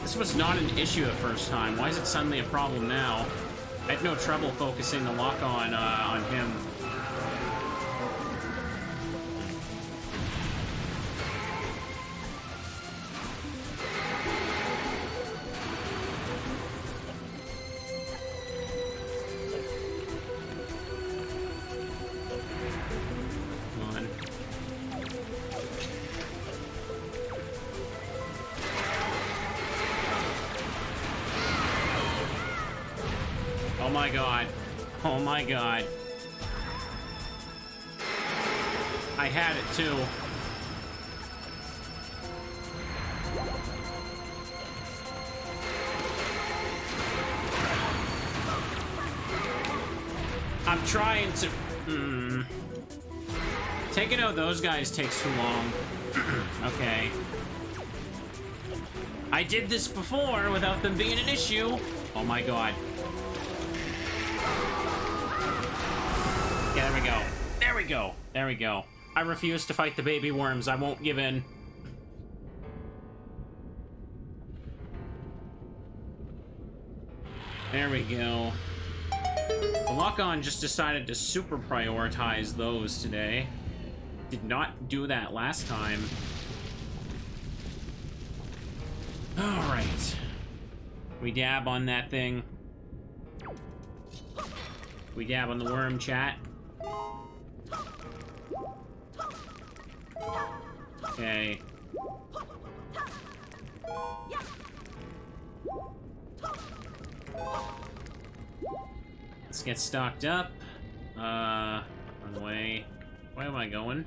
This was not an issue the first time. Why is it suddenly a problem now? I had no trouble focusing the lock on him. Oh my god. Oh my god. I had it too. I'm trying to... Taking out those guys takes too long. Okay. I did this before without them being an issue. Oh my god. Yeah, there we go. There we go. There we go. I refuse to fight the baby worms. I won't give in. There we go. The lock-on just decided to super prioritize those today. Did not do that last time. Alright. We dab on that thing. We dab on the worm, chat. Okay. Let's get stocked up. Run away. Where am I going?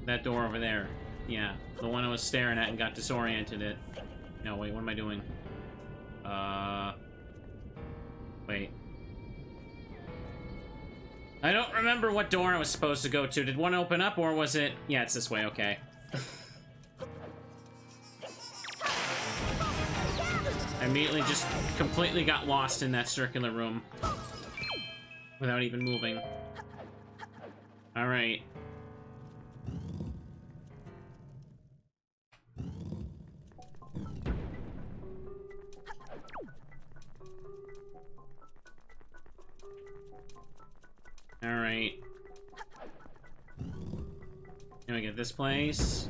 That door over there. Yeah, the one I was staring at and got disoriented it. No, wait, what am I doing? Wait. I don't remember what door I was supposed to go to. Did one open up, or was it... Yeah, it's this way, okay. I immediately just completely got lost in that circular room. Without even moving. Alright. Alright. Can we get this place?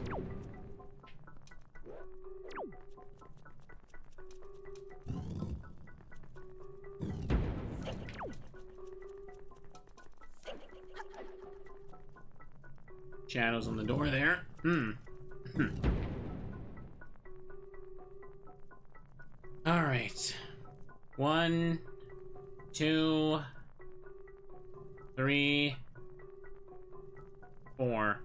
Shadows on the door there. Alright. 1, 2, 3, 4.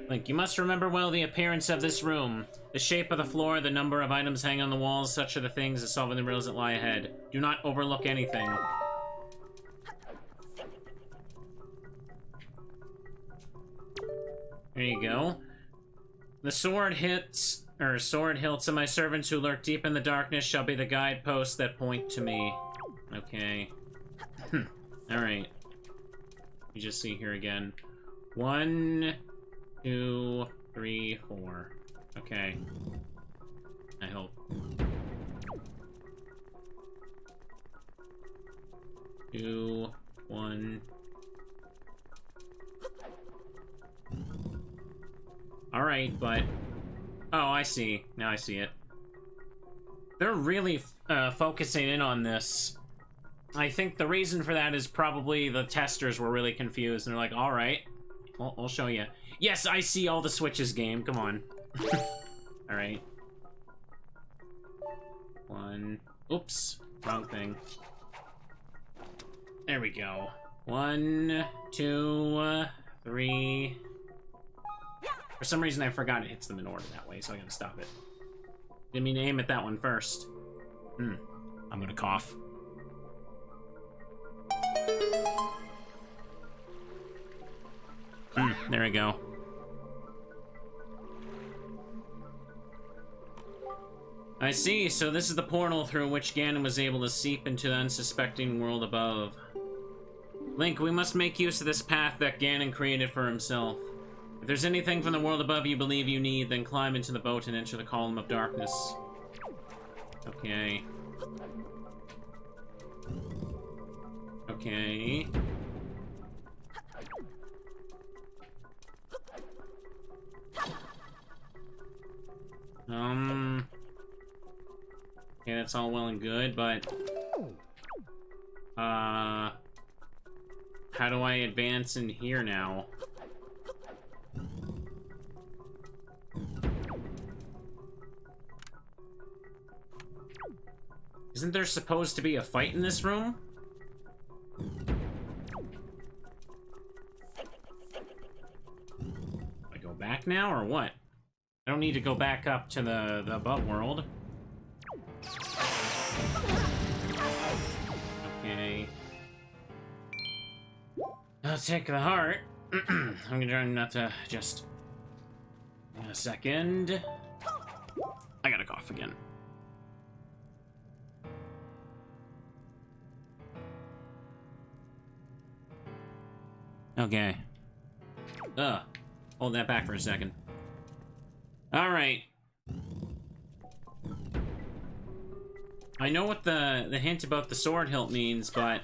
Link, you must remember well the appearance of this room. The shape of the floor, the number of items hanging on the walls, such are the things that solve the riddles that lie ahead. Do not overlook anything. There you go. The sword hilts of my servants who lurk deep in the darkness shall be the guideposts that point to me. Okay. Alright. Let me just see here again. 1, 2, 3, 4. Okay. I hope. 2, 1. Alright, but... Oh, I see. Now I see it. They're really focusing in on this. I think the reason for that is probably the testers were really confused, and they're like, alright, I'll show you. Yes, I see all the switches, game. Come on. Alright. 1. Oops. Wrong thing. There we go. 1, 2, 3... For some reason, I forgot it hits them in order that way, so I gotta stop it. Didn't mean to aim at that one first. I'm gonna cough. There we go. I see, so this is the portal through which Ganon was able to seep into the unsuspecting world above. Link, we must make use of this path that Ganon created for himself. If If there's anything from the world above you believe you need, then climb into the boat and enter the column of darkness. Okay. Okay. Okay, that's all well and good, but... how do I advance in here now? Isn't there supposed to be a fight in this room? I go back now, or what? I don't need to go back up to the above world. Okay. I'll take the heart. I'm gonna try not to just... In a second. I gotta cough again. Okay. Hold that back for a second. Alright. I know what the hint about the sword hilt means, but...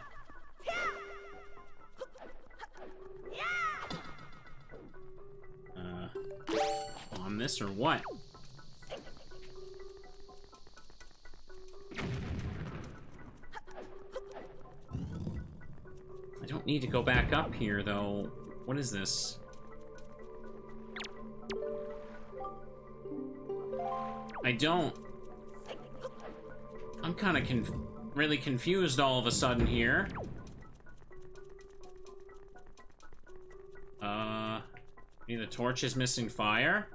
on this or what? I don't need to go back up here, though. What is this? I don't... I'm kind of really confused all of a sudden here. Maybe the torch is missing fire?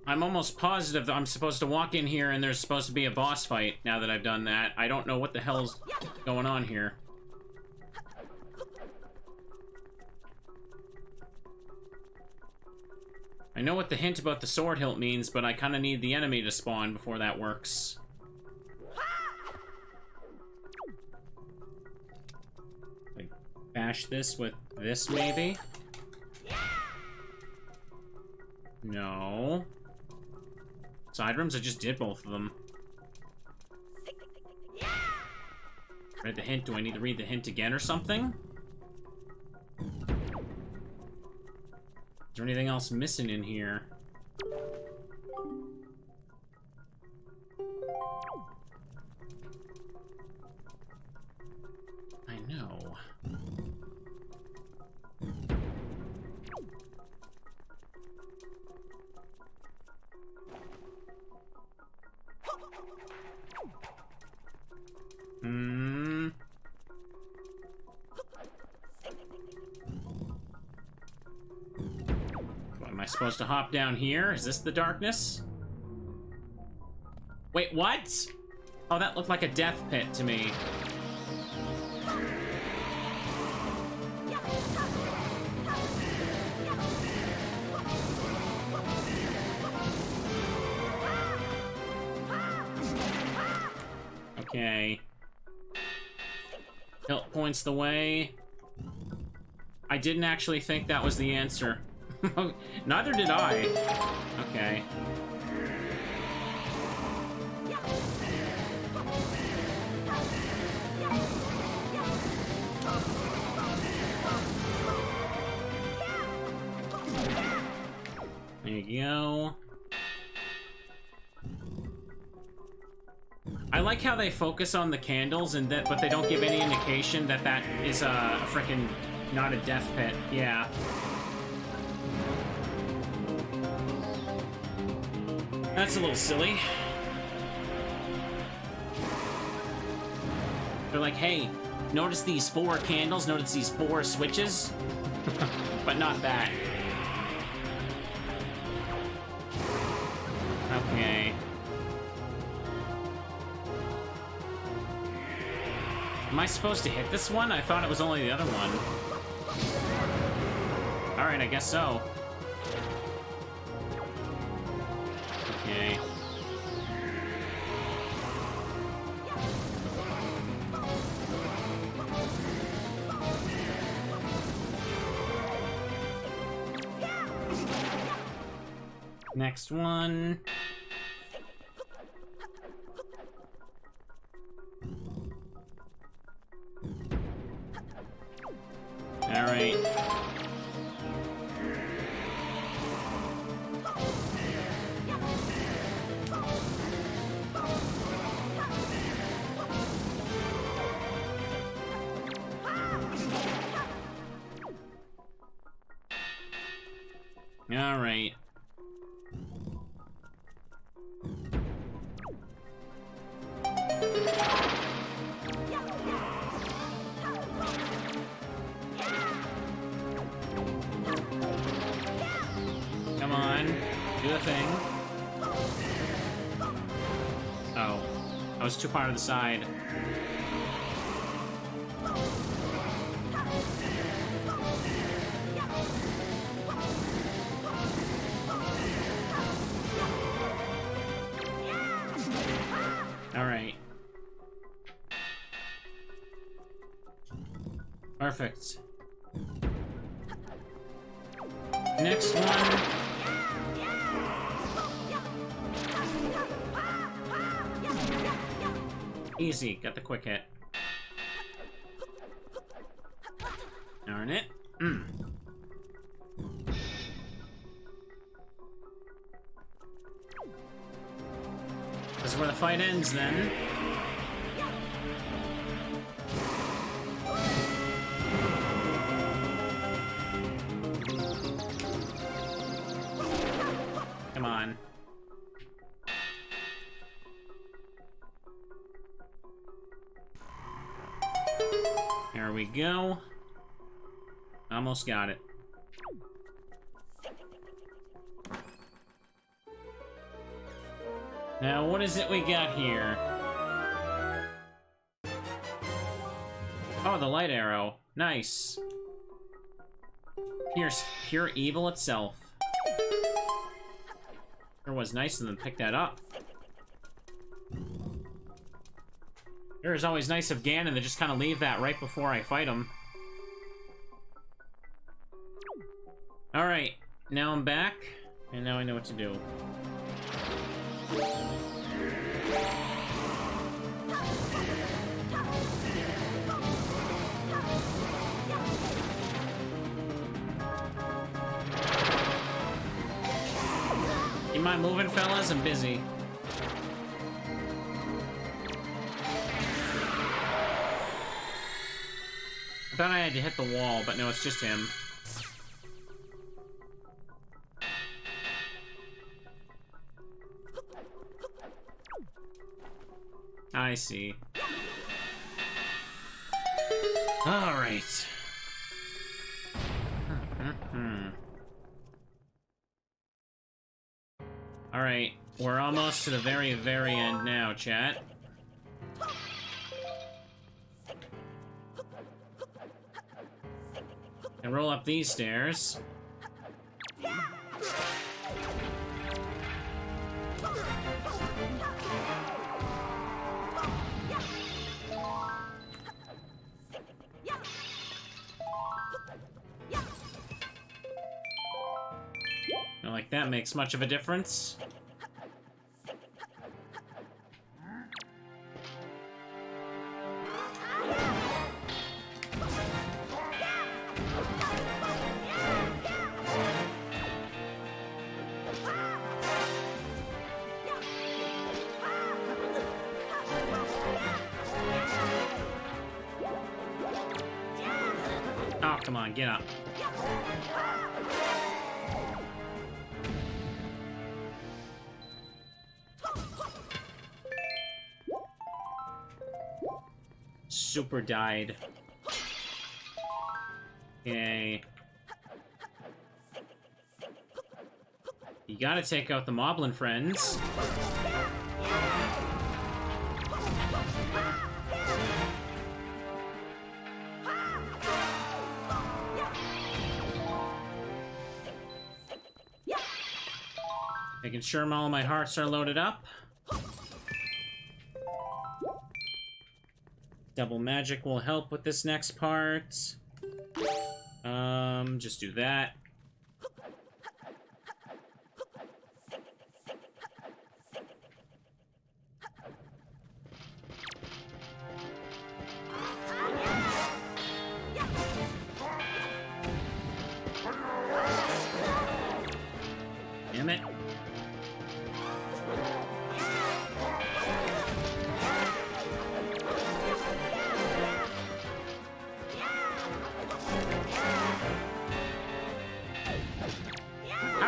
I'm almost positive that I'm supposed to walk in here and there's supposed to be a boss fight now that I've done that. I don't know what the hell's going on here. I know what the hint about the sword hilt means, but I kind of need the enemy to spawn before that works. Like, bash this with this, maybe? No. Side rooms? I just did both of them. Read the hint. Do I need to read the hint again or something? Is there anything else missing in here? I know. Am I supposed to hop down here? Is this the darkness? Wait, what? Oh, that looked like a death pit to me. Okay. Hilt points the way. I didn't actually think that was the answer. Neither did I. Okay. There you go. I like how they focus on the candles and that, but they don't give any indication that that is a frickin' not a death pit. Yeah. That's a little silly. They're like, hey, notice these 4 candles, notice these 4 switches, but not that. Okay. Am I supposed to hit this one? I thought it was only the other one. Alright, I guess so. Okay. Next one. Alright. Alright. Come on, do the thing. Oh, I was too far to the side. Alright. Perfect. Next one. Easy, got the quick hit. Darn it. This is where the fight ends, then. Come on. There we go. Almost got it. Now, what is it we got here? Oh, the light arrow. Nice. Pure evil itself. Sure was nice of them to pick that up. Sure is always nice of Ganon to just kind of leave that right before I fight him. Alright, now I'm back, and now I know what to do. You mind moving, fellas? I'm busy. I thought I had to hit the wall, but no, it's just him. I see. All right. All right, we're almost to the very, very end now, chat. And roll up these stairs. Not like that makes much of a difference. Oh, come on, get up. Super died. Okay. You gotta take out the Moblin friends. Making sure all my hearts are loaded up. Double magic will help with this next part. Just do that.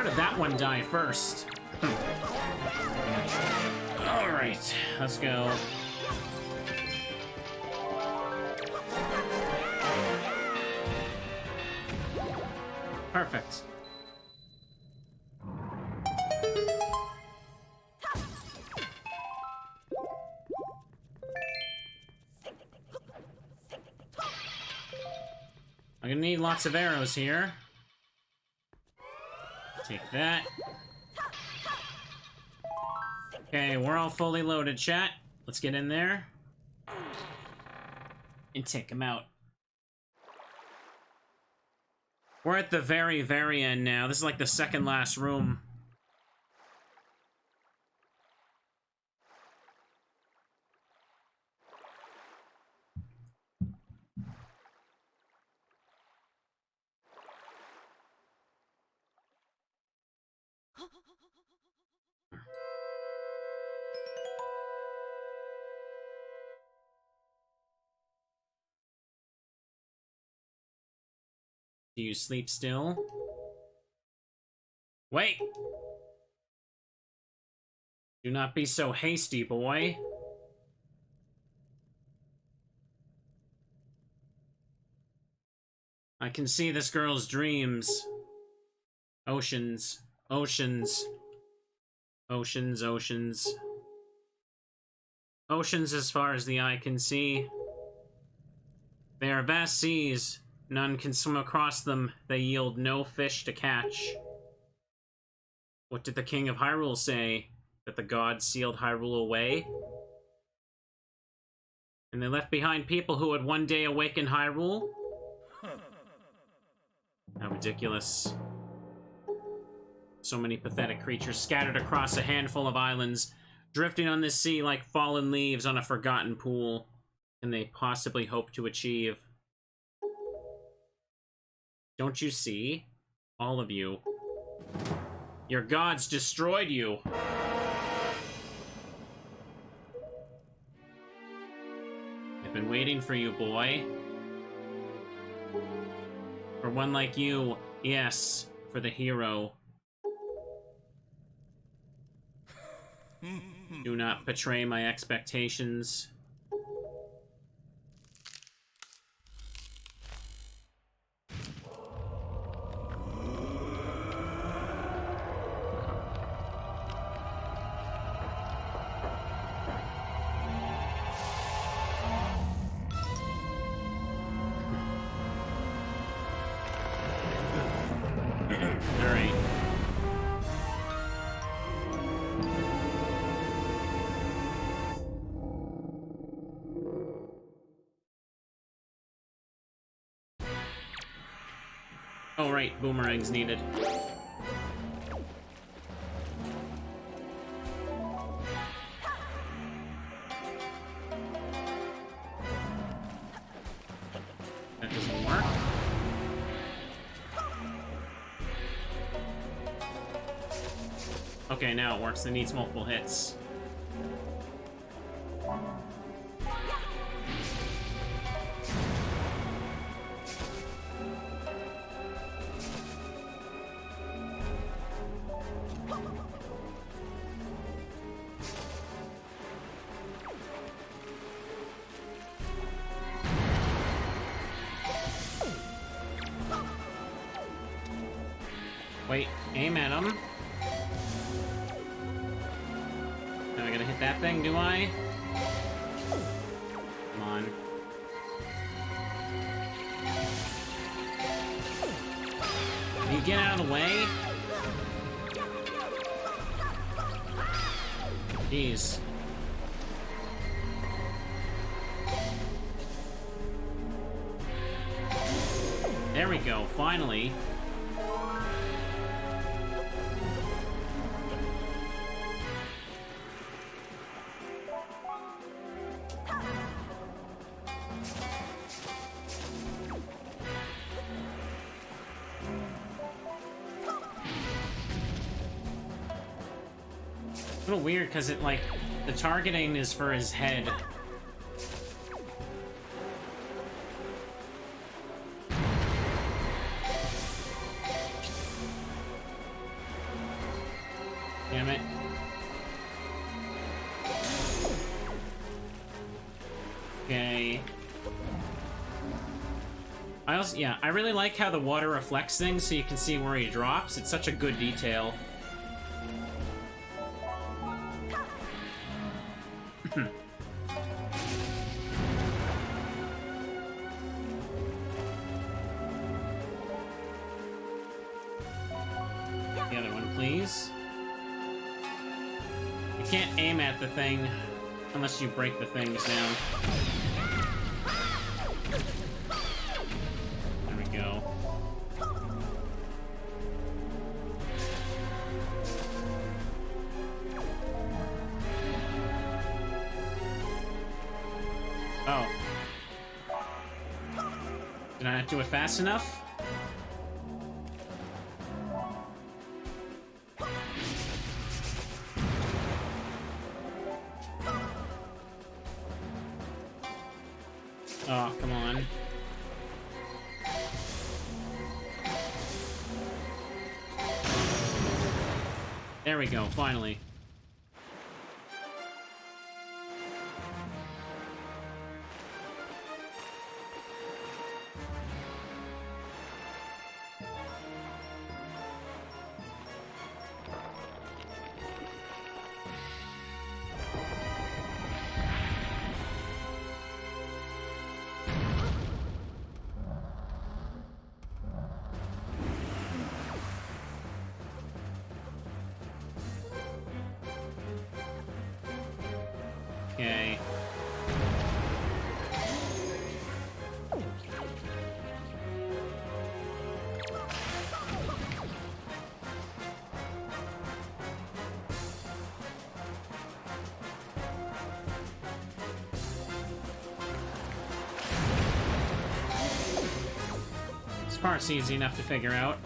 did that one die first? Alright, let's go. Perfect. I'm gonna need lots of arrows here. Take that. Okay, we're all fully loaded, chat. Let's get in there. And take him out. We're at the very, very end now. This is like the second last room. Do you sleep still? Wait! Do not be so hasty, boy. I can see this girl's dreams. Oceans. Oceans. Oceans, oceans. Oceans as far as the eye can see. They are vast seas. None can swim across them. They yield no fish to catch. What did the king of Hyrule say? That the gods sealed Hyrule away? And they left behind people who would one day awaken Hyrule? How ridiculous. So many pathetic creatures scattered across a handful of islands, drifting on this sea like fallen leaves on a forgotten pool. Can they possibly hope to achieve? Don't you see? All of you. Your gods destroyed you! I've been waiting for you, boy. For one like you, yes, for the hero. Do not betray my expectations. Oh, right, boomerangs needed. That doesn't work. Okay, now it works. It needs multiple hits. Wait, aim at him. Am I gonna hit that thing, do I? Come on. Can you get out of the way? Jeez. There we go, finally. A little weird because it, like, the targeting is for his head. Damn it. Okay. I really like how the water reflects things so you can see where he drops. It's such a good detail. The other one, please. You can't aim at the thing unless you break the things down. There we go. Oh. Did I not do it fast enough? Oh, come on. There we go, finally. Okay. This part's easy enough to figure out.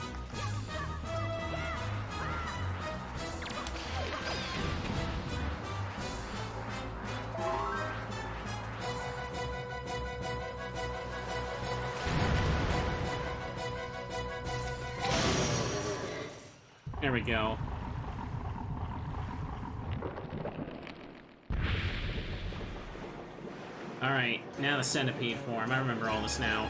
There we go. Alright, now the centipede form. I remember all this now.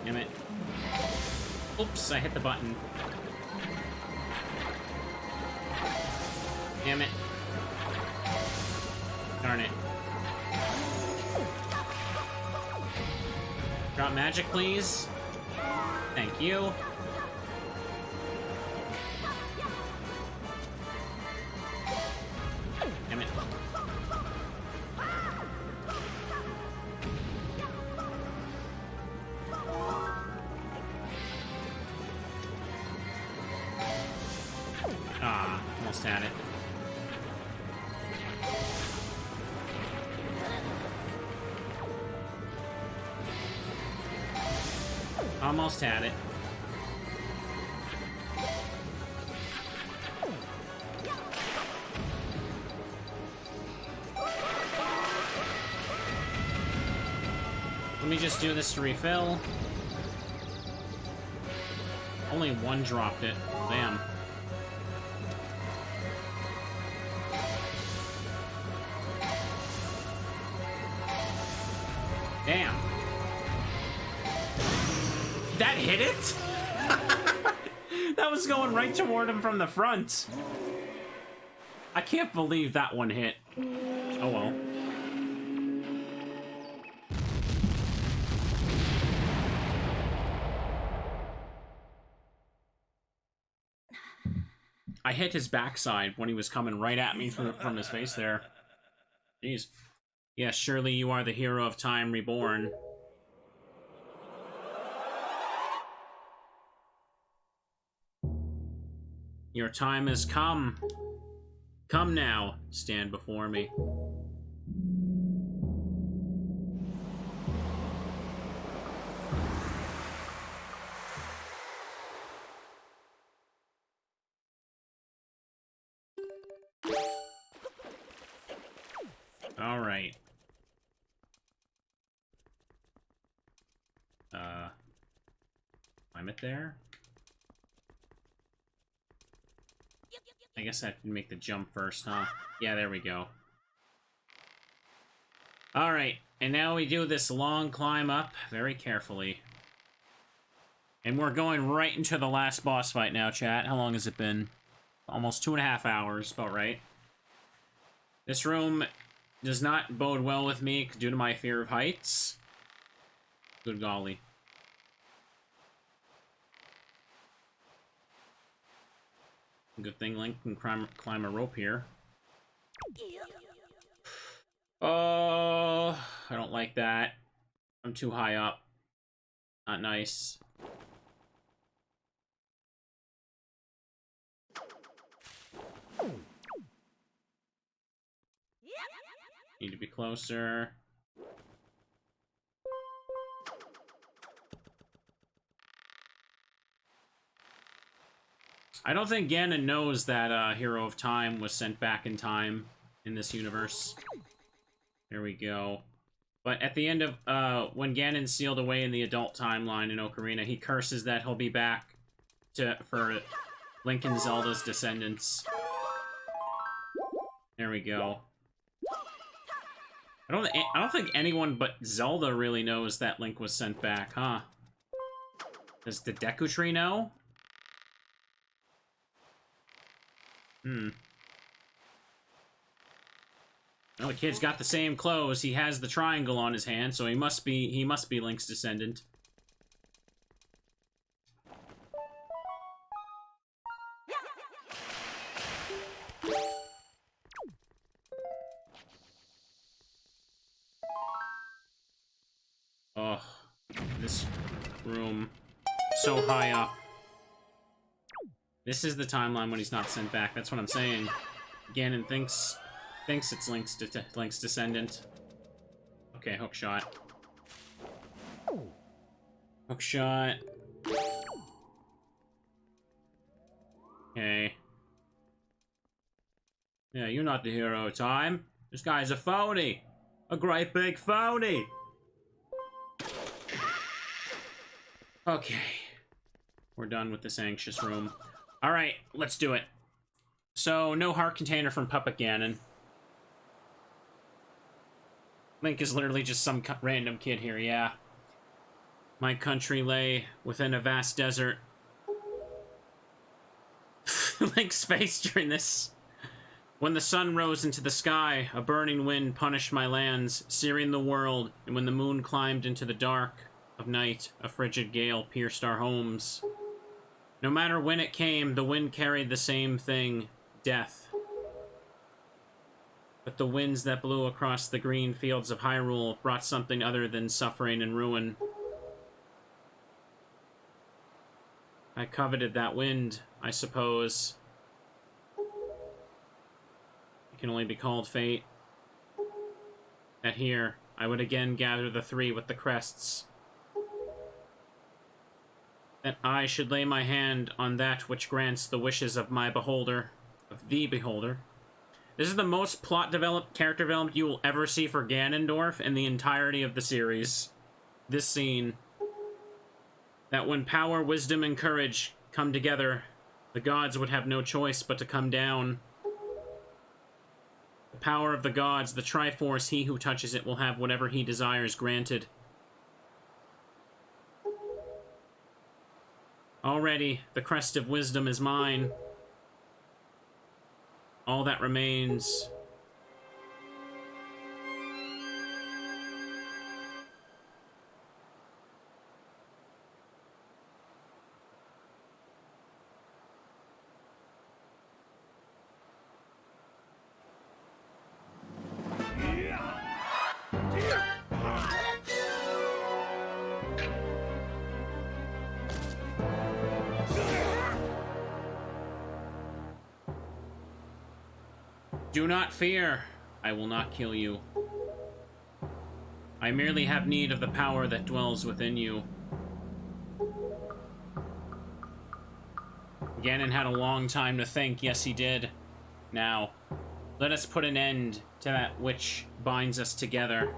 Damn it. Oops, I hit the button. Damn it. Darn it. Drop magic, please. Thank you. Damn it. Ah, almost had it. Almost had it. Let me just do this to refill. Only one dropped it. Damn. Damn. That hit it? That was going right toward him from the front. I can't believe that one hit. Oh well. I hit his backside when he was coming right at me from his face there. Jeez. Yes, surely you are the hero of Time Reborn. Your time has come. Come now, stand before me. it there? I guess I have to make the jump first, huh? Yeah, there we go. Alright, and now we do this long climb up very carefully. And we're going right into the last boss fight now, chat. How long has it been? Almost 2.5 hours, about right. This room does not bode well with me due to my fear of heights. Good golly. Good thing Link can climb a rope here. Oh, I don't like that. I'm too high up. Not nice. Need to be closer. I don't think Ganon knows that Hero of Time was sent back in time in this universe. There we go. But at the end of, when Ganon's sealed away in the adult timeline in Ocarina, he curses that he'll be back for Link and Zelda's descendants. There we go. I don't think anyone but Zelda really knows that Link was sent back, huh? Does the Deku Tree know? Well, the kid's got the same clothes. He has the triangle on his hand, so he must be Link's descendant. Oh, this room, so high up. This is the timeline when he's not sent back. That's what I'm saying. Ganon thinks it's Link's descendant. Okay, hook shot. Hook shot. Okay. Yeah, you're not the hero of time. This guy's a phony. A great big phony. Okay. We're done with this anxious room. Alright, let's do it. So, no heart container from Puppet Ganon. Link is literally just some random kid here, yeah. My country lay within a vast desert. Link's face during this. When the sun rose into the sky, a burning wind punished my lands, searing the world, and when the moon climbed into the dark of night, a frigid gale pierced our homes. No matter when it came, the wind carried the same thing, death. But the winds that blew across the green fields of Hyrule brought something other than suffering and ruin. I coveted that wind, I suppose. It can only be called fate. That here, I would again gather the three with the crests. That I should lay my hand on that which grants the wishes of my beholder, of the beholder. This is the most character developed you will ever see for Ganondorf in the entirety of the series. This scene. That when power, wisdom, and courage come together, the gods would have no choice but to come down. The power of the gods, the Triforce, he who touches it will have whatever he desires granted. Already, the crest of wisdom is mine. All that remains... Do not fear. I will not kill you. I merely have need of the power that dwells within you. Ganon had a long time to think. Yes, he did. Now, let us put an end to that which binds us together.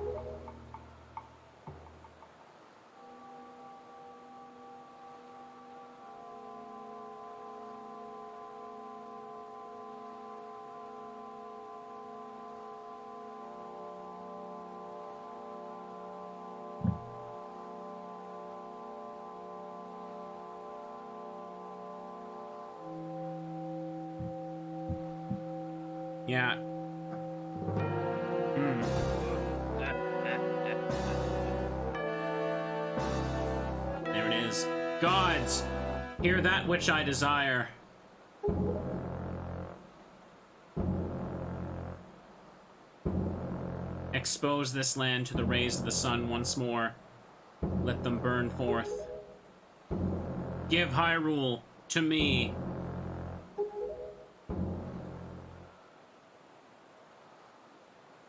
Yeah. There it is. Gods, hear that which I desire. Expose this land to the rays of the sun once more. Let them burn forth. Give Hyrule to me.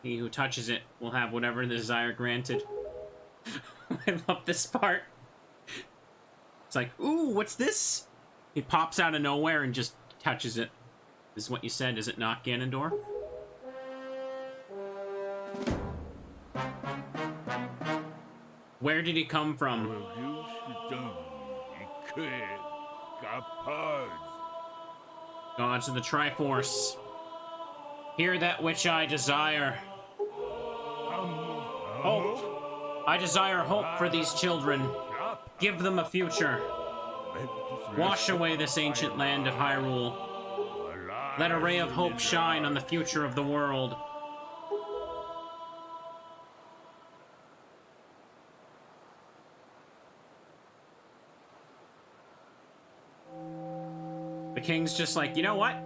He who touches it will have whatever desire granted. I love this part. It's like, ooh, what's this? He pops out of nowhere and just touches it. This is what you said, is it not, Ganondorf? Where did he come from? Gods of the Triforce, hear that which I desire. Hope. I desire hope for these children. Give them a future. Wash away this ancient land of Hyrule. Let a ray of hope shine on the future of the world. The king's just like, you know what?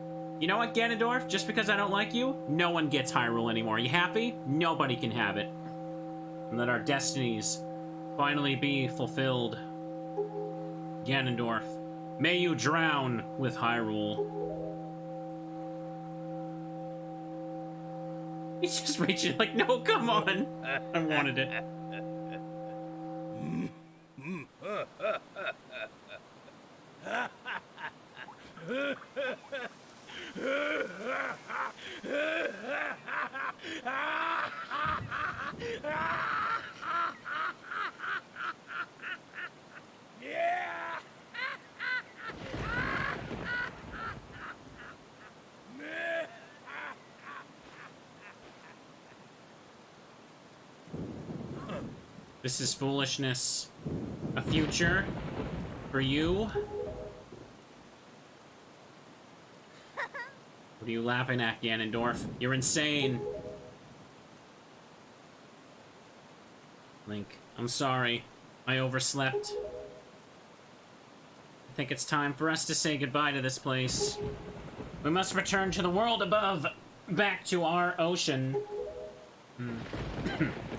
You know what, Ganondorf? Just because I don't like you, no one gets Hyrule anymore. You happy? Nobody can have it. And let our destinies finally be fulfilled. Ganondorf, may you drown with Hyrule. He's just reaching like, no, come on. I wanted it. This is foolishness. A future for you? What are you laughing at, Ganondorf? You're insane. Link, I'm sorry. I overslept. I think it's time for us to say goodbye to this place. We must return to the world above, back to our ocean.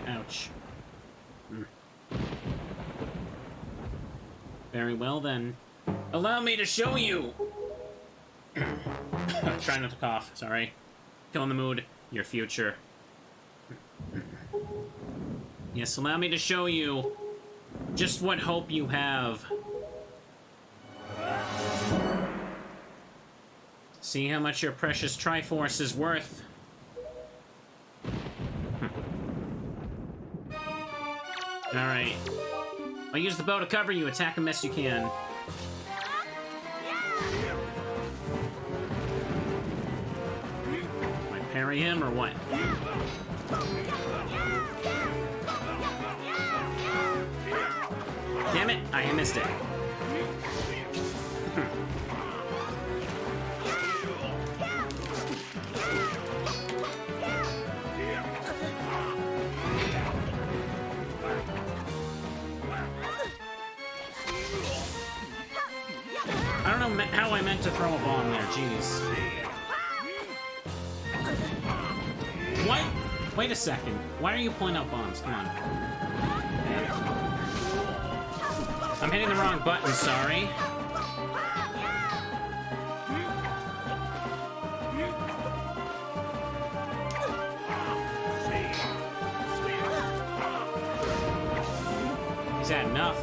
Ouch. Very well, then. Allow me to show you! Try not to cough, sorry. Killing the mood. Your future. Yes, allow me to show you just what hope you have. See how much your precious Triforce is worth. Alright. I'll use the bow to cover you. Attack him best you can. Might parry him or what? Damn it! I missed it. I don't know how I meant to throw a bomb there, jeez. What? Wait a second. Why are you pulling out bombs? Come on. I'm hitting the wrong button, sorry. Is that enough?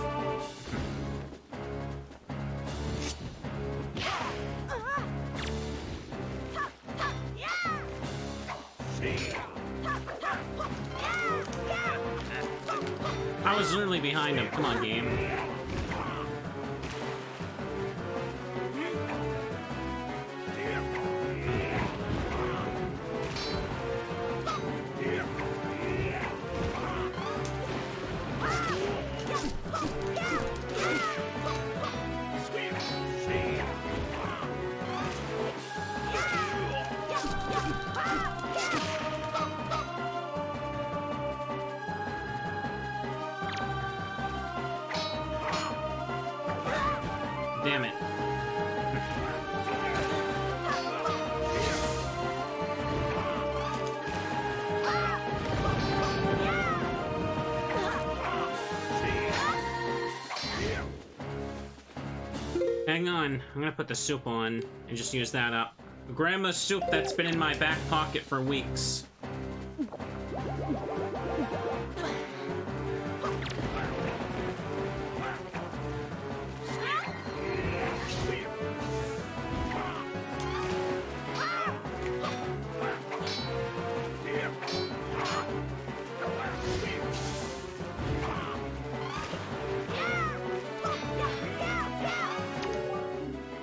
I was literally behind him. Come on, game. Hang on. I'm gonna put the soup on and just use that up. Grandma's soup that's been in my back pocket for weeks.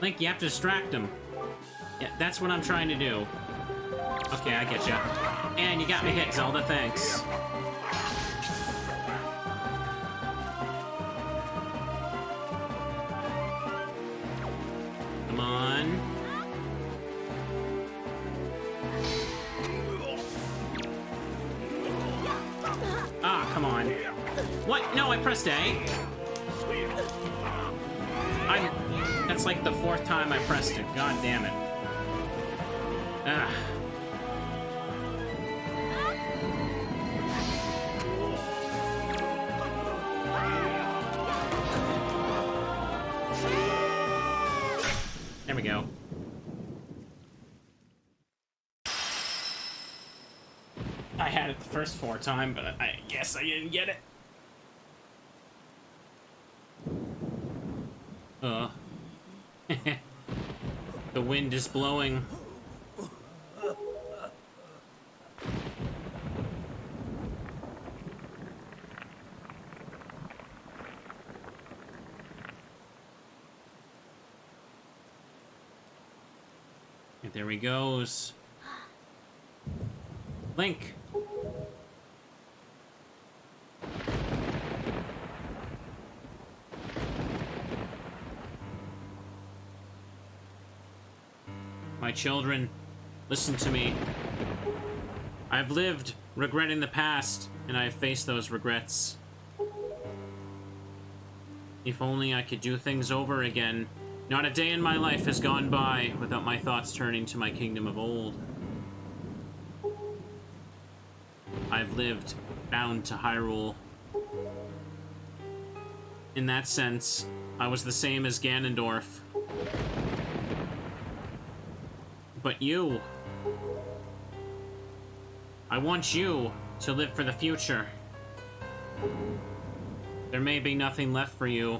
Link, you have to distract him. Yeah, that's what I'm trying to do. Okay, I get ya. And you got me hit, Zelda, thanks. Come on. Ah, come on. What? No, I pressed A. That's like the 4th time I pressed it. God damn it. Ah. There we go. I had it the first 4 times, but I guess I didn't get it. The wind is blowing. And there he goes. Link. My children, listen to me. I've lived regretting the past, and I've faced those regrets. If only I could do things over again. Not a day in my life has gone by without my thoughts turning to my kingdom of old. I've lived bound to Hyrule. In that sense, I was the same as Ganondorf. But you... I want you to live for the future. There may be nothing left for you,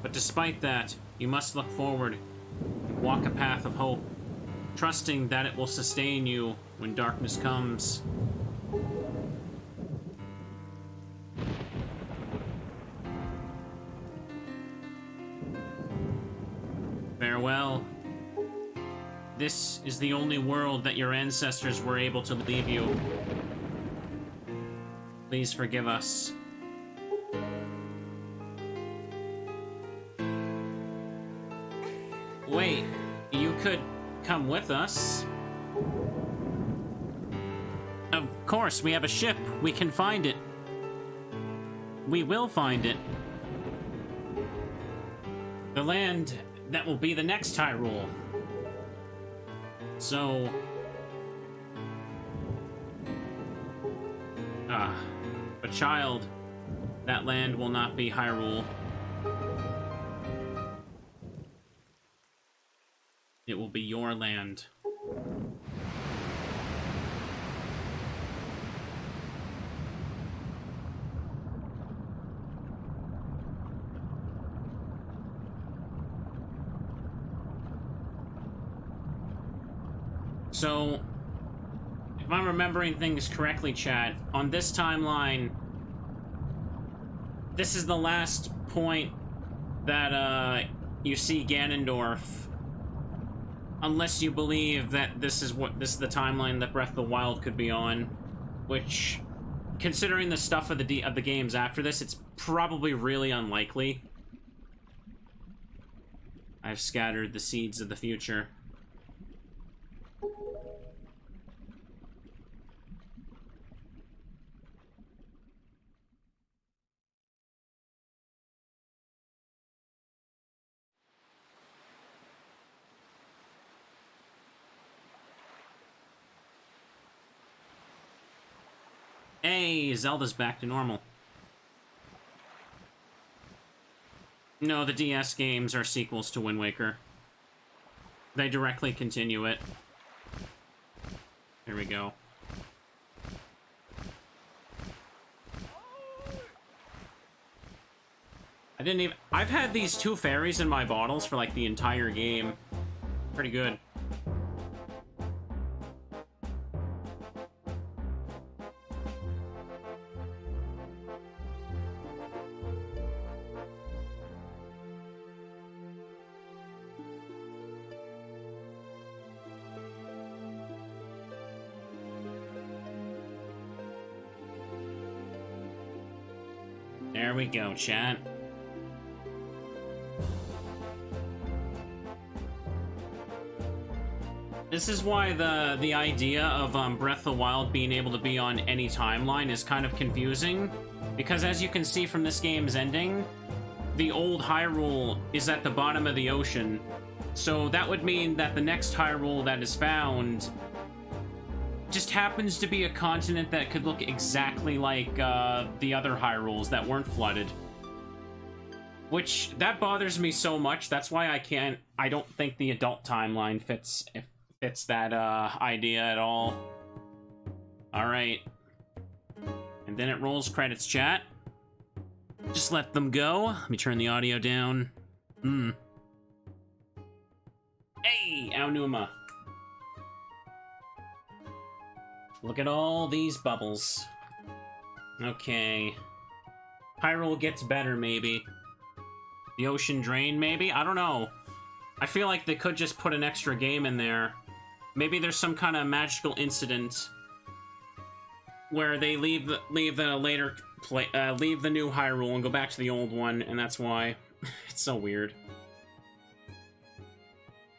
but despite that, you must look forward and walk a path of hope, trusting that it will sustain you when darkness comes. Farewell. This is the only world that your ancestors were able to leave you. Please forgive us. Wait, you could come with us. Of course, we have a ship. We can find it. We will find it. The land that will be the next Hyrule. So... but child, that land will not be Hyrule. It will be your land. So, if I'm remembering things correctly, chat, on this timeline, this is the last point that, you see Ganondorf. Unless you believe that this is the timeline that Breath of the Wild could be on, which, considering the stuff of the games after this, it's probably really unlikely. I've scattered the seeds of the future. Hey, Zelda's back to normal. No, the DS games are sequels to Wind Waker. They directly continue it. Here we go. I've had these 2 fairies in my bottles for like the entire game. Pretty good. There we go, chat. This is why the idea of Breath of the Wild being able to be on any timeline is kind of confusing, because as you can see from this game's ending, the old Hyrule is at the bottom of the ocean, so that would mean that the next Hyrule that is found just happens to be a continent that could look exactly like the other Hyrules that weren't flooded. Which, that bothers me so much, that's why I don't think the adult timeline fits that idea at all. Alright. And then it rolls credits, chat. Just let them go. Let me turn the audio down. Hey, Aonuma. Look at all these bubbles. Okay. Hyrule gets better, maybe. The ocean drain, maybe? I don't know. I feel like they could just put an extra game in there. Maybe there's some kind of magical incident where they leave the new Hyrule and go back to the old one, and that's why. It's so weird.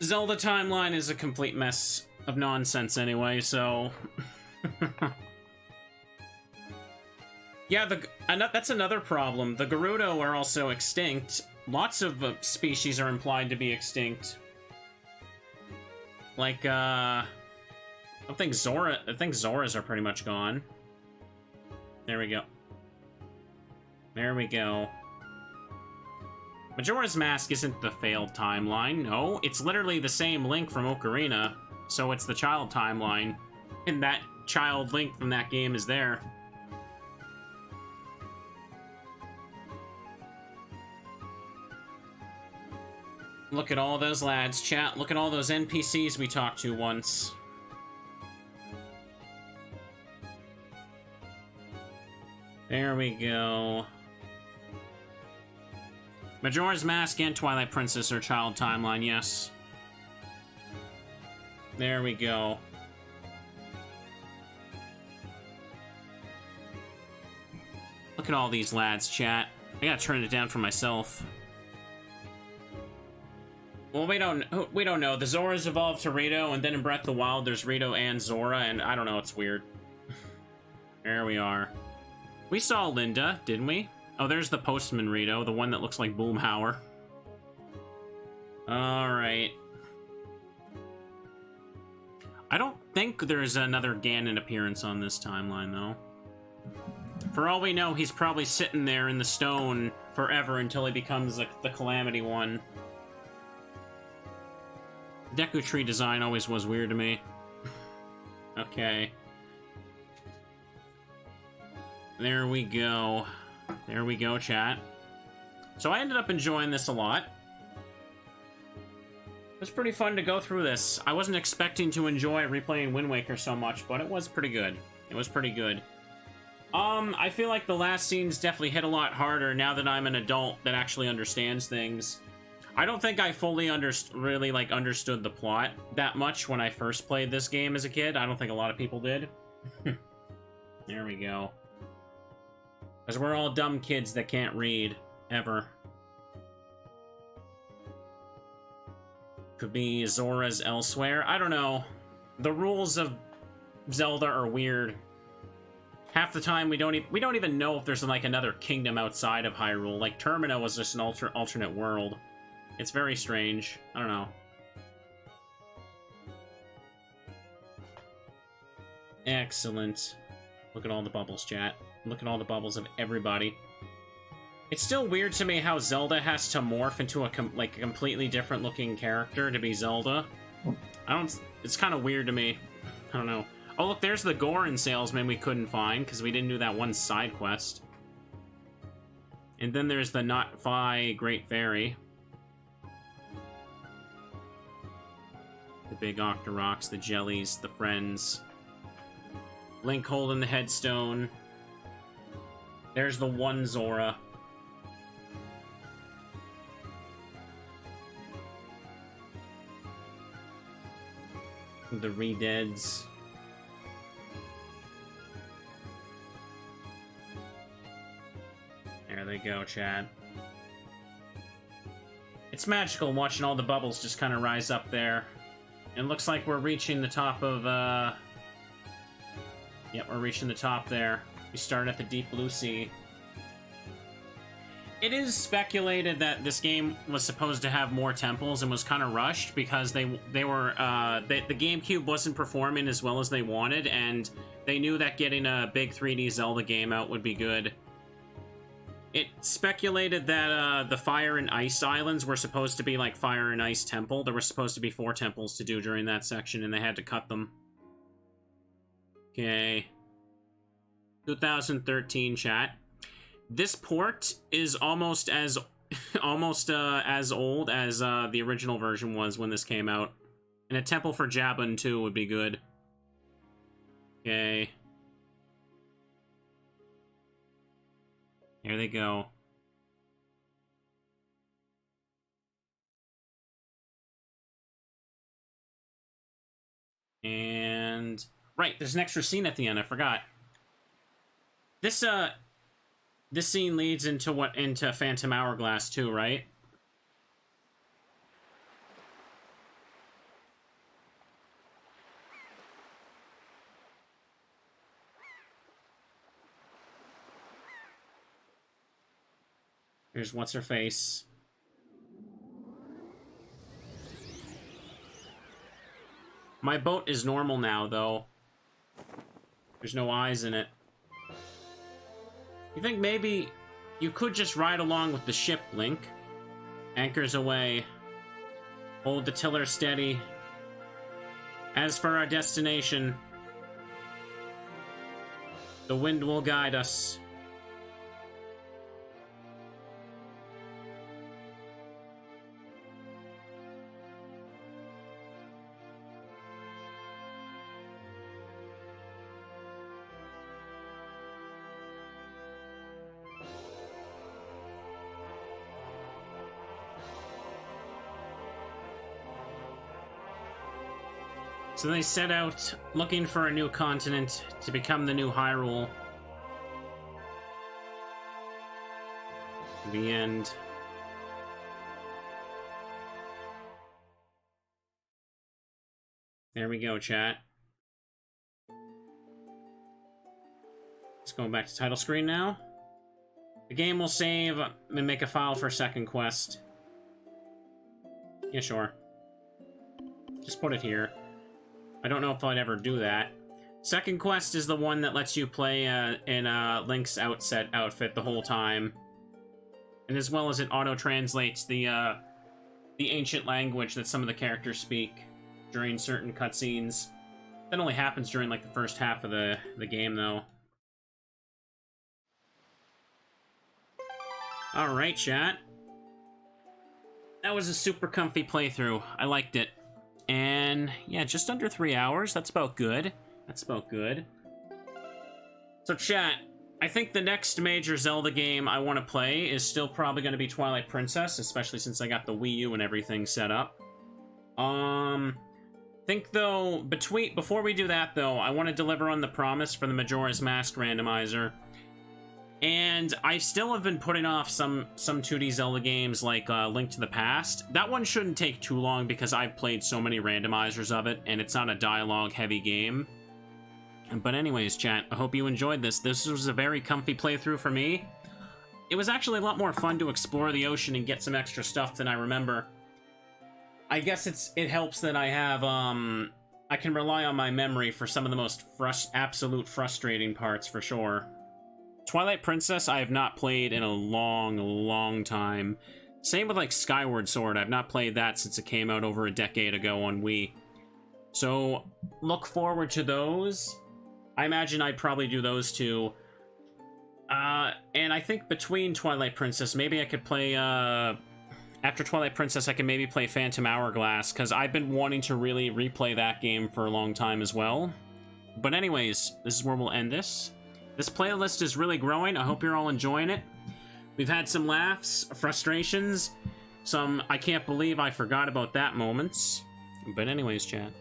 Zelda timeline is a complete mess of nonsense anyway, so... Yeah, that's another problem. The Gerudo are also extinct. Lots of species are implied to be extinct. Like, I think Zoras are pretty much gone. There we go. There we go. Majora's Mask isn't the failed timeline, no. It's literally the same Link from Ocarina, so it's the child timeline. And that child Link from that game is there. Look at all those lads, chat. Look at all those NPCs we talked to once. There we go. Majora's Mask and Twilight Princess are child timeline, yes. There we go. Look at all these lads, chat. I gotta turn it down for myself. Well, we don't know. The Zoras evolved to Rito, and then in Breath of the Wild, there's Rito and Zora, and I don't know, it's weird. There we are. We saw Linda, didn't we? Oh, there's the Postman Rito, the one that looks like Boomhauer. Alright. I don't think there's another Ganon appearance on this timeline, though. For all we know, he's probably sitting there in the stone forever until he becomes the Calamity one. Deku Tree design always was weird to me. Okay. There we go. There we go, chat. So I ended up enjoying this a lot. It was pretty fun to go through this. I wasn't expecting to enjoy replaying Wind Waker so much, but it was pretty good. It was pretty good. I feel like the last scenes definitely hit a lot harder now that I'm an adult that actually understands things. I don't think I fully really understood the plot that much when I first played this game as a kid. I don't think a lot of people did. There we go. Because we're all dumb kids that can't read, ever. Could be Zora's elsewhere. I don't know. The rules of Zelda are weird. Half the time we don't even know if there's like another kingdom outside of Hyrule. Like Termina was just an alternate world. It's very strange. I don't know. Excellent. Look at all the bubbles, chat. Look at all the bubbles of everybody. It's still weird to me how Zelda has to morph into a completely different looking character to be Zelda. It's kind of weird to me. I don't know. Oh, look, there's the Goron salesman we couldn't find because we didn't do that one side quest. And then there's the Not Fi Great Fairy. The big Octoroks, the jellies, the friends. Link holding the headstone. There's the one Zora. The Redeads. There they go, Chad. It's magical watching all the bubbles just kind of rise up there. It looks like we're reaching the top of, Yep, we're reaching the top there. We start at the Deep Blue Sea. It is speculated that this game was supposed to have more temples and was kind of rushed because the GameCube wasn't performing as well as they wanted, and they knew that getting a big 3D Zelda game out would be good. It speculated that the Fire and Ice Islands were supposed to be like Fire and Ice Temple. There were supposed to be 4 temples to do during that section, and they had to cut them. Okay. 2013, chat. This port is almost as old as the original version was when this came out. And a temple for Jabun too would be good. Okay. Here they go. And right, there's an extra scene at the end, I forgot. This scene leads into Phantom Hourglass too, right? Here's what's-her-face. My boat is normal now, though. There's no eyes in it. You think maybe you could just ride along with the ship, Link? Anchors away. Hold the tiller steady. As for our destination, the wind will guide us. So they set out looking for a new continent to become the new Hyrule. The end. There we go, chat. Let's go back to title screen now. The game will save and make a file for second quest. Yeah, sure. Just put it here. I don't know if I'd ever do that. Second quest is the one that lets you play in Link's outfit the whole time. And as well as it auto-translates the ancient language that some of the characters speak during certain cutscenes. That only happens during, like, the first half of the game, though. Alright, chat. That was a super comfy playthrough. I liked it. And, yeah, just under 3 hours. That's about good. That's about good. So, chat, I think the next major Zelda game I want to play is still probably going to be Twilight Princess, especially since I got the Wii U and everything set up. Think, though, before we do that, though, I want to deliver on the promise for the Majora's Mask randomizer. And I still have been putting off some 2D Zelda games like Link to the Past. That one shouldn't take too long because I've played so many randomizers of it, and it's not a dialogue-heavy game. But anyways, chat, I hope you enjoyed this. This was a very comfy playthrough for me. It was actually a lot more fun to explore the ocean and get some extra stuff than I remember. I guess it helps that I have, I can rely on my memory for some of the most absolute frustrating parts, for sure. Twilight Princess I have not played in a long time. Same with like Skyward Sword. I've not played that since it came out over a decade ago on Wii. So look forward to those. I imagine I'd probably do those two. And I think between Twilight Princess, maybe I could play, after Twilight Princess, I can maybe play Phantom Hourglass, because I've been wanting to really replay that game for a long time as well. But anyways, this is where we'll end this. This playlist is really growing. I hope you're all enjoying it. We've had some laughs, frustrations, some I can't believe I forgot about that moments. But anyways, chat.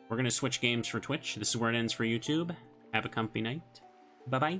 We're going to switch games for Twitch. This is where it ends for YouTube. Have a comfy night. Bye-bye.